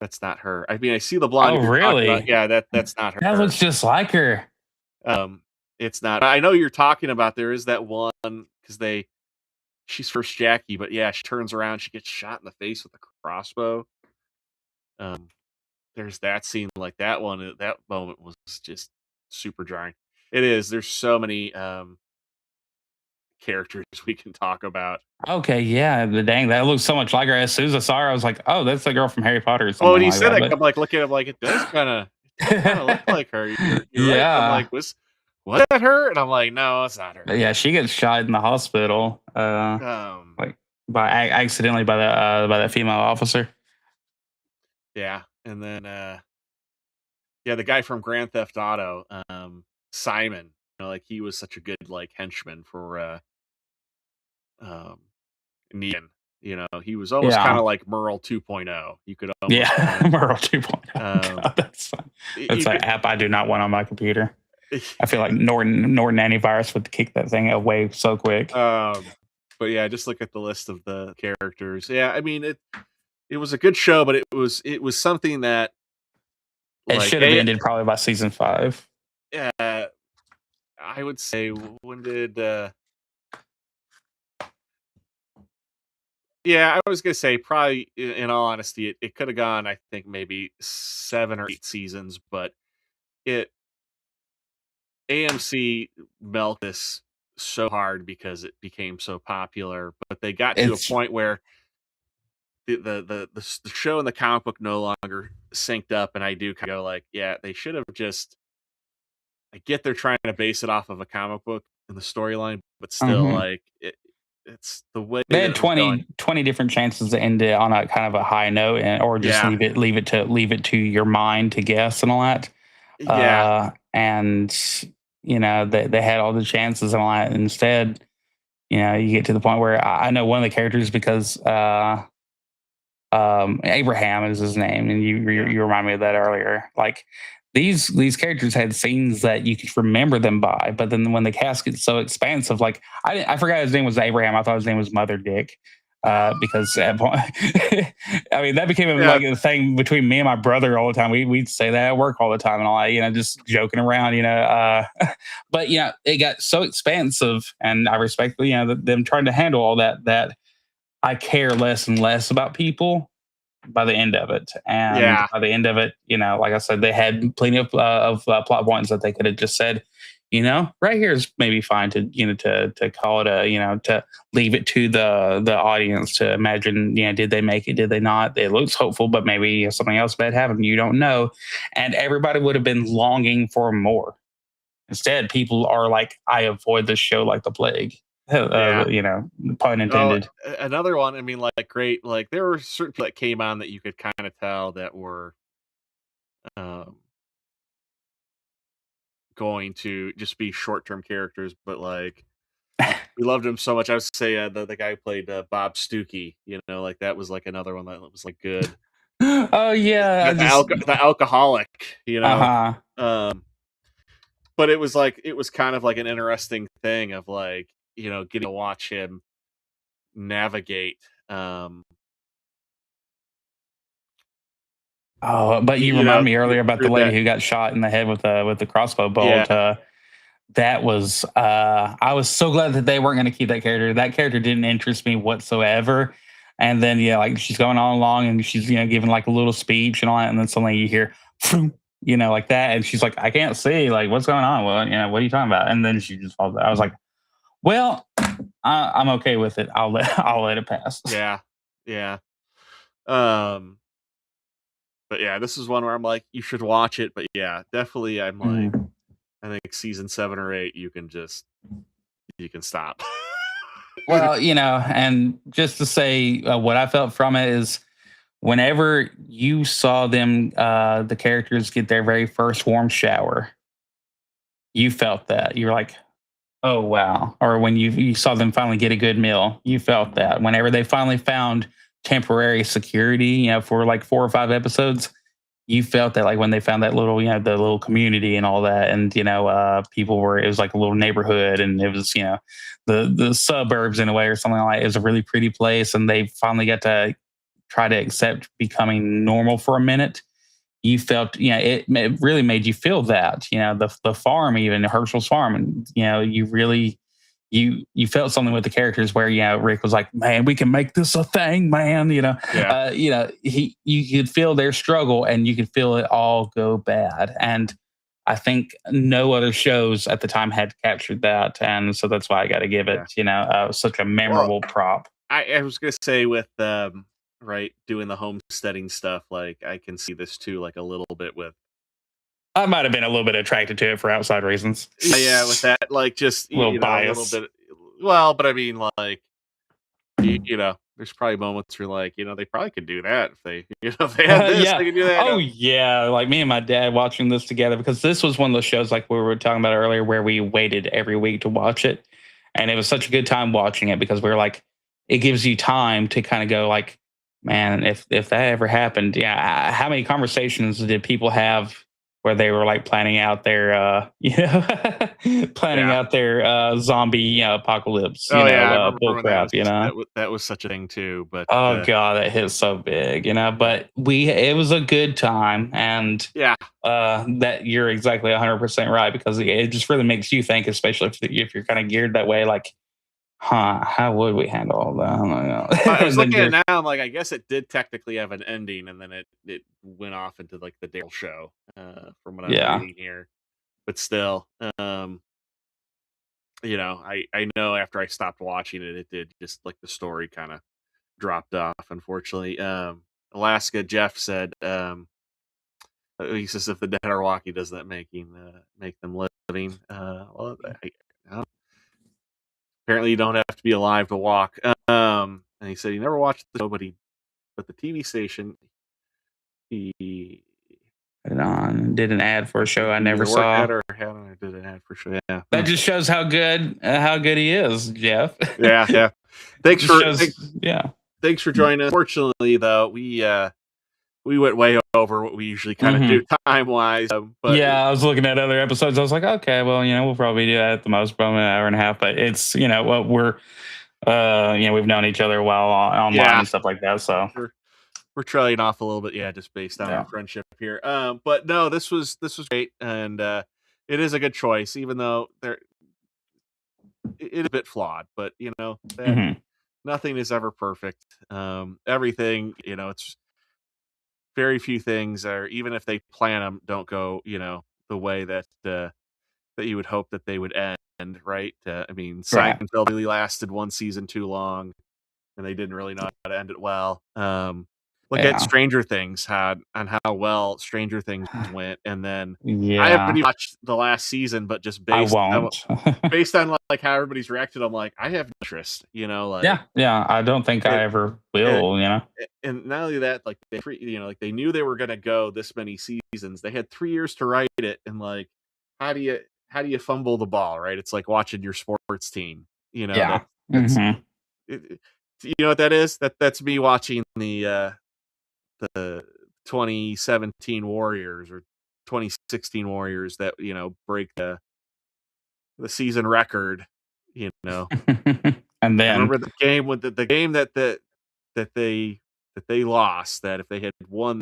That's not her. I mean, I see the blonde Oh, you're talking about. really? Yeah, that's not That her. looks just like her. Um, it's not. I know you're talking about. There is that one because she's first Jackie, but yeah, she turns around, she gets shot in the face with a crossbow. Um, there's that scene like that one. That moment was just super jarring. It is. There's so many characters we can talk about. Okay, yeah, the dang, that looks so much like her. As soon as I saw her, I was like, "Oh, that's the girl from Harry Potter" or Well, when something you like said that. that, I'm like looking at him like it does kind of look like her. You're right. I'm Yeah, like, was that her? And I'm like, no, it's not her. but yeah, she gets shot in the hospital, Um, like accidentally by that female officer. yeah, and then yeah, the guy from Grand Theft Auto, Simon. Like he was such a good like henchman for um Negan. He was almost kind Yeah, of like Merle 2.0. You could almost kind yeah, of Merle 2.0. um God, that's you an could app I do not want on my computer. I feel like Norton antivirus would kick that thing away so quick. but yeah, just look at the list of the characters. Yeah, I mean it was a good show, but it was something that It like should have ended probably by season 5. uh, I would say when did yeah, I was gonna say probably in all honesty, it could have gone, I think maybe 7 or 8 seasons, but it AMC milked this so hard because it became so popular, but they got to a It's point where the show and the comic book no longer synced up, and I do kind of go like, yeah, they should have just. I get they're trying to base it off of a comic book in the storyline, but still, mhm. like it's the way They that had it was going. 20 different chances to end it on a kind of a high note, or just Yeah, leave it to your mind to guess and all that. yeah, And they had all the chances and all that. Instead, you get to the point where I know one of the characters because Abraham is his name, and yeah, you remind me of that earlier. Like these characters had scenes that you could remember them by, but then when the cast gets so expansive, like I forgot his name was Abraham. I thought his name was Mother Dick. Because at point, I mean that became yeah, like a thing between me and my brother all the time. We'd say that at work all the time and all that, just joking around, but it got so expansive, and I respect them trying to handle all that I care less and less about people by the end of it. And yeah, by the end of it, like I said, they had plenty of plot points that they could have just said, right here is maybe fine to to call it to leave it to the audience to imagine, did they make it, did they not? It looks hopeful, but maybe something else bad happened, you don't know. And everybody would have been longing for more. Instead, people are like, I avoid this show like the plague. yeah. Pun Oh, intended. another one. I mean, like great. Like there were certain people that came on that you could kind of tell that were um, going to just be short term characters, but like we loved him so much. I would say the guy who played Bob Stuckey. Like that was like another one that was like good. Oh yeah, The alcoholic. uh huh. Um, but it was kind of like an interesting thing of like getting to watch him navigate. Oh, but you You remind know me earlier about the through lady that. who got shot in the head with the crossbow Yeah, bolt. That was I was so glad that they weren't going to keep that character. That character didn't interest me whatsoever. And then like she's going on along and she's giving like a little speech and all that, and then suddenly you hear like that, and she's like, I can't see, like what's going on. Well, what are you talking about? And then she just falls. I was like, well, I'm okay with it. I'll let it pass. yeah, yeah. Um, but yeah, this is one where I'm like, you should watch it. But yeah, definitely, I'm like, Mm. I think season 7 or 8, you can stop. Well, and just to say what I felt from it is whenever you saw them, the characters get their very first warm shower, you felt that. You're like, oh, wow. Or when you saw them finally get a good meal, you felt that. Whenever they finally found temporary security, for like 4 or 5 episodes, you felt that like when they found that little, the little community and all that, and people were, it was like a little neighborhood, and it was, the suburbs in a way or something like that. It was a really pretty place, and they finally got to try to accept becoming normal for a minute. You felt, it really made you feel that, the farm, even Herschel's farm, and you really, you felt something with the characters where Rick was like, man, we can make this a thing, man. Yeah. He, you could feel their struggle, and you could feel it all go bad. And I think no other shows at the time had captured that, and so that's why I got to give Yeah. it, such a Well, memorable prop. I was gonna say with right, doing the homesteading stuff, like I can see this too, like a little bit with I might have been a little bit attracted to it for outside reasons. yeah, with that, like just A little a little bias. bit. Well, but I mean, like there's probably moments where like they probably could do that if they if they had this, Yeah. they could do that. Oh, yeah. Like me and my dad watching this together, because this was one of those shows like we were talking about earlier where we waited every week to watch it. And it was such a good time watching it because we were like, it gives you time to kind of go like, man, if that ever happened, yeah, how many conversations did people have where they were like planning out their planning Yeah. out their zombie apocalypse, Oh yeah, I remember bull when that crap, was that was such a thing too. But Oh god, that hit so big, yeah, But it was a good time, and yeah. that you're exactly 100% right, because it just really makes you think, especially if you're kind of geared that way, like, huh, how would we handle all that? I don't know. I was And then looking at you're it now, I'm like, I guess it did technically have an ending, and then it went off into like the Dale show, from what I'm yeah, reading here. But still, I know after I stopped watching it, it did just like the story kind of dropped off, unfortunately. Alaska Jeff said, he says if the dead are walking, does that make them living? Well, I don't- apparently you don't have to be alive to walk. And he said he never watched the show, but the TV station he put it on. Did an ad for a show I he never either worked at saw. or had or did an ad for sure. Yeah. That just shows how good he is, Jeff. Yeah, yeah. It Thanks just for shows, yeah. thanks for joining us. Fortunately, though, we went way over what we usually kind of do Hmm. time wise. But Yeah, I was looking at other episodes. I was like, okay, well, we'll probably do that at the most, probably an hour and a half. But it's, what we're, we've known each other a while online yeah, and stuff like that. So we're we're trailing off a little bit, yeah, just based on our yeah. friendship here. But no, this was great, and it is a good choice, even though it is a bit flawed. But that Hmm. nothing is ever perfect. Everything, it's very few things are, even if they plan them, don't go the way that you would hope that they would end, right? I mean, Right. Seinfeld really lasted one season too long, and they didn't really know how to end it well. Look at Yeah. Stranger Things had on how well Stranger Things went, and then I haven't Yeah. even watched the last season, but just I won't. based on like how everybody's reacted, I'm like, I have interest, like Yeah. Yeah. I don't think I it, ever it, will. and not only that, like like they knew they were gonna go this many seasons. They had 3 years to write it, and like, how do you fumble the ball, right? It's like watching your sports team. Yeah. That's Hmm. it, you know what that is? That's me watching the 2017 Warriors or 2016 Warriors that break the season record. And I then, remember the game with the game that they lost. That if they had won,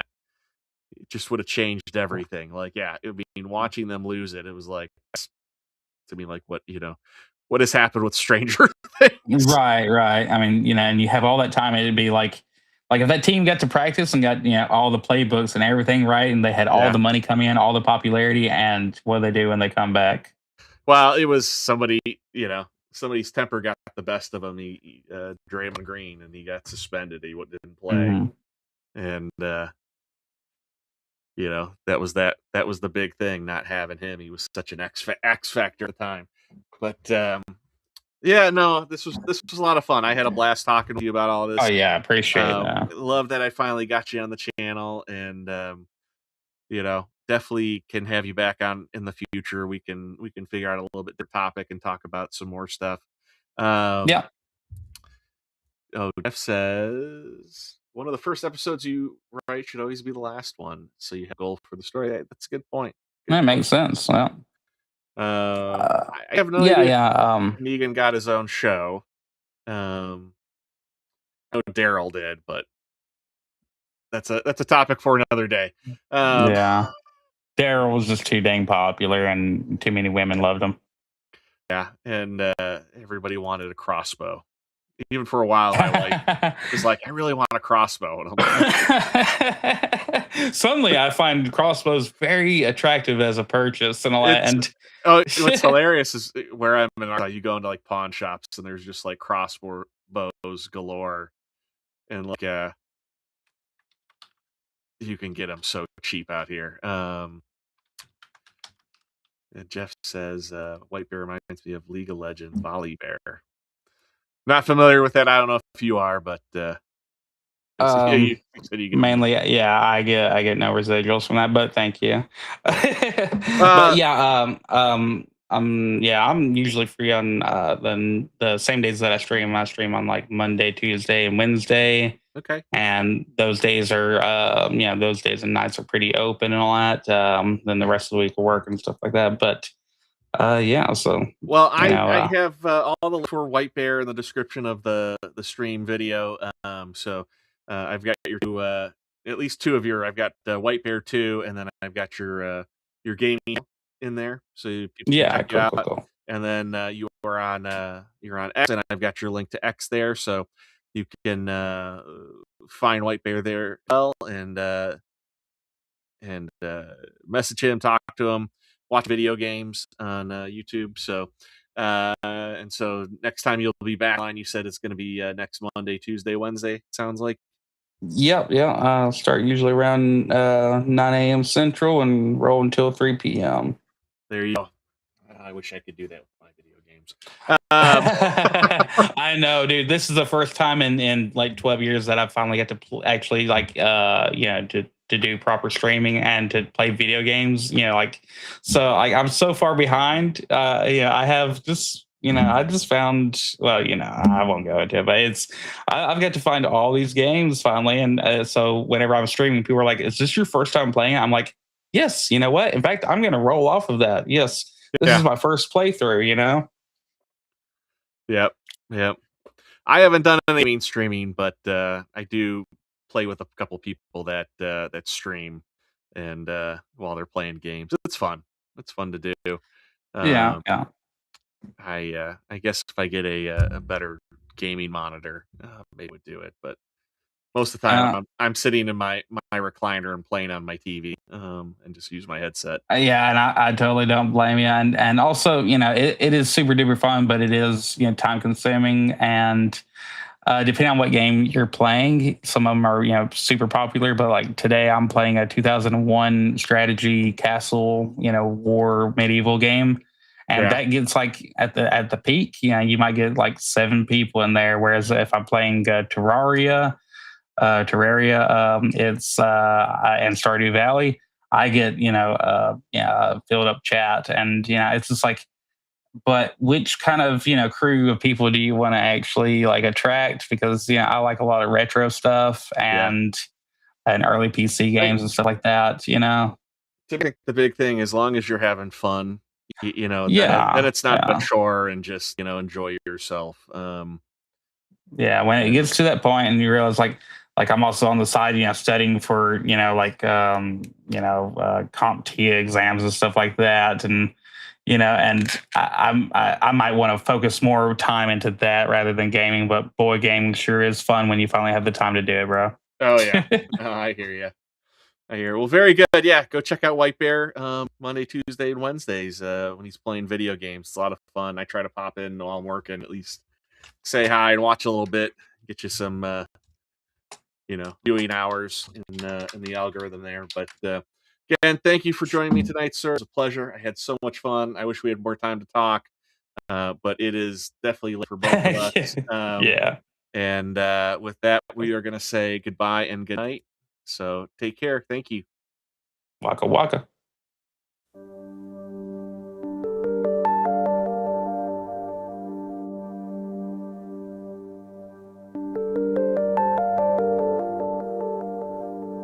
it just would have changed everything. Like, yeah, I mean, watching them lose it, it was like to me like what has happened with Stranger Things. right, right. I mean, and you have all that time, it'd be like if that team got to practice and got, all the playbooks and everything right, and they had all Yeah. the money come in, all the popularity, and what do they do when they come back? Well, it was somebody's temper got the best of him. Draymond Green, and he got suspended. He didn't play, Hmm. and that was the big thing, not having him. He was such an X factor at the time. But yeah, no, this was a lot of fun. I had a blast talking to you about all Oh this. yeah, appreciate that. Love that I finally got you on the channel, and definitely can have you back on in the future. We can figure out a little bit different topic and talk about some more stuff. Um, Yeah. oh, Jeff says one of the first episodes you write should always be the last one, so you have a goal for the story. That's a good point. Good That point. makes sense. Yeah. I have no Yeah, idea yeah. if Negan got his own show. I know Daryl did, but that's a topic for another day. Yeah. Daryl was just too dang popular, and too many women loved him. Yeah, and everybody wanted a crossbow. Even for a while, I was like, I really want a crossbow, and I'm like, Suddenly, I find crossbows very attractive as a purchase and all that. it's And what's hilarious is where I'm in Arkansas, you go into like pawn shops and there's just like crossbow bows galore, and like you can get them so cheap out here. And Jeff says White Bear reminds me of League of Legends Volley Bear. Not familiar with that. I don't know if you are, but yeah, you said you get mainly, yeah, I get no residuals from that, but thank you. But uh, yeah, yeah, I'm usually free on the same days that I stream. I stream on like Monday, Tuesday, and Wednesday. okay. And those days are those days and nights are pretty open and all that. Then the rest of the week will work and stuff like that. But yeah, so Well, you know, I have all the links for White Bear in the description of the stream video. So I've got at least two of your. I've got White Bear 2, and then I've got your gaming in there, so people can yeah, check you cool, cool, out. cool. And then you're on X, and I've got your link to X there, so you can find White Bear there as well, and message him, talk to him, watch video games on YouTube. So, and so next time you'll be back on, you said it's going to be next Monday, Tuesday, Wednesday. Sounds like. Yep, yeah. Start usually around 9 a.m. Central and roll until 3 p.m. There you go. I wish I could do that with my video games. I know, dude. This is the first time in like 12 years that I've finally got to actually like to do proper streaming and to play video games. Like so like I'm so far behind. I have just I just found I won't go into it, but I've got to find all these games finally, and so whenever I'm streaming, people are like, "Is this your first time playing it?" I'm like, "Yes." You know what? In fact, I'm going to roll off of that. Yes, this Yeah. is my first playthrough. Yep. Yep. I haven't done any streaming, but I do play with a couple people that stream, and while they're playing games, it's fun. It's fun to do. Yeah, Um, yeah. I guess if I get a better gaming monitor, maybe I would do it. But most of the time, Uh, I'm sitting in my recliner and playing on my TV, and just use my headset. yeah, and I totally don't blame you. And also, it is super duper fun, but it is time consuming. And depending on what game you're playing, some of them are super popular. But like today, I'm playing a 2001 strategy castle war medieval game, and Yeah, that gets like at the peak. You might get like 7 people in there. Whereas if I'm playing Terraria, it's and Stardew Valley, I get filled up chat, and it's just like, but which kind of crew of people do you want to actually like attract? Because I like a lot of retro stuff yeah. and early PC I think games and stuff like that. the big thing, as long as you're having fun, then Yeah, it's not a yeah. chore, and just enjoy yourself. Yeah, when it And gets to that point and you realize like I'm also on the side, studying for, CompTIA exams and stuff like that. And, and I might want to focus more time into that rather than gaming, but boy, gaming sure is fun when you finally have the time to do it, bro. oh yeah, I hear you. I hear. Well, very good. Yeah, go check out White Bear Monday, Tuesday, and Wednesdays when he's playing video games. It's a lot of fun. I try to pop in while I'm working, at least say hi and watch a little bit, get you some viewing hours in the algorithm there. But again, thank you for joining me tonight, sir. It was a pleasure. I had so much fun. I wish we had more time to talk, but it is definitely late for both of us. Yeah. And with that, we are going to say goodbye and good night. So take care. Thank you. Waka waka.